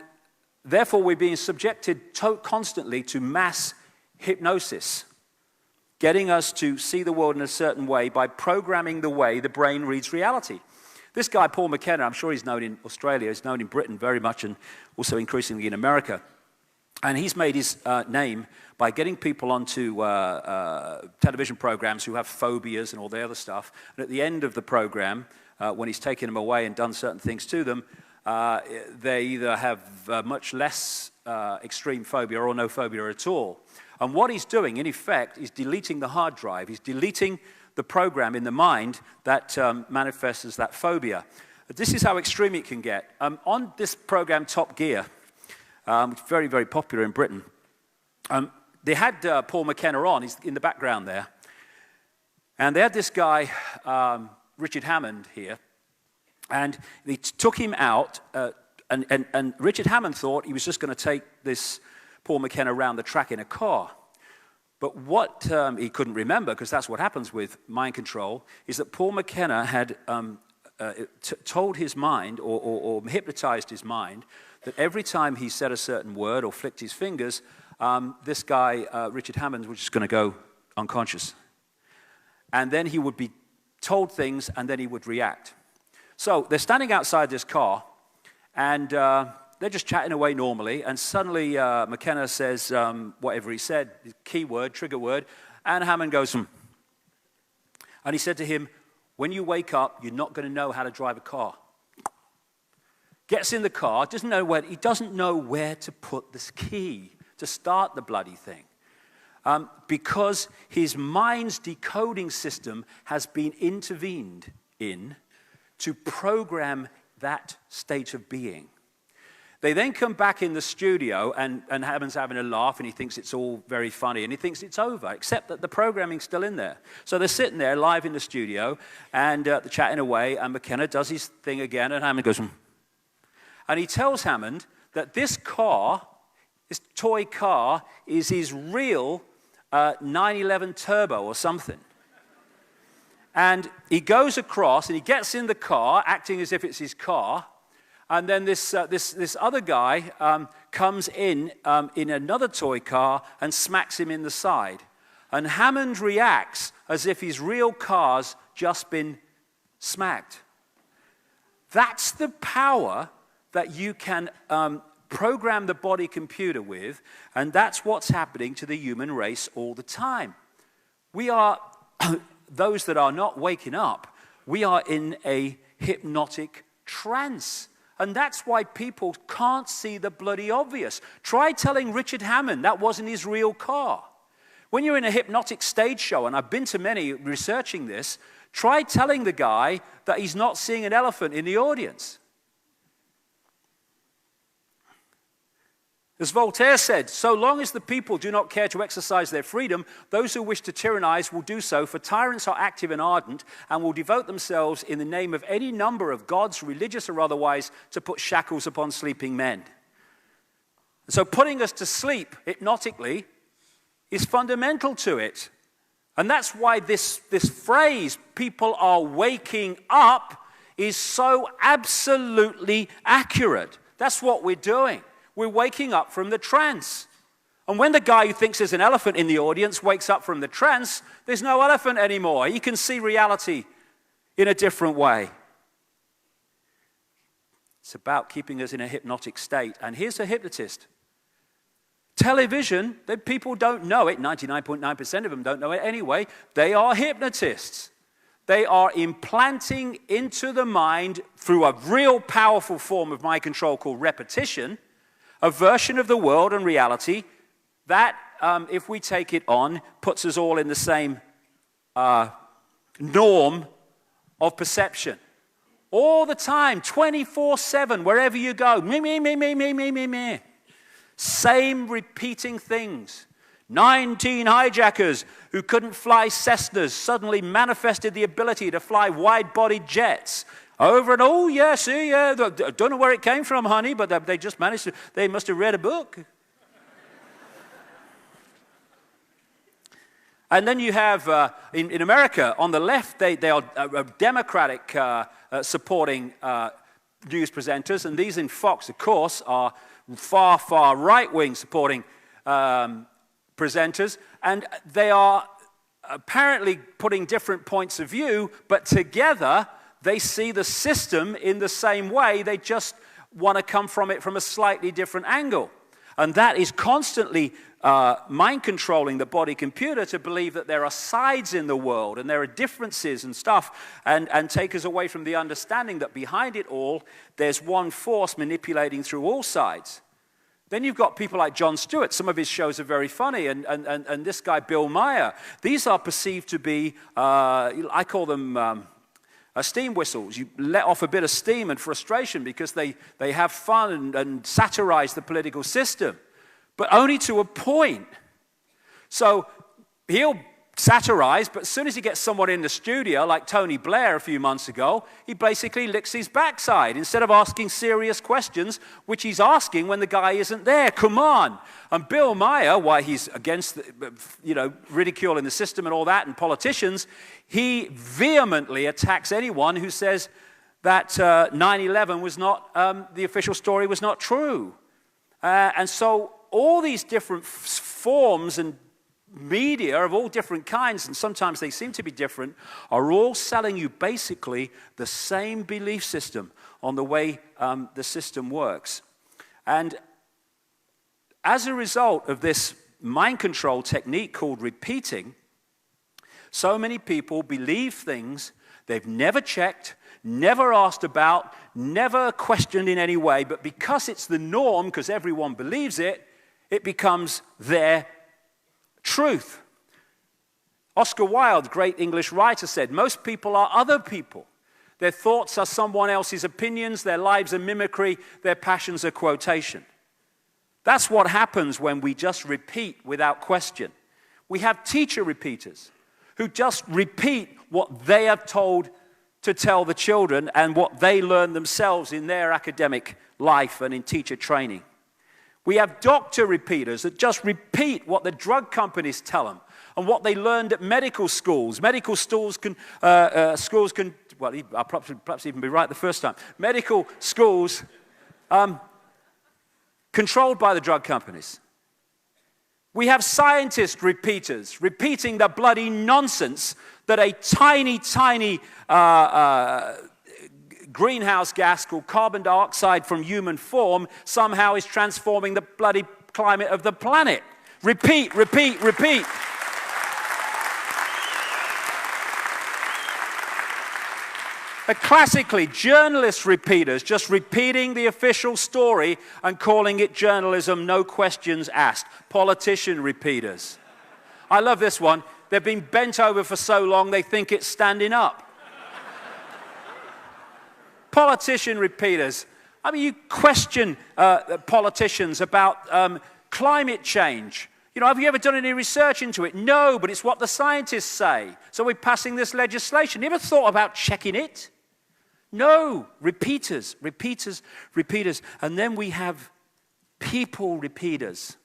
therefore we're being subjected constantly to mass hypnosis, getting us to see the world in a certain way by programming the way the brain reads reality. This guy, Paul McKenna, I'm sure he's known in Australia, he's known in Britain very much, and also increasingly in America. And he's made his name by getting people onto television programs who have phobias and all the other stuff. And at the end of the program, when he's taken them away and done certain things to them, they either have much less extreme phobia or no phobia at all. And what he's doing, in effect, is deleting the hard drive. He's deleting the program in the mind that manifests as that phobia. This is how extreme it can get. On this program, Top Gear, very, very popular in Britain, they had Paul McKenna on. He's in the background there. And they had this guy, Richard Hammond, here. And they took him out, and Richard Hammond thought he was just going to take this Paul McKenna around the track in a car. But what he couldn't remember, because that's what happens with mind control, is that Paul McKenna had told his mind, or hypnotized his mind, that every time he said a certain word or flicked his fingers, this guy, Richard Hammond, was just going to go unconscious. And then he would be told things, and then he would react. So they're standing outside this car, and they're just chatting away normally, and suddenly McKenna says whatever he said, keyword, trigger word, and Hammond goes, And he said to him, "When you wake up, you're not going to know how to drive a car." Gets in the car, he doesn't know where to put this key to start the bloody thing. Because his mind's decoding system has been intervened in to program that state of being. They then come back in the studio, and Hammond's having a laugh, and he thinks it's all very funny, and he thinks it's over, except that the programming's still in there. So they're sitting there live in the studio, and they're chatting away, and McKenna does his thing again, and Hammond goes, And he tells Hammond that this car, this toy car, is his real 911 Turbo or something. And he goes across, and he gets in the car, acting as if it's his car. And then this other guy comes in another toy car and smacks him in the side. And Hammond reacts as if his real car's just been smacked. That's the power that you can program the body computer with, and that's what's happening to the human race all the time. We are, those that are not waking up, we are in a hypnotic trance. And that's why people can't see the bloody obvious. Try telling Richard Hammond that wasn't his real car. When you're in a hypnotic stage show, and I've been to many researching this, try telling the guy that he's not seeing an elephant in the audience. As Voltaire said, so long as the people do not care to exercise their freedom, those who wish to tyrannize will do so, for tyrants are active and ardent and will devote themselves in the name of any number of gods, religious or otherwise, to put shackles upon sleeping men. And so putting us to sleep hypnotically is fundamental to it. And that's why this phrase, people are waking up, is so absolutely accurate. That's what we're doing. We're waking up from the trance. And when the guy who thinks there's an elephant in the audience wakes up from the trance, there's no elephant anymore. He can see reality in a different way. It's about keeping us in a hypnotic state. And here's a hypnotist. Television, people don't know it. 99.9% of them don't know it anyway. They are hypnotists. They are implanting into the mind, through a real powerful form of mind control called repetition, a version of the world and reality that, if we take it on, puts us all in the same norm of perception. All the time, 24/7, wherever you go. Me, me, me, me, me, me, me, me. Same repeating things. 19 hijackers who couldn't fly Cessnas suddenly manifested the ability to fly wide-bodied jets. Over and, oh, yeah, see, yeah, don't know where it came from, honey, but they just managed to, they must have read a book. And then you have, in America, on the left, they are Democratic supporting news presenters, and these in Fox, of course, are far, far right-wing supporting presenters, and they are apparently putting different points of view, but together they see the system in the same way. They just want to come from it from a slightly different angle. And that is constantly mind controlling the body computer to believe that there are sides in the world and there are differences and stuff, and take us away from the understanding that behind it all, there's one force manipulating through all sides. Then you've got people like Jon Stewart. Some of his shows are very funny, and this guy, Bill Maher. These are perceived to be, I call them steam whistles. You let off a bit of steam and frustration because they have fun and satirize the political system, but only to a point. So he'll satirize, but as soon as he gets someone in the studio, like Tony Blair a few months ago, he basically licks his backside instead of asking serious questions, which he's asking when the guy isn't there. Come on. And Bill Maher, why he's against, ridiculing the system and all that, and politicians, he vehemently attacks anyone who says that 9/11 was not, the official story was not true. And so all these different forms and media of all different kinds, and sometimes they seem to be different, are all selling you basically the same belief system on the way the system works. And as a result of this mind control technique called repeating, so many people believe things they've never checked, never asked about, never questioned in any way, but because it's the norm, because everyone believes it, it becomes their truth. Oscar Wilde, great English writer, said, most people are other people. Their thoughts are someone else's opinions, their lives are mimicry, their passions are quotation. That's what happens when we just repeat without question. We have teacher repeaters who just repeat what they are told to tell the children and what they learn themselves in their academic life and in teacher training. We have doctor repeaters that just repeat what the drug companies tell them and what they learned at medical schools. Medical schools can, well, I'll perhaps even be right the first time. Medical schools controlled by the drug companies. We have scientist repeaters repeating the bloody nonsense that a tiny, tiny greenhouse gas called carbon dioxide from human form somehow is transforming the bloody climate of the planet. Repeat, repeat, repeat. But classically, journalist repeaters just repeating the official story and calling it journalism, no questions asked. Politician repeaters. I love this one. They've been bent over for so long they think it's standing up. Politician repeaters. I mean, you question politicians about climate change. You know, have you ever done any research into it? No, but it's what the scientists say. So we're passing this legislation. You ever thought about checking it? No. Repeaters, repeaters, repeaters. And then we have people repeaters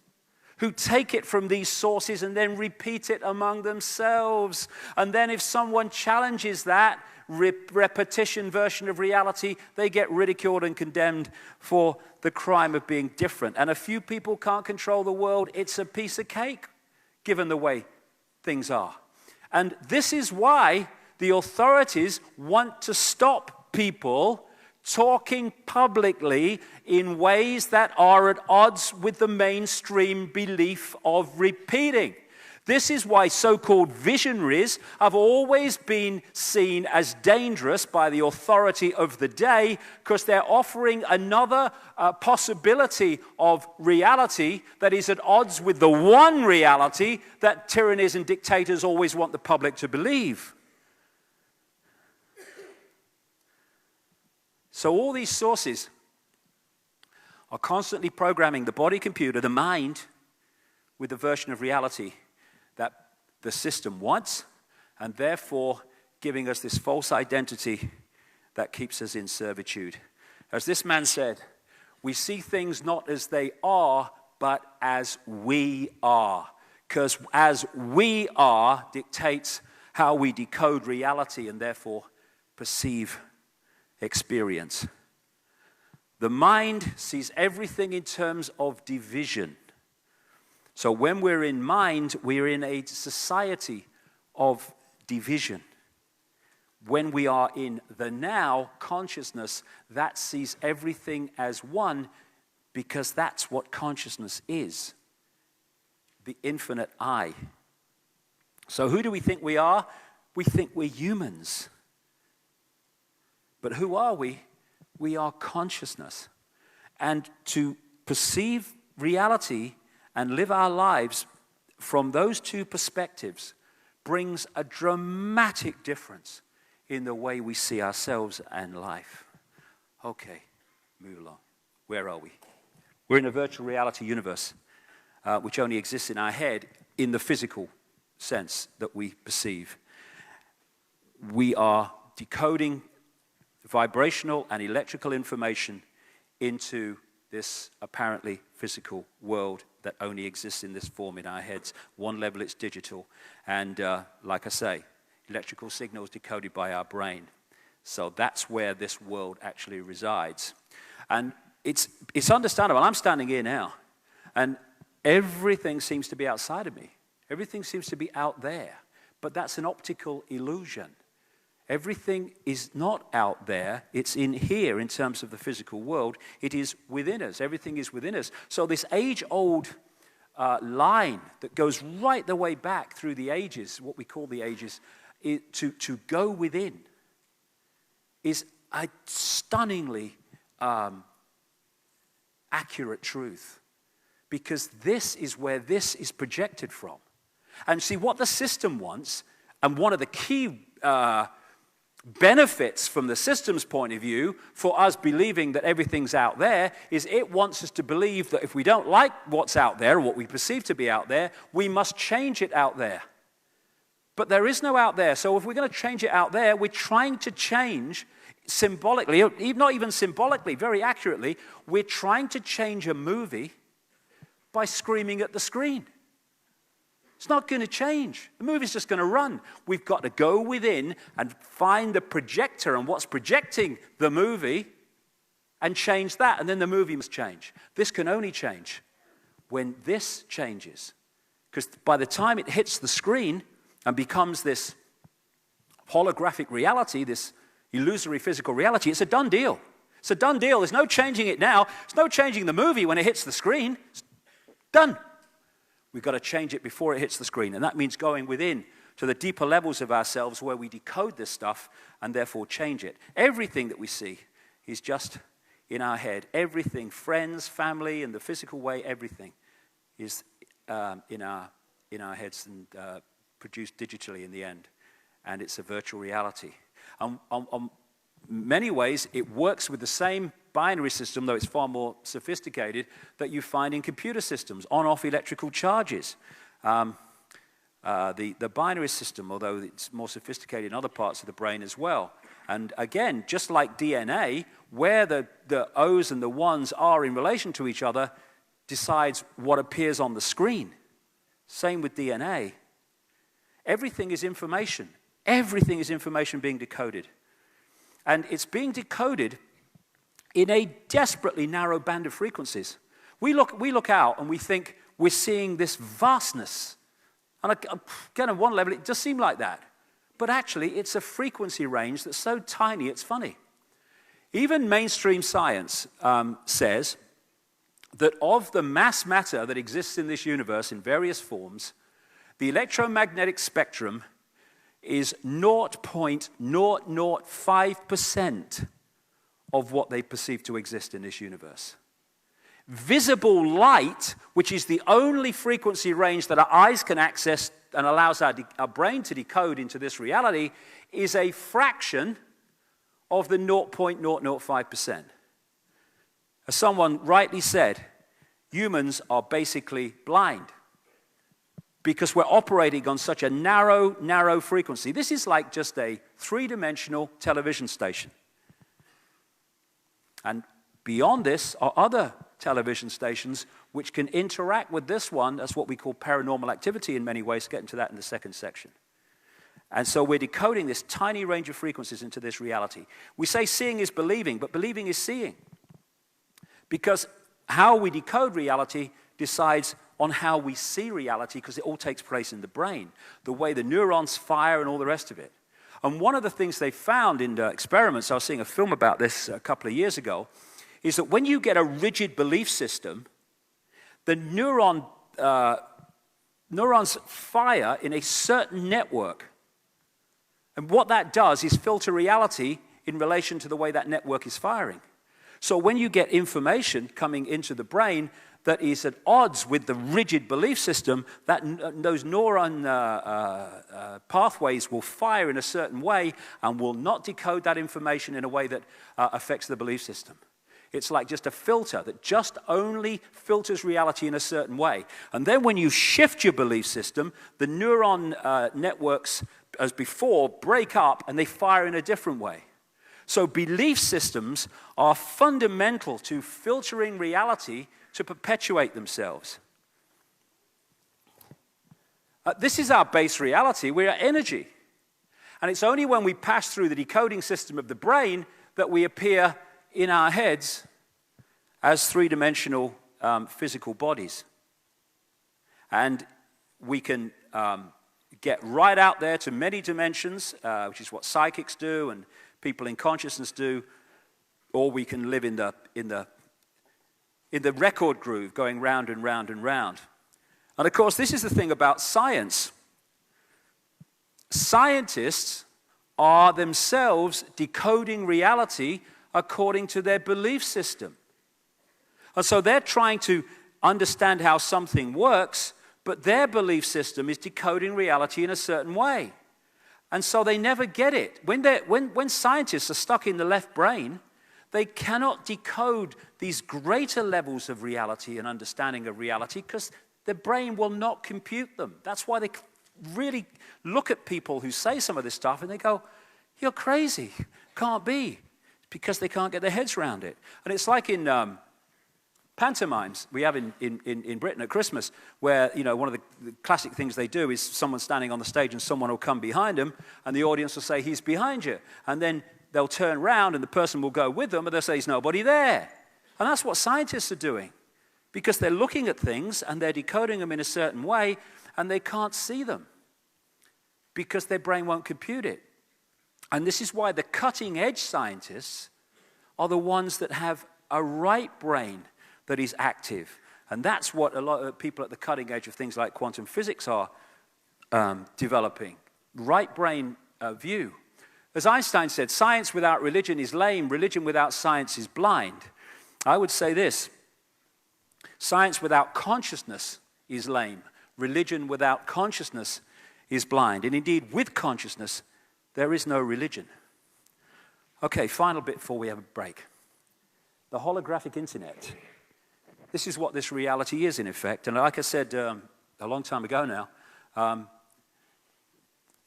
who take it from these sources and then repeat it among themselves. And then if someone challenges that repetition version of reality, they get ridiculed and condemned for the crime of being different. And a few people can't control the world. It's a piece of cake, given the way things are. And this is why the authorities want to stop people talking publicly in ways that are at odds with the mainstream belief of repeating. This is why so-called visionaries have always been seen as dangerous by the authority of the day, because they're offering another possibility of reality that is at odds with the one reality that tyrannies and dictators always want the public to believe. So all these sources are constantly programming the body computer, the mind, with the version of reality that the system wants, and therefore giving us this false identity that keeps us in servitude. As this man said, we see things not as they are, but as we are. Because as we are dictates how we decode reality and therefore perceive experience. The mind sees everything in terms of division. So when we're in mind, we're in a society of division. When we are in the now consciousness, that sees everything as one, because that's what consciousness is. The infinite I. So who do we think we are? We think we're humans. But who are we? We are consciousness. And to perceive reality and live our lives from those two perspectives brings a dramatic difference in the way we see ourselves and life. Okay, move along. Where are we? We're in a virtual reality universe, which only exists in our head in the physical sense that we perceive. We are decoding vibrational and electrical information into this apparently physical world that only exists in this form in our heads. One level it's digital, and like I say, electrical signals decoded by our brain. So that's where this world actually resides. And it's understandable. I'm standing here now, and everything seems to be outside of me. Everything seems to be out there, but that's an optical illusion. Everything is not out there. It's in here in terms of the physical world. It is within us. Everything is within us. So this age-old line that goes right the way back through the ages, what we call the ages, to go within, is a stunningly accurate truth. Because this is where this is projected from. And see, what the system wants, and one of the key benefits from the system's point of view for us believing that everything's out there, is it wants us to believe that if we don't like what's out there, or what we perceive to be out there, we must change it out there. But there is no out there, so if we're going to change it out there, we're trying to change symbolically, not even symbolically, very accurately, we're trying to change a movie by screaming at the screen. It's not going to change. The movie's just going to run. We've got to go within and find the projector and what's projecting the movie and change that, and then the movie must change. This can only change when this changes. Because by the time it hits the screen and becomes this holographic reality, this illusory physical reality, it's a done deal. It's a done deal. There's no changing it now. There's no changing the movie when it hits the screen. It's done. We've got to change it before it hits the screen. And that means going within to the deeper levels of ourselves where we decode this stuff and therefore change it. Everything that we see is just in our head. Everything, friends, family, and the physical way, everything is in our heads and produced digitally in the end. And it's a virtual reality. On many ways, it works with the same binary system, though it's far more sophisticated, that you find in computer systems, on-off electrical charges. The binary system, although it's more sophisticated in other parts of the brain as well. And again, just like DNA, where the O's and the 1s are in relation to each other, decides what appears on the screen. Same with DNA. Everything is information. Everything is information being decoded. And it's being decoded in a desperately narrow band of frequencies. We look out and we think we're seeing this vastness. And again, on one level, it does seem like that. But actually, it's a frequency range that's so tiny, it's funny. Even mainstream science says that of the mass matter that exists in this universe in various forms, the electromagnetic spectrum is 0.005% of what they perceive to exist in this universe. Visible light, which is the only frequency range that our eyes can access and allows our brain to decode into this reality, is a fraction of the 0.005%. As someone rightly said, humans are basically blind because we're operating on such a narrow frequency. This is like just a three-dimensional television station. And beyond this are other television stations which can interact with this one. That's what we call paranormal activity in many ways. Get into that in the second section. And so we're decoding this tiny range of frequencies into this reality. We say seeing is believing, but believing is seeing. Because how we decode reality decides on how we see reality, because it all takes place in the brain, the way the neurons fire and all the rest of it. And one of the things they found in the experiments, I was seeing a film about this a couple of years ago, is that when you get a rigid belief system, the neurons fire in a certain network. And what that does is filter reality in relation to the way that network is firing. So when you get information coming into the brain that is at odds with the rigid belief system, those neuron pathways will fire in a certain way and will not decode that information in a way that affects the belief system. It's like just a filter that just only filters reality in a certain way. And then when you shift your belief system, the neuron networks, as before, break up and they fire in a different way. So belief systems are fundamental to filtering reality to perpetuate themselves. This is our base reality. We are energy. And it's only when we pass through the decoding system of the brain that we appear in our heads as three-dimensional physical bodies. And we can get right out there to many dimensions, which is what psychics do and people in consciousness do, or we can live in the record groove, going round and round and round. And of course, this is the thing about science. Scientists are themselves decoding reality according to their belief system. And so they're trying to understand how something works, but their belief system is decoding reality in a certain way. And so they never get it. When scientists are stuck in the left brain, they cannot decode these greater levels of reality and understanding of reality because their brain will not compute them. That's why they really look at people who say some of this stuff and they go, "You're crazy. Can't be." Because they can't get their heads around it. And it's like in pantomimes we have in Britain at Christmas, where one of the classic things they do is someone standing on the stage and someone will come behind them and the audience will say, "He's behind you." And then they'll turn around and the person will go with them and they'll say, "There's nobody there." And that's what scientists are doing, because they're looking at things and they're decoding them in a certain way and they can't see them because their brain won't compute it. And this is why the cutting edge scientists are the ones that have a right brain that is active. And that's what a lot of people at the cutting edge of things like quantum physics are developing. Right brain view. As Einstein said, science without religion is lame, religion without science is blind. I would say this: science without consciousness is lame, religion without consciousness is blind. And indeed, with consciousness, there is no religion. Okay, final bit before we have a break. The holographic internet. This is what this reality is, in effect. And like I said a long time ago now,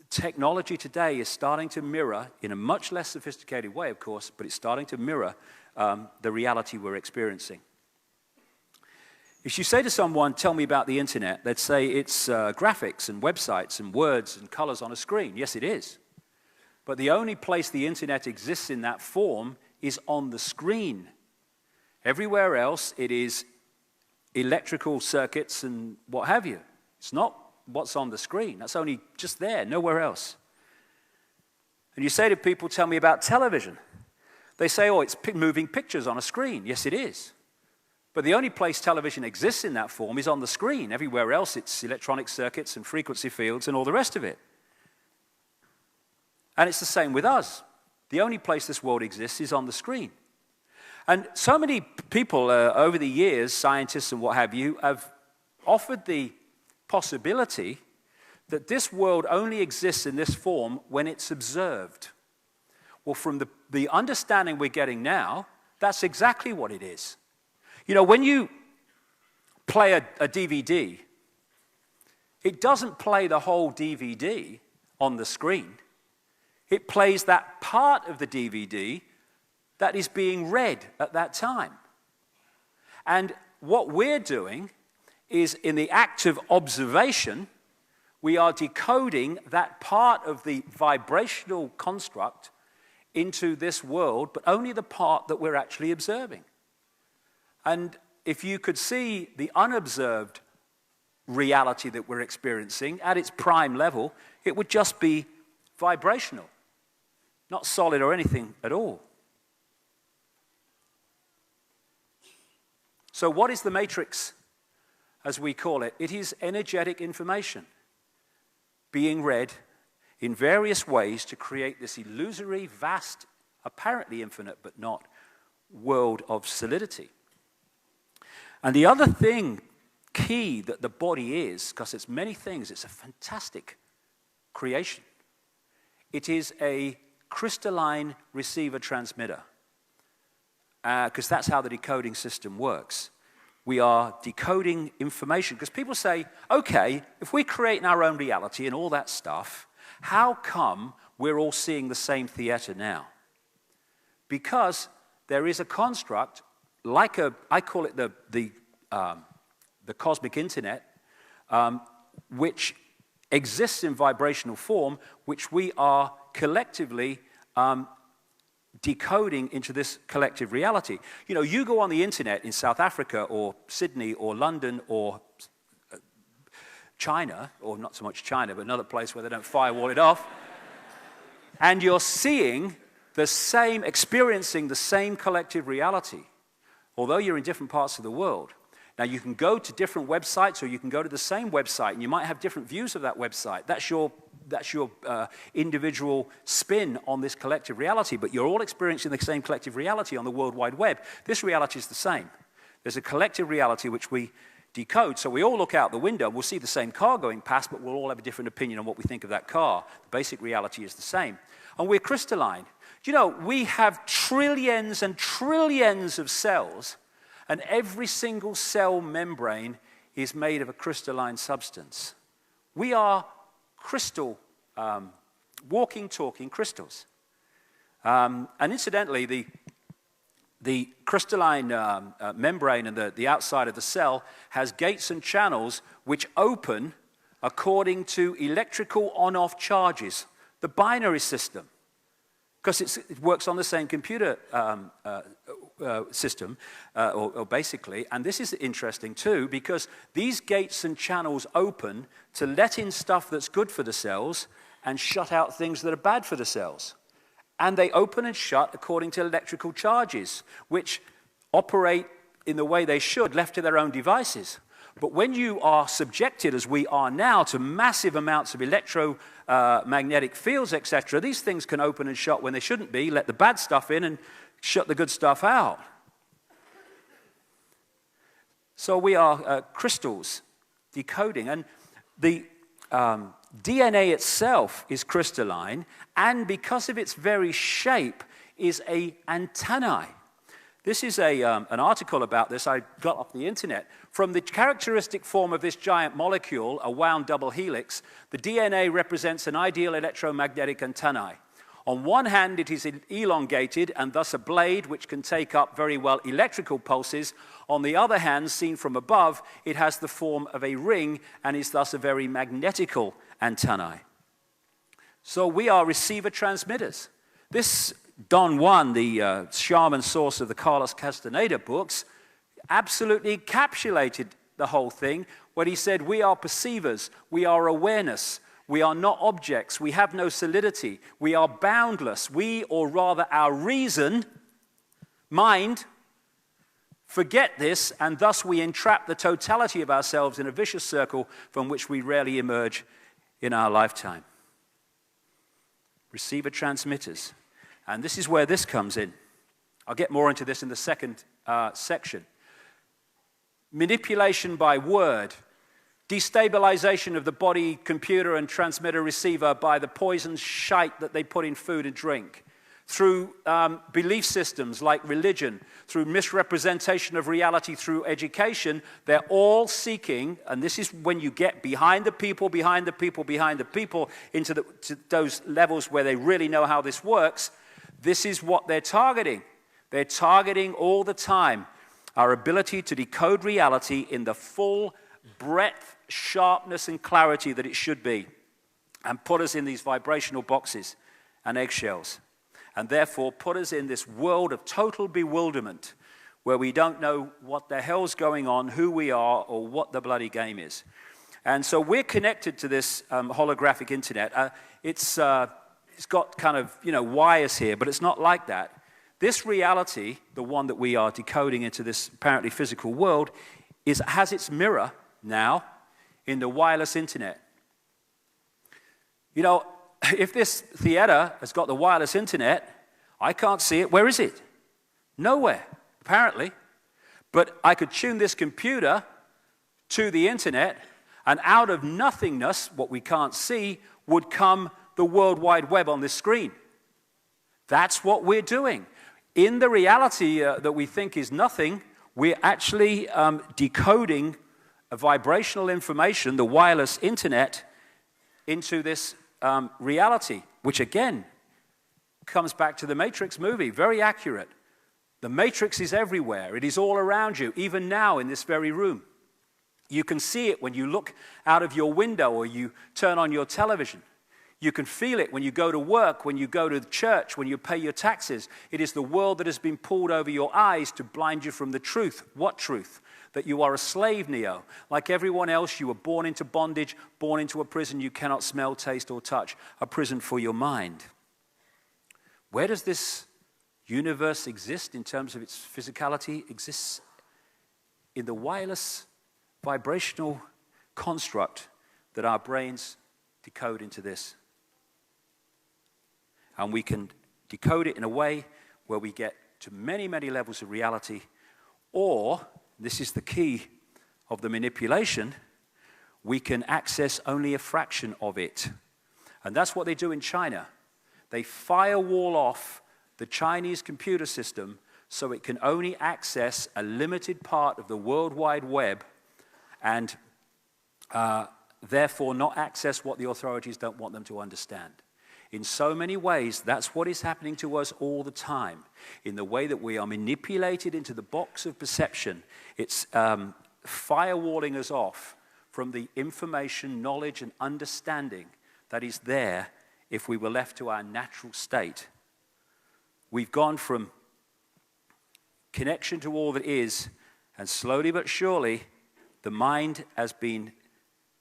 technology today is starting to mirror, in a much less sophisticated way, of course, but it's starting to mirror the reality we're experiencing. If you say to someone, tell me about the internet, they'd say it's graphics and websites and words and colors on a screen. Yes, it is. But the only place the internet exists in that form is on the screen. Everywhere else, it is electrical circuits and what have you. It's not what's on the screen. That's only just there, nowhere else. And you say to people, tell me about television. They say, oh, it's moving pictures on a screen. Yes, it is. But the only place television exists in that form is on the screen. Everywhere else, it's electronic circuits and frequency fields and all the rest of it. And it's the same with us. The only place this world exists is on the screen. And so many people over the years, scientists and what have you, have offered the possibility that this world only exists in this form when it's observed. Well, from the understanding we're getting now, that's exactly what it is. You know, when you play a DVD, it doesn't play the whole DVD on the screen. It plays that part of the DVD that is being read at that time. And what we're doing is, in the act of observation, we are decoding that part of the vibrational construct into this world, but only the part that we're actually observing. And if you could see the unobserved reality that we're experiencing at its prime level, it would just be vibrational, not solid or anything at all. So what is the matrix, as we call it? It is energetic information being read in various ways to create this illusory, vast, apparently infinite but not, world of solidity. And the other thing, key, that the body is, because it's many things, it's a fantastic creation. It is a crystalline receiver-transmitter, because that's how the decoding system works. We are decoding information, because people say, okay, if we're creating our own reality and all that stuff, how come we're all seeing the same theater now? Because there is a construct, like I call it the cosmic internet, which exists in vibrational form, which we are collectively decoding into this collective reality. You know, you go on the internet in South Africa or Sydney or London or China, or not so much China, but another place where they don't firewall it off, and you're seeing the same, experiencing the same collective reality, although you're in different parts of the world. Now, you can go to different websites, or you can go to the same website, and you might have different views of that website. That's your individual spin on this collective reality, but you're all experiencing the same collective reality on the World Wide Web. This reality is the same. There's a collective reality which we decode, so we all look out the window, and we'll see the same car going past, but we'll all have a different opinion on what we think of that car. The basic reality is the same. And we're crystalline. Do you know, we have trillions and trillions of cells, and every single cell membrane is made of a crystalline substance. We are crystal, walking, talking crystals. And incidentally, the crystalline membrane and the outside of the cell has gates and channels which open according to electrical on-off charges, the binary system, because it works on the same computer system, or basically, and this is interesting too, because these gates and channels open to let in stuff that's good for the cells and shut out things that are bad for the cells. And they open and shut according to electrical charges, which operate in the way they should, left to their own devices. But when you are subjected, as we are now, to massive amounts of electromagnetic fields, etc., these things can open and shut when they shouldn't be, let the bad stuff in and shut the good stuff out. So we are crystals decoding, and the DNA itself is crystalline, and because of its very shape, is an antennae. This is an article about this I got off the internet. From the characteristic form of this giant molecule, a wound double helix, the DNA represents an ideal electromagnetic antennae. On one hand, it is elongated and thus a blade which can take up very well electrical pulses. On the other hand, seen from above, it has the form of a ring and is thus a very magnetical antennae. So we are receiver transmitters. This Don Juan, the shaman source of the Carlos Castaneda books, absolutely encapsulated the whole thing when he said, we are perceivers, we are awareness, we are not objects, we have no solidity, we are boundless. We, or rather our reason, mind, forget this, and thus we entrap the totality of ourselves in a vicious circle from which we rarely emerge in our lifetime. Receiver transmitters. And this is where this comes in. I'll get more into this in the second section. Manipulation by word. Destabilization of the body, computer, and transmitter receiver by the poison shite that they put in food and drink. Through belief systems like religion, through misrepresentation of reality, through education, they're all seeking, and this is when you get behind the people, into to those levels where they really know how this works, this is what they're targeting. They're targeting all the time our ability to decode reality in the full breadth, sharpness, and clarity that it should be, and put us in these vibrational boxes and eggshells, and therefore put us in this world of total bewilderment where we don't know what the hell's going on, who we are, or what the bloody game is. And so we're connected to this holographic internet. It's got kind of, wires here, but it's not like that. This reality, the one that we are decoding into this apparently physical world, has its mirror now in the wireless internet. If this theater has got the wireless internet, I can't see it. Where is it? Nowhere, apparently. But I could tune this computer to the internet, and out of nothingness, what we can't see, would come the World Wide Web on this screen. That's what we're doing. In the reality that we think is nothing, we're actually decoding a vibrational information, the wireless internet, into this reality, which again comes back to the Matrix movie, very accurate. The Matrix is everywhere. It is all around you, even now in this very room. You can see it when you look out of your window or you turn on your television. You can feel it when you go to work, when you go to church, when you pay your taxes. It is the world that has been pulled over your eyes to blind you from the truth. What truth? That you are a slave, Neo. Like everyone else, you were born into bondage, born into a prison you cannot smell, taste, or touch. A prison for your mind. Where does this universe exist in terms of its physicality? It exists in the wireless vibrational construct that our brains decode into this. And we can decode it in a way where we get to many, many levels of reality, or, this is the key of the manipulation, we can access only a fraction of it. And that's what they do in China. They firewall off the Chinese computer system so it can only access a limited part of the World Wide Web and therefore not access what the authorities don't want them to understand. In so many ways, that's what is happening to us all the time. In the way that we are manipulated into the box of perception, it's firewalling us off from the information, knowledge, and understanding that is there if we were left to our natural state. We've gone from connection to all that is, and slowly but surely, the mind has been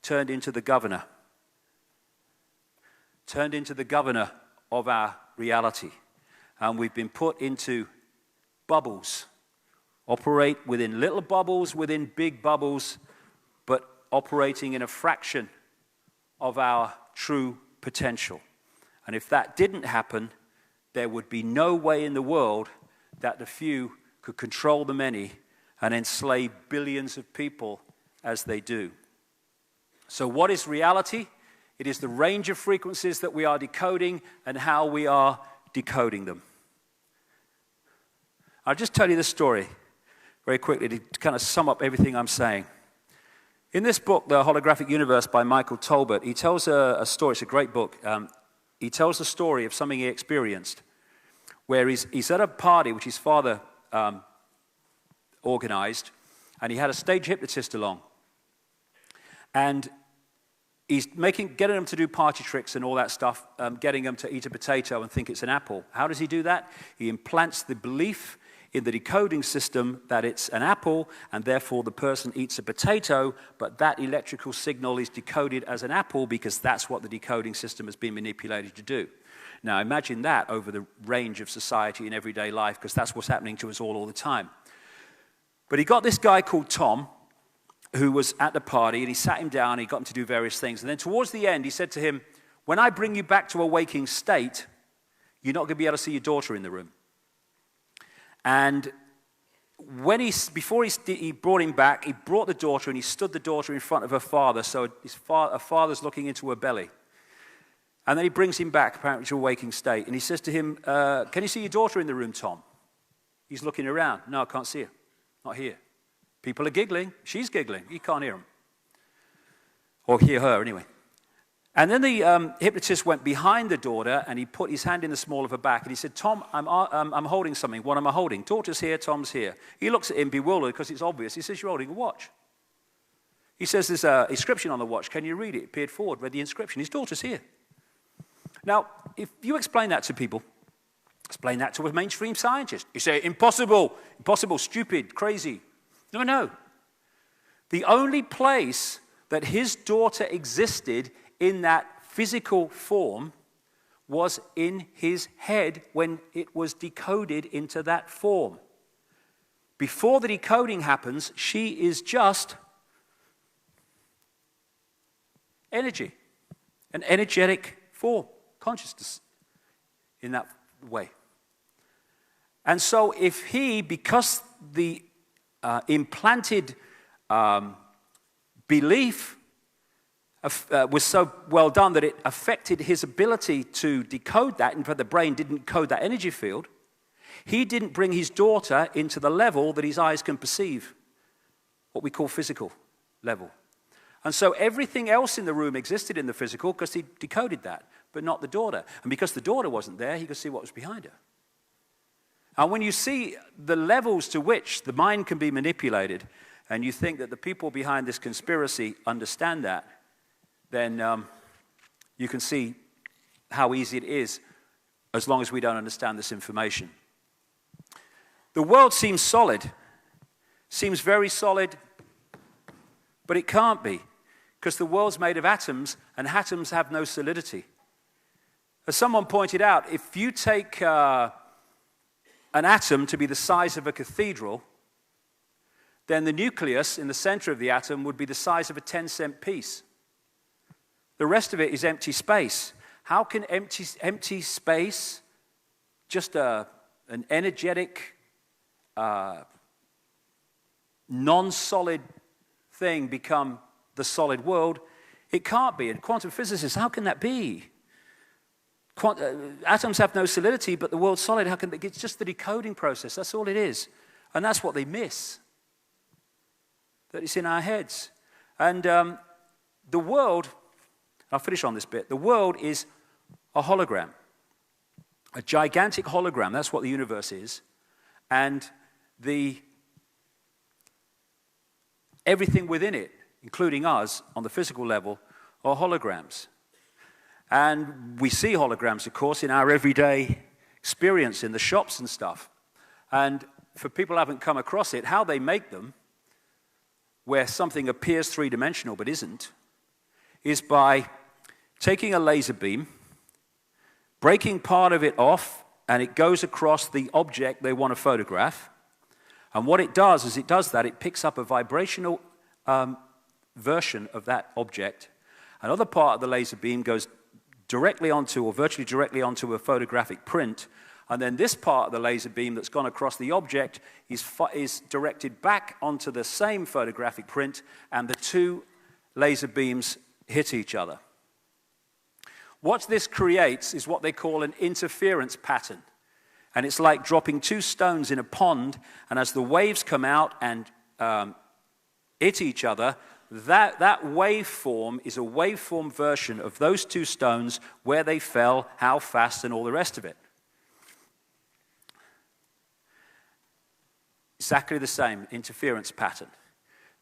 turned into the governor of our reality. And we've been put into bubbles, operate within little bubbles, within big bubbles, but operating in a fraction of our true potential. And if that didn't happen, there would be no way in the world that the few could control the many and enslave billions of people as they do. So what is reality? It is the range of frequencies that we are decoding and how we are decoding them. I'll just tell you this story very quickly to kind of sum up everything I'm saying. In this book, The Holographic Universe by Michael Tolbert, he tells a story. It's a great book. he tells the story of something he experienced, where he's at a party which his father organized, and he had a stage hypnotist along. And he's getting them to do party tricks and all that stuff, getting them to eat a potato and think it's an apple. How does he do that? He implants the belief in the decoding system that it's an apple, and therefore the person eats a potato, but that electrical signal is decoded as an apple because that's what the decoding system has been manipulated to do. Now imagine that over the range of society and everyday life, because that's what's happening to us all the time. But he got this guy called Tom, who was at the party, and he sat him down, and he got him to do various things. And then towards the end, he said to him, when I bring you back to a waking state, you're not going to be able to see your daughter in the room. And before he brought him back, he brought the daughter, and he stood the daughter in front of her father, so her father's looking into her belly. And then he brings him back, apparently, to a waking state. And he says to him, can you see your daughter in the room, Tom? He's looking around. No, I can't see her. Not here. People are giggling. She's giggling. He can't hear them. Or hear her, anyway. And then the hypnotist went behind the daughter, and he put his hand in the small of her back, and he said, Tom, I'm holding something. What am I holding? Daughter's here, Tom's here. He looks at him bewildered because it's obvious. He says, you're holding a watch. He says, there's an inscription on the watch. Can you read it? He peered forward, read the inscription. His daughter's here. Now, if you explain that to people, explain that to a mainstream scientist. You say, impossible, stupid, crazy. No. The only place that his daughter existed in that physical form was in his head when it was decoded into that form. Before the decoding happens, she is just energy, an energetic form, consciousness in that way. And so if because the implanted belief was so well done that it affected his ability to decode that, in fact the brain didn't code that energy field, he didn't bring his daughter into the level that his eyes can perceive, what we call physical level. And so everything else in the room existed in the physical because he decoded that, but not the daughter. And because the daughter wasn't there, he could see what was behind her. And when you see the levels to which the mind can be manipulated, and you think that the people behind this conspiracy understand that, then you can see how easy it is as long as we don't understand this information. The world seems solid, seems very solid, but it can't be, because the world's made of atoms, and atoms have no solidity. As someone pointed out, if you take an atom to be the size of a cathedral, then the nucleus in the center of the atom would be the size of a 10-cent piece. The rest of it is empty space. How can empty space, just an energetic, non-solid thing, become the solid world? It can't be. And quantum physicists, how can that be? Atoms have no solidity, but the world's solid. How can they? It's just the decoding process. That's all it is. And that's what they miss. That it's in our heads. And the world, I'll finish on this bit. The world is a hologram. A gigantic hologram. That's what the universe is. And everything within it, including us, on the physical level, are holograms. And we see holograms, of course, in our everyday experience in the shops and stuff. And for people who haven't come across it, how they make them, where something appears three-dimensional but isn't, is by taking a laser beam, breaking part of it off, and it goes across the object they want to photograph. And what it does is it picks up a vibrational version of that object. Another part of the laser beam goes directly onto, or virtually directly onto, a photographic print. And then this part of the laser beam that's gone across the object is directed back onto the same photographic print, and the two laser beams hit each other. What this creates is what they call an interference pattern. And it's like dropping two stones in a pond, and as the waves come out and hit each other, that waveform is a waveform version of those two stones, where they fell, how fast, and all the rest of it. Exactly the same interference pattern.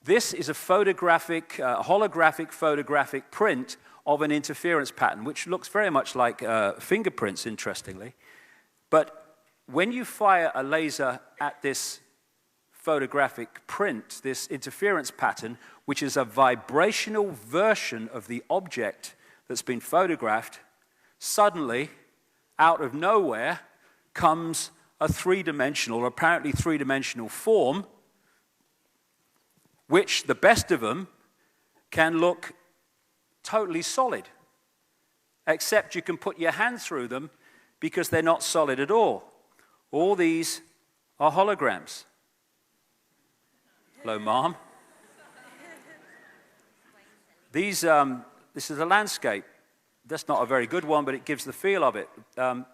This is a holographic photographic print of an interference pattern, which looks very much like fingerprints, interestingly. But when you fire a laser at this photographic print, this interference pattern, which is a vibrational version of the object that's been photographed, suddenly, out of nowhere, comes a three-dimensional, or apparently three-dimensional form, which the best of them can look totally solid, except you can put your hand through them because they're not solid at all. All these are holograms. Hello, Mom. This is a landscape. That's not a very good one, but it gives the feel of it.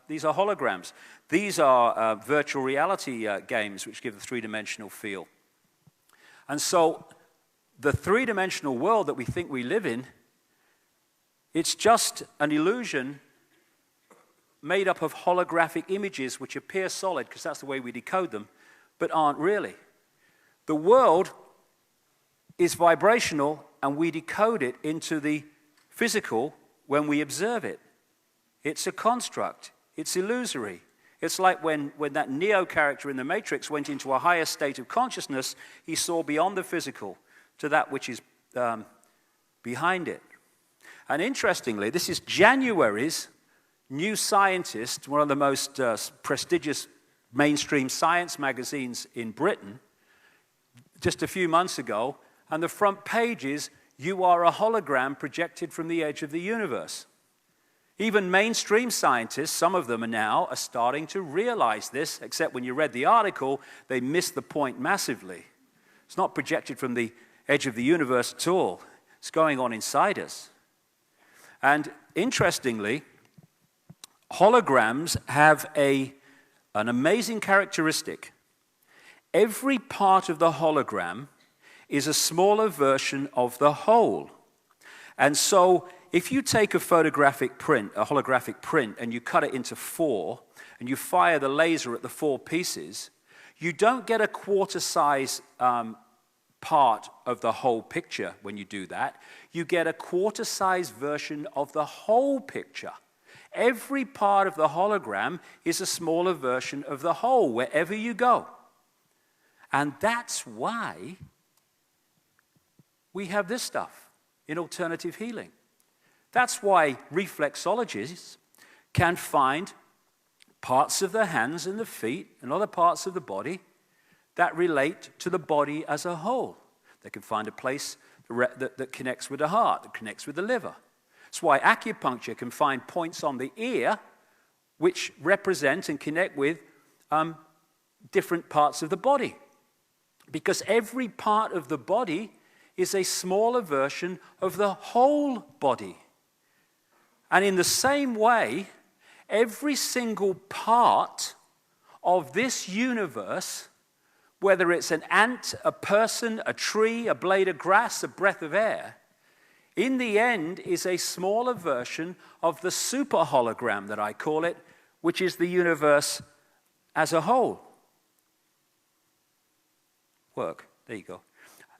These are holograms. These are virtual reality games, which give the three-dimensional feel. And so the three-dimensional world that we think we live in, it's just an illusion made up of holographic images which appear solid, because that's the way we decode them, but aren't really. The world is vibrational, and we decode it into the physical when we observe it. It's a construct. It's illusory. It's like when that Neo character in The Matrix went into a higher state of consciousness, he saw beyond the physical to that which is behind it. And interestingly, this is January's New Scientist, one of the most prestigious mainstream science magazines in Britain, just a few months ago, and the front page is, "You are a hologram projected from the edge of the universe." Even mainstream scientists, some of them are starting to realize this, except when you read the article, they missed the point massively. It's not projected from the edge of the universe at all. It's going on inside us. And interestingly, holograms have an amazing characteristic. Every part of the hologram is a smaller version of the whole. And so if you take a holographic print, and you cut it into four, and you fire the laser at the four pieces, you don't get a quarter-size part of the whole picture when you do that. You get a quarter-size version of the whole picture. Every part of the hologram is a smaller version of the whole wherever you go. And that's why we have this stuff in alternative healing. That's why reflexologists can find parts of the hands and the feet and other parts of the body that relate to the body as a whole. They can find a place that connects with the heart, that connects with the liver. That's why acupuncture can find points on the ear which represent and connect with different parts of the body. Because every part of the body is a smaller version of the whole body. And in the same way, every single part of this universe, whether it's an ant, a person, a tree, a blade of grass, a breath of air, in the end is a smaller version of the super hologram that I call it, which is the universe as a whole. Work. There you go.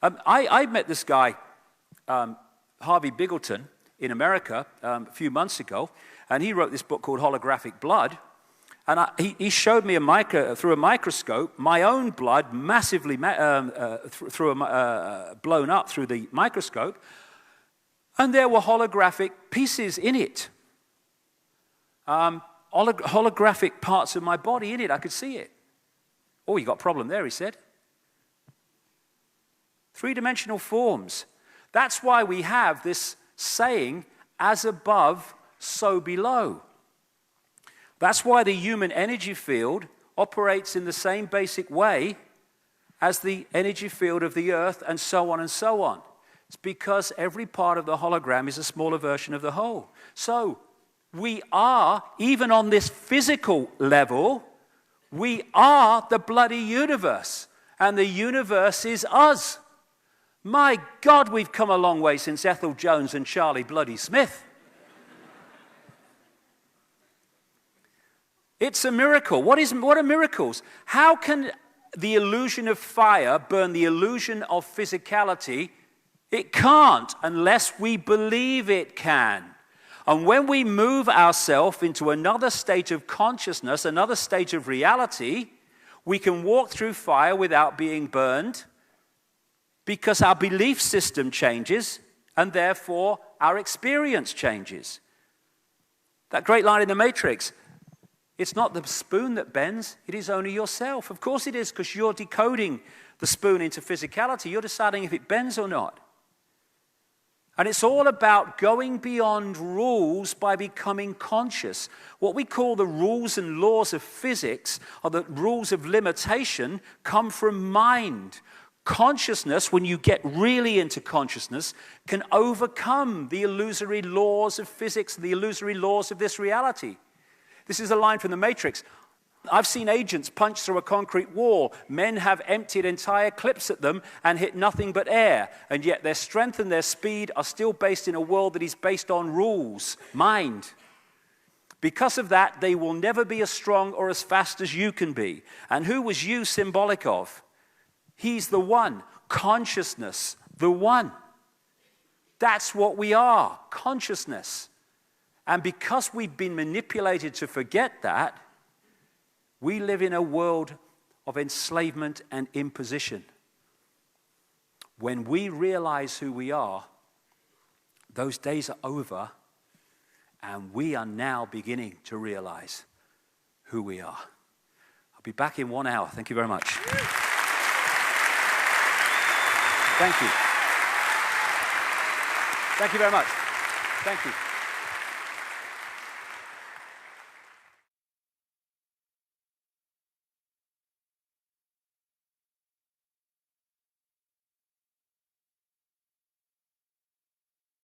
I met this guy, Harvey Biggleton, in America a few months ago, and he wrote this book called Holographic Blood. And he showed me through a microscope my own blood massively blown up through the microscope, and there were holographic pieces in it. Holographic parts of my body in it. I could see it. "Oh, you got a problem there," he said. Three-dimensional forms. That's why we have this saying, "as above, so below." That's why the human energy field operates in the same basic way as the energy field of the earth, and so on and so on. It's because every part of the hologram is a smaller version of the whole. So we are, even on this physical level, we are the bloody universe, and the universe is us. My God, we've come a long way since Ethel Jones and Charlie Bloody Smith. It's a miracle. What are miracles? How can the illusion of fire burn the illusion of physicality? It can't unless we believe it can. And when we move ourselves into another state of consciousness, another state of reality, we can walk through fire without being burned because our belief system changes and therefore our experience changes. That great line in The Matrix, it's not the spoon that bends, it is only yourself. Of course it is, because you're decoding the spoon into physicality. You're deciding if it bends or not. And it's all about going beyond rules by becoming conscious. What we call the rules and laws of physics, or the rules of limitation, come from mind. Consciousness, when you get really into consciousness, can overcome the illusory laws of physics, the illusory laws of this reality. This is a line from The Matrix. I've seen agents punch through a concrete wall. Men have emptied entire clips at them and hit nothing but air. And yet their strength and their speed are still based in a world that is based on rules, mind. Because of that, they will never be as strong or as fast as you can be. And who was you symbolic of? He's the one. Consciousness, the one. That's what we are, consciousness. And because we've been manipulated to forget that, we live in a world of enslavement and imposition. When we realize who we are, those days are over, and we are now beginning to realize who we are. I'll be back in 1 hour. Thank you very much. Thank you. Thank you very much. Thank you.